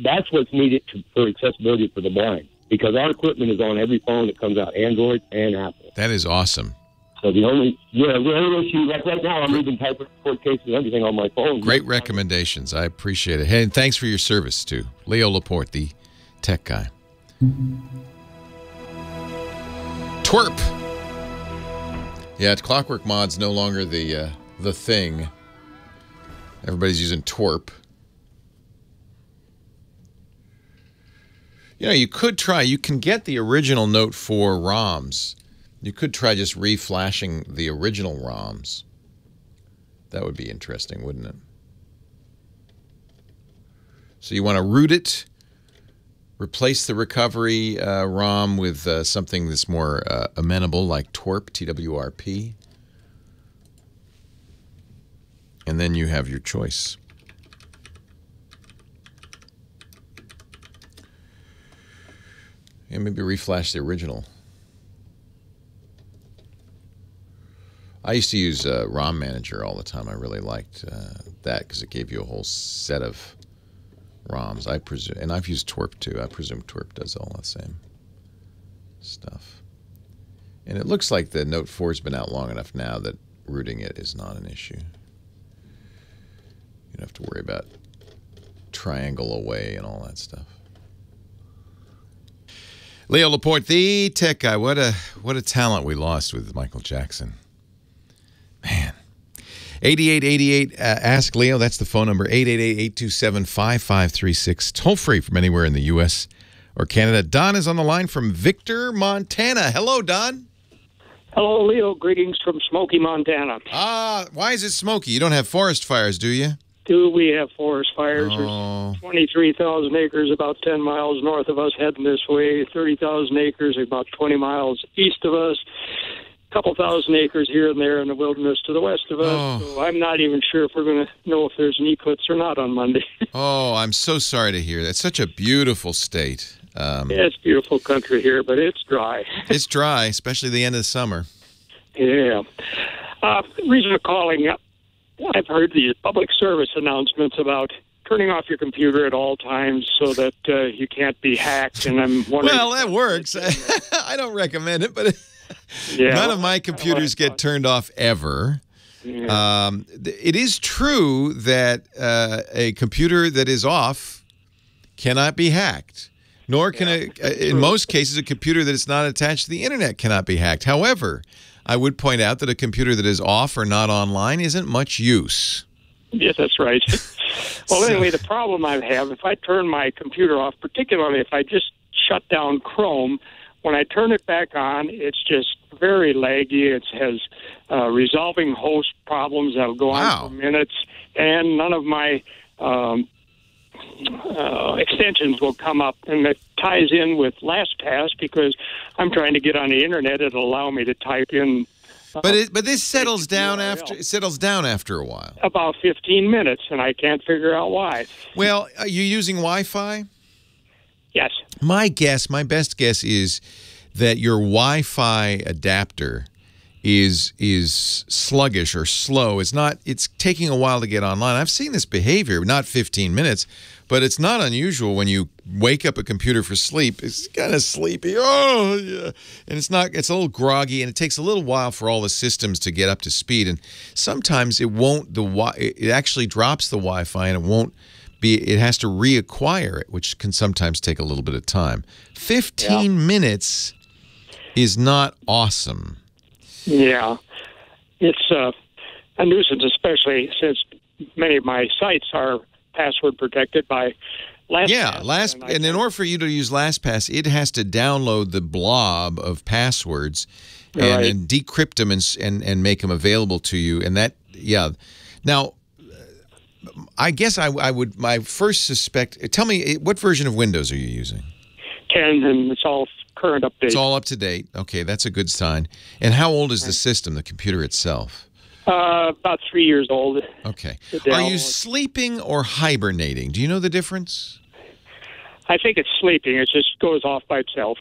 that's what's needed for accessibility for the blind, because our equipment is on every phone that comes out, Android and Apple. That is awesome. So the only issue, like right now, I'm reading type report cases and everything on my phone. Great recommendations. I appreciate it. Hey, and thanks for your service, too. Leo Laporte, the tech guy. Twerp. Yeah, Clockwork Mod's no longer the thing. Everybody's using Twerp. You could try. You can get the original Note 4 ROMs. You could try just reflashing the original ROMs. That would be interesting, wouldn't it? So you want to root it, replace the recovery ROM with something that's more amenable, like Twerp, TWRP. And then you have your choice. And maybe reflash the original. I used to use ROM Manager all the time. I really liked that because it gave you a whole set of ROMs. I presume, and I've used Twerp too. I presume Twerp does all that same stuff. And it looks like the Note 4 has been out long enough now that rooting it is not an issue. You don't have to worry about triangle away and all that stuff. Leo Laporte, the tech guy. What a talent we lost with Michael Jackson. Man. 8888, ask Leo. That's the phone number, 888-827-5536. Toll free from anywhere in the U.S. or Canada. Don is on the line from Victor, Montana. Hello, Don. Hello, Leo. Greetings from Smoky, Montana. Why is it smoky? You don't have forest fires, do you? Do we have forest fires? Oh. There's 23,000 acres about 10 miles north of us heading this way, 30,000 acres about 20 miles east of us, a couple thousand acres here and there in the wilderness to the west of us. Oh. So I'm not even sure if we're going to know if there's an eclipse or not on Monday. Oh, I'm so sorry to hear that. It's such a beautiful state. Yeah, it's beautiful country here, but it's dry. It's dry, especially the end of the summer. Yeah. Reason of calling, I've heard these public service announcements about turning off your computer at all times so that you can't be hacked, and I'm wondering... Well, that works. I don't recommend it, but none of my computers get turned off ever. Yeah. It is true that a computer that is off cannot be hacked, nor can in most cases, a computer that is not attached to the internet cannot be hacked. However, I would point out that a computer that is off or not online isn't much use. Yes, that's right. Well, anyway, the problem I have, if I turn my computer off, particularly if I just shut down Chrome, when I turn it back on, it's just very laggy. It has resolving host problems that'll go on for minutes, and none of my extensions will come up, and it ties in with LastPass because I'm trying to get on the internet. It'll allow me to type in. But this settles down after a while. About 15 minutes, and I can't figure out why. Well, are you using Wi-Fi? Yes. My best guess is that your Wi-Fi adapter is sluggish or slow. It's taking a while to get online. I've seen this behavior, not 15 minutes, but it's not unusual when you wake up a computer for sleep. It's kind of sleepy. Oh, yeah. And it's a little groggy, and it takes a little while for all the systems to get up to speed. And sometimes it actually drops the Wi-Fi, and it has to reacquire it, which can sometimes take a little bit of time. 15 minutes is not awesome. Yeah, it's a nuisance, especially since many of my sites are password protected by LastPass. Yeah, and in order for you to use LastPass, it has to download the blob of passwords and decrypt them and make them available to you. And that, Now, I guess my first suspect, tell me, what version of Windows are you using? 10, and it's all current update. It's all up to date. Okay, that's a good sign. And how old is the system, the computer itself? About 3 years old. Okay. Are you sleeping or hibernating? Do you know the difference? I think it's sleeping. It just goes off by itself.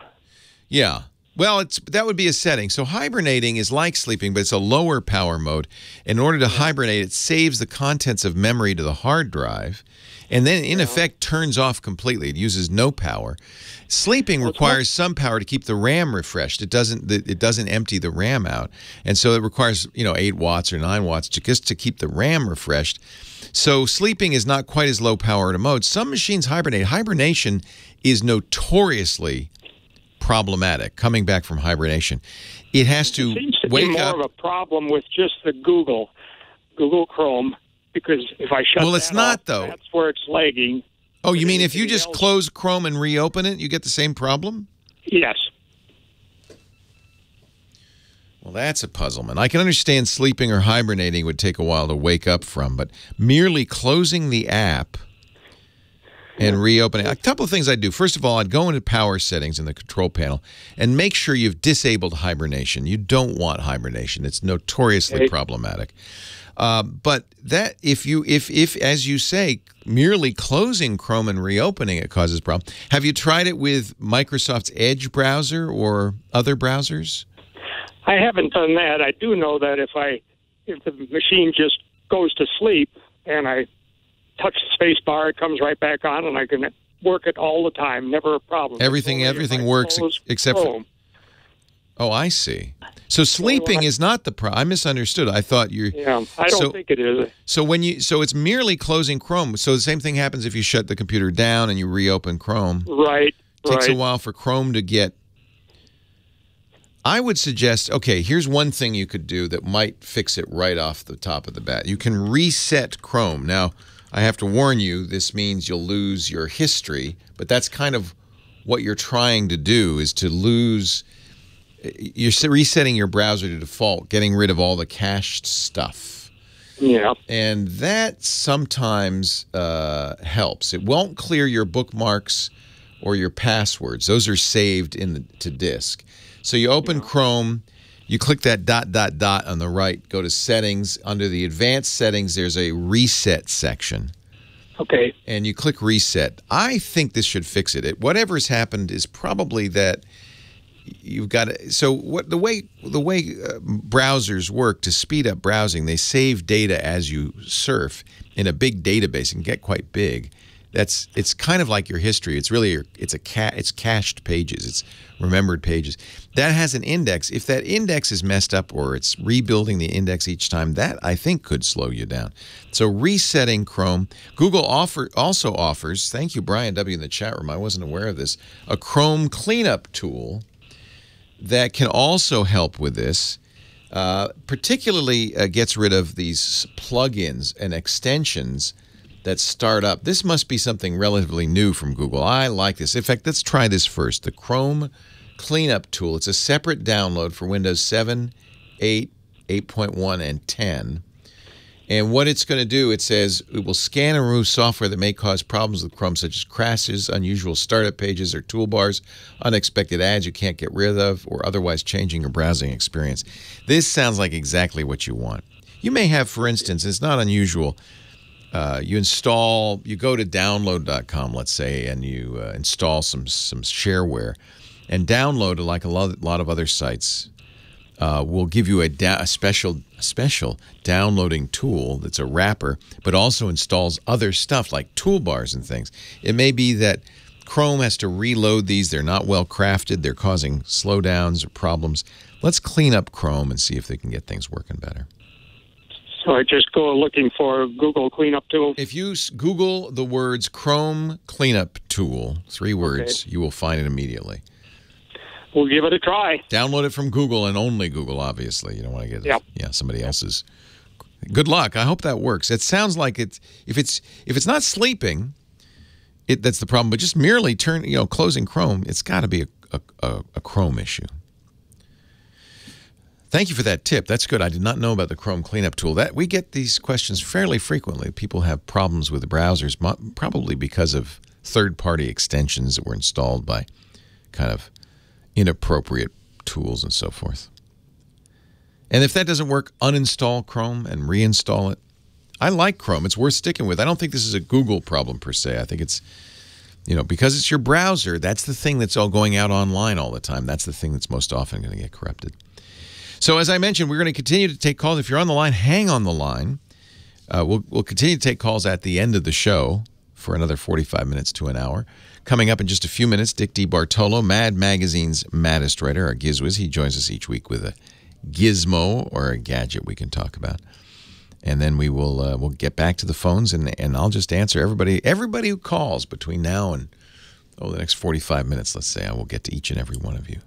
Yeah. Well, that would be a setting. So hibernating is like sleeping, but it's a lower power mode. In order to hibernate, it saves the contents of memory to the hard drive, and then in effect turns off completely. It uses no power. Sleeping requires some power to keep the RAM refreshed. It doesn't empty the RAM out, and so it requires 8 watts or 9 watts just to keep the RAM refreshed. So sleeping is not quite as low power a mode. Some machines hibernate. Hibernation is notoriously problematic. Coming back from hibernation, it has to wake up. More of a problem with just the Google Chrome, because if I shut it's not though. That's where it's lagging. Oh, you mean if you just close Chrome and reopen it, you get the same problem? Yes. Well, that's a puzzlement. I can understand sleeping or hibernating would take a while to wake up from, but merely closing the app and reopen it. A couple of things I'd do. First of all, I'd go into power settings in the control panel and make sure you've disabled hibernation. You don't want hibernation. It's notoriously problematic. But that if as you say, merely closing Chrome and reopening it causes problems. Have you tried it with Microsoft's Edge browser or other browsers? I haven't done that. I do know that if the machine just goes to sleep and I touch the space bar, it comes right back on, and I can work it all the time. Never a problem. Everything works except Chrome. Oh, I see. So sleeping is not the problem. I misunderstood. I thought you're. Yeah, I don't think it is. So it's merely closing Chrome. So the same thing happens if you shut the computer down and you reopen Chrome. Right. It takes a while for Chrome to get. I would suggest, okay, here's one thing you could do that might fix it right off the top of the bat. You can reset Chrome. Now, I have to warn you, this means you'll lose your history, but that's kind of what you're trying to do, is to lose. You're resetting your browser to default, getting rid of all the cached stuff. Yeah. And that sometimes helps. It won't clear your bookmarks or your passwords. Those are saved to disk. So you open Chrome, you click that ... on the right, go to Settings. Under the Advanced Settings, there's a Reset section. Okay. And you click Reset. I think this should fix it. Whatever's happened is probably that you've got to, so what the way browsers work to speed up browsing, they save data as you surf in a big database and get quite big. It's kind of like your history. It's really it's cached pages. It's remembered pages. That has an index. If that index is messed up or it's rebuilding the index each time, that I think could slow you down. So resetting Chrome. Google also offers, thank you Brian W. in the chat room, I wasn't aware of this, a Chrome cleanup tool that can also help with this. Particularly gets rid of these plugins and extensions that start up. This must be something relatively new from Google. I like this. In fact, let's try this first. The Chrome Cleanup Tool. It's a separate download for Windows 7, 8, 8.1, and 10. And what it's going to do, it says it will scan and remove software that may cause problems with Chrome, such as crashes, unusual startup pages or toolbars, unexpected ads you can't get rid of, or otherwise changing your browsing experience. This sounds like exactly what you want. You may have, for instance, it's not unusual, you go to download.com, let's say, and you install some shareware, and download, like a lot of other sites, will give you a special downloading tool that's a wrapper, but also installs other stuff like toolbars and things. It may be that Chrome has to reload these. They're not well crafted. They're causing slowdowns or problems. Let's clean up Chrome and see if they can get things working better. So I just go looking for Google Cleanup Tool? If you Google the words Chrome Cleanup Tool, 3 words, you will find it immediately. We'll give it a try. Download it from Google and only Google, obviously. You don't want to get somebody else's. Good luck. I hope that works. It sounds like if it's not sleeping, that's the problem. But just merely closing Chrome, it's got to be a Chrome issue. Thank you for that tip. That's good. I did not know about the Chrome Cleanup Tool. We get these questions fairly frequently. People have problems with the browsers, probably because of third-party extensions that were installed by kind of inappropriate tools and so forth. And if that doesn't work, uninstall Chrome and reinstall it. I like Chrome. It's worth sticking with. I don't think this is a Google problem per se. I think it's, because it's your browser, that's the thing that's all going out online all the time. That's the thing that's most often going to get corrupted. So as I mentioned, we're going to continue to take calls. If you're on the line, hang on the line. We'll continue to take calls at the end of the show for another 45 minutes to an hour. Coming up in just a few minutes, Dick DeBartolo, Mad Magazine's maddest writer, our Gizwiz. He joins us each week with a gizmo or a gadget we can talk about. And then we'll get back to the phones, and I'll just answer everybody who calls between now and the next 45 minutes, let's say. I will get to each and every one of you.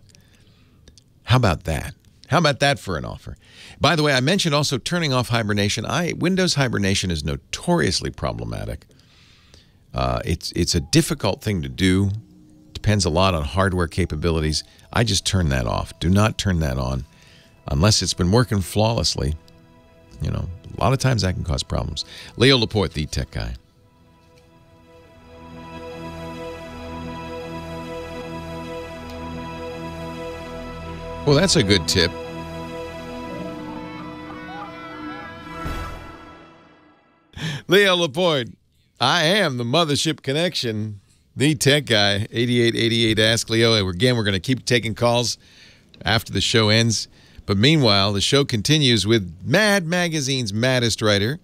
How about that? How about that for an offer? By the way, I mentioned also turning off hibernation. Windows hibernation is notoriously problematic. It's a difficult thing to do. Depends a lot on hardware capabilities. I just turn that off. Do not turn that on unless it's been working flawlessly. A lot of times that can cause problems. Leo Laporte, the tech guy. Well, that's a good tip. Leo Laporte, I am the Mothership Connection, the tech guy, 8888 Ask Leo. And again, we're going to keep taking calls after the show ends. But meanwhile, the show continues with Mad Magazine's maddest writer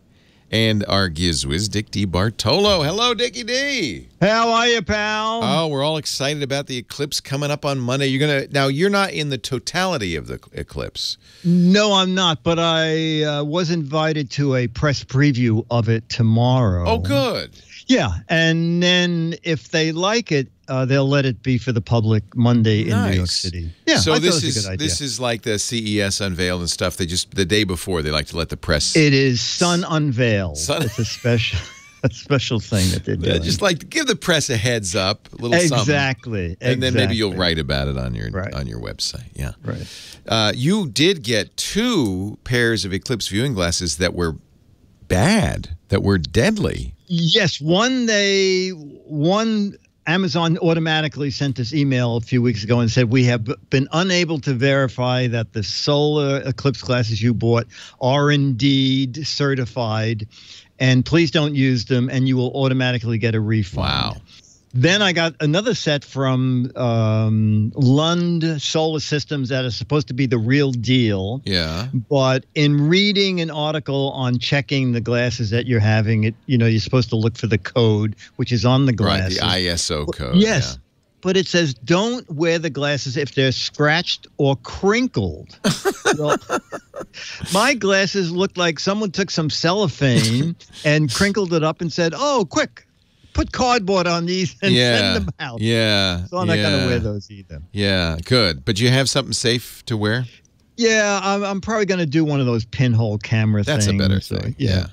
and our gizwiz, Dick D. Bartolo. Hello, Dickie D. How are you, pal? Oh, we're all excited about the Eclipse coming up on Monday. Now, you're not in the totality of the Eclipse. No, I'm not, but I was invited to a press preview of it tomorrow. Oh, good. Yeah, and then if they like it, they'll let it be for the public Monday in New York City. Yeah, so I this thought it was a good idea. this is like the CES unveil and stuff. They just the day before they like to let the press. It is Sun Unveil. It's a special thing that they're doing. Just like to give the press a heads up, a little exactly, something, and then maybe you'll write about it on your website. Yeah, right. You did get 2 pairs of Eclipse viewing glasses that were bad, that were deadly. Yes, one Amazon automatically sent this email a few weeks ago and said, we have been unable to verify that the solar Eclipse glasses you bought are indeed certified, and please don't use them, and you will automatically get a refund. Wow. Then I got another set from Lund Solar Systems that is supposed to be the real deal. Yeah. But in reading an article on checking the glasses that you're having, you're supposed to look for the code, which is on the glasses. Right, the ISO code. Yes. Yeah. But it says don't wear the glasses if they're scratched or crinkled. Well, my glasses looked like someone took some cellophane and crinkled it up and said, oh, quick. Put cardboard on these and send them out. Yeah. So I'm not going to wear those either. Yeah, good. But you have something safe to wear? Yeah, I'm probably going to do one of those pinhole camera things. That's a better thing. Yeah.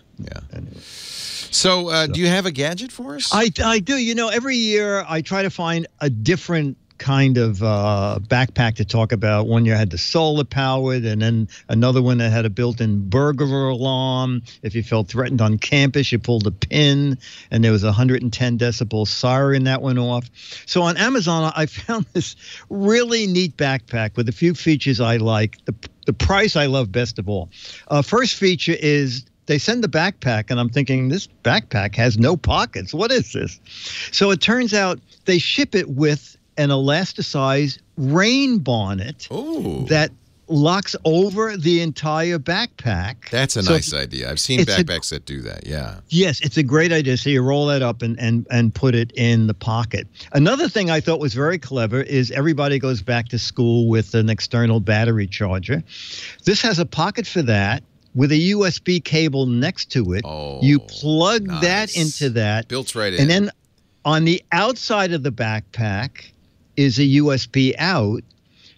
Anyway. So do you have a gadget for us? I do. Every year I try to find a different kind of backpack to talk about. One year I had the solar powered, and then another one that had a built-in burglar alarm. If you felt threatened on campus, you pulled a pin, and there was a 110 decibel siren that went off. So on Amazon, I found this really neat backpack with a few features I like. The price I love best of all. First feature is they send the backpack, and I'm thinking, this backpack has no pockets. What is this? So it turns out they ship it with an elasticized rain bonnet that locks over the entire backpack. That's a nice idea. I've seen backpacks that do that, yeah. Yes, it's a great idea. So you roll that up and put it in the pocket. Another thing I thought was very clever is everybody goes back to school with an external battery charger. This has a pocket for that with a USB cable next to it. You plug that into that. Built right in. And then on the outside of the backpack is a USB out.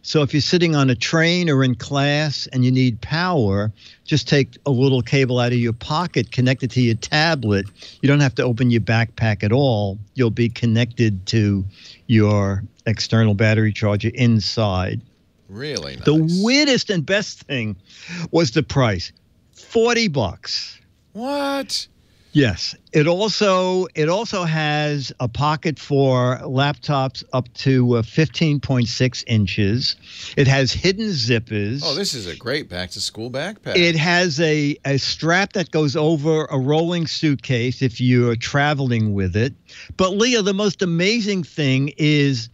So if you're sitting on a train or in class and you need power, just take a little cable out of your pocket, connect it to your tablet. You don't have to open your backpack at all. You'll be connected to your external battery charger inside. Really nice. The weirdest and best thing was the price. $40. What? Yes. It also has a pocket for laptops up to 15.6 inches. It has hidden zippers. Oh, this is a great back-to-school backpack. It has a strap that goes over a rolling suitcase if you're traveling with it. But, Leah, the most amazing thing is,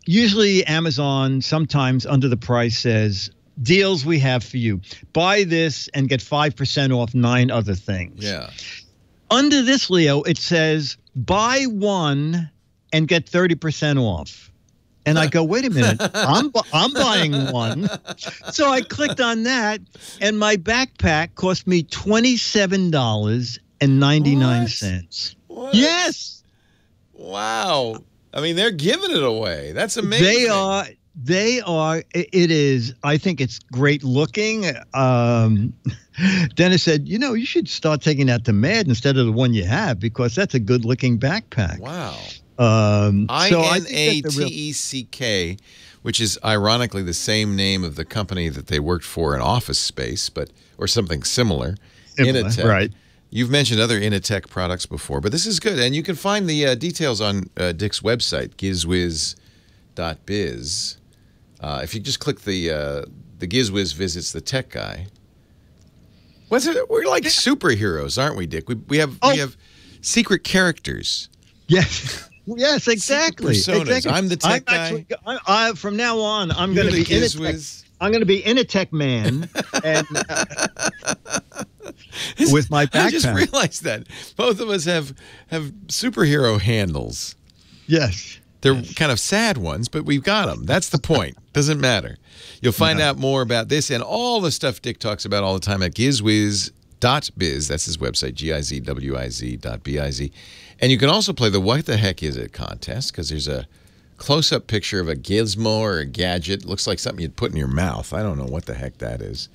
usually Amazon sometimes under the price says, deals we have for you. Buy this and get 5% off 9 other things. Yeah. Under this, Leo, it says buy one and get 30% off. And I go, wait a minute, I'm buying one. So I clicked on that, and my backpack cost me $27.99. What? Yes. Wow. I mean, they're giving it away. That's amazing. They are. It is. I think it's great looking. Dennis said, you should start taking that to Mad instead of the one you have, because that's a good looking backpack. Wow. INATECK, which is ironically the same name of the company that they worked for in Office Space, or something similar. Inatech. Right. You've mentioned other Inatech products before, but this is good. And you can find the details on Dick's website, gizwiz.biz. If you just click the GizWiz visits the tech guy. What's it? We're like superheroes, aren't we, Dick? We have secret characters. Yes. Yes, exactly. Personas. Exactly. I'm the tech guy. Actually, from now on, I'm going to be Initech. I'm going to be Initech man, and with my backpack. I just realized that both of us have superhero handles. Yes. They're kind of sad ones, but we've got them. That's the point. Doesn't matter. You'll find out more about this and all the stuff Dick talks about all the time at gizwiz.biz. That's his website, gizwiz.biz. And you can also play the What the Heck Is It contest, because there's a close-up picture of a gizmo or a gadget. Looks like something you'd put in your mouth. I don't know what the heck that is.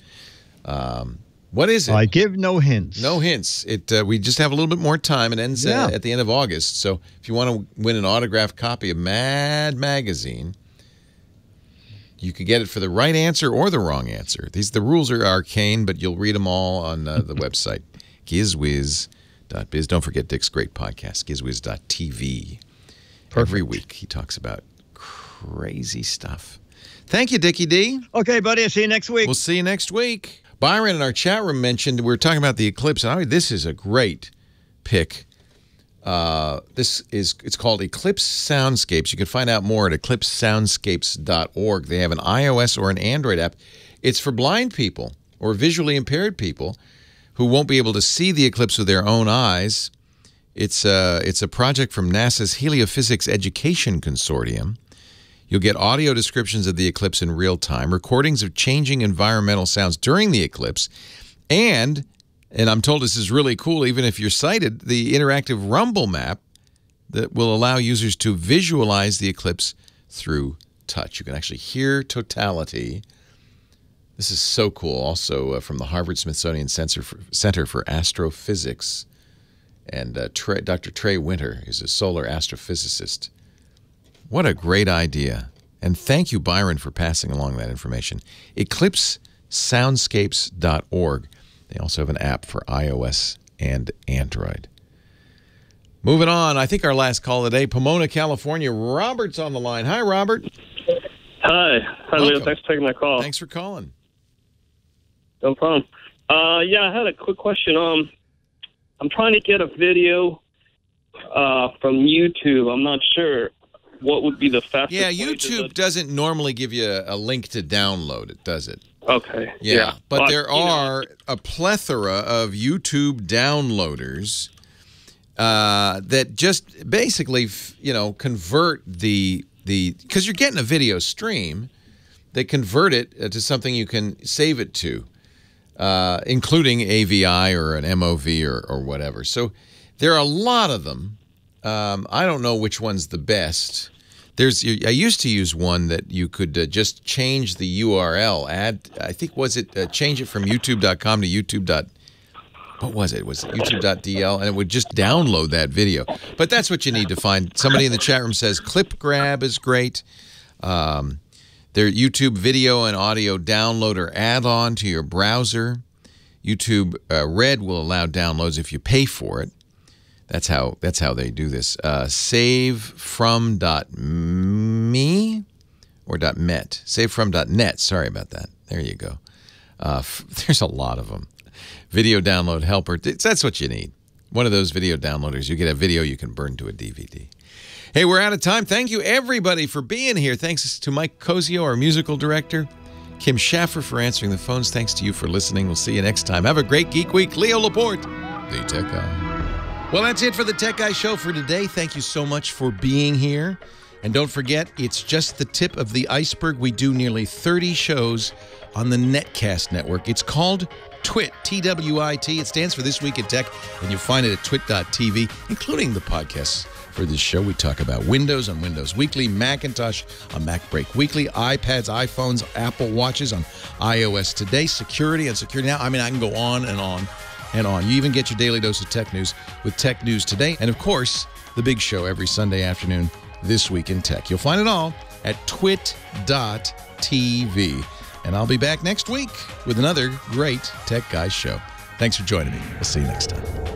What is it? I give no hints. No hints. We just have a little bit more time. It ends at the end of August. So if you want to win an autographed copy of Mad Magazine, you could get it for the right answer or the wrong answer. The rules are arcane, but you'll read them all on the website, gizwiz.biz. Don't forget Dick's great podcast, gizwiz.tv. Every week he talks about crazy stuff. Thank you, Dickie D. Okay, buddy. I'll see you next week. We'll see you next week. Byron in our chat room mentioned we were talking about the Eclipse, and this is a great pick. It's called Eclipse Soundscapes. You can find out more at eclipsesoundscapes.org. They have an iOS or an Android app. It's for blind people or visually impaired people who won't be able to see the eclipse with their own eyes. It's a project from NASA's Heliophysics Education Consortium. You'll get audio descriptions of the eclipse in real time, recordings of changing environmental sounds during the eclipse, and I'm told this is really cool, even if you're sighted, the interactive Rumble map that will allow users to visualize the eclipse through touch. You can actually hear totality. This is so cool. Also from the Harvard-Smithsonian Center for Astrophysics. And Dr. Trey Winter is a solar astrophysicist. What a great idea. And thank you, Byron, for passing along that information. EclipseSoundscapes.org. They also have an app for iOS and Android. Moving on, I think our last call today, Pomona, California. Robert's on the line. Hi, Robert. Hi. Hi, Leo. Thanks for taking my call. Thanks for calling. No problem. I had a quick question. I'm trying to get a video from YouTube. I'm not sure what would be the fastest way. Yeah, YouTube doesn't normally give you a link to download it, does it? Okay. Yeah, but there are a plethora of YouTube downloaders that just basically, convert because you're getting a video stream, they convert it to something you can save it to, including AVI or an MOV or whatever. So there are a lot of them. I don't know which one's the best. I used to use one that you could just change the URL. Change it from youtube.com to youtube. What was it? Was it youtube.dl? And it would just download that video. But that's what you need to find. Somebody in the chat room says Clip Grab is great. Their YouTube video and audio downloader add-on to your browser. YouTube Red will allow downloads if you pay for it. That's how they do this. Savefrom.me or .met. Savefrom.net. Sorry about that. There you go. There's a lot of them. Video download helper. That's what you need. One of those video downloaders. You get a video you can burn to a DVD. Hey, we're out of time. Thank you, everybody, for being here. Thanks to Mike Cozio, our musical director. Kim Schaffer for answering the phones. Thanks to you for listening. We'll see you next time. Have a great Geek Week. Leo Laporte, the Tech Guy. Well, that's it for the Tech Guy Show for today. Thank you so much for being here. And don't forget, it's just the tip of the iceberg. We do nearly 30 shows on the Netcast network. It's called TWIT, T-W-I-T. It stands for This Week in Tech, and you'll find it at twit.tv, including the podcasts for this show. We talk about Windows on Windows Weekly, Macintosh on Mac Break Weekly, iPads, iPhones, Apple Watches on iOS Today, security on Security Now. I mean, I can go on and on and on. You even get your daily dose of tech news with Tech News Today. And, of course, the big show every Sunday afternoon, This Week in Tech. You'll find it all at twit.tv. And I'll be back next week with another great Tech Guy show. Thanks for joining me. We'll see you next time.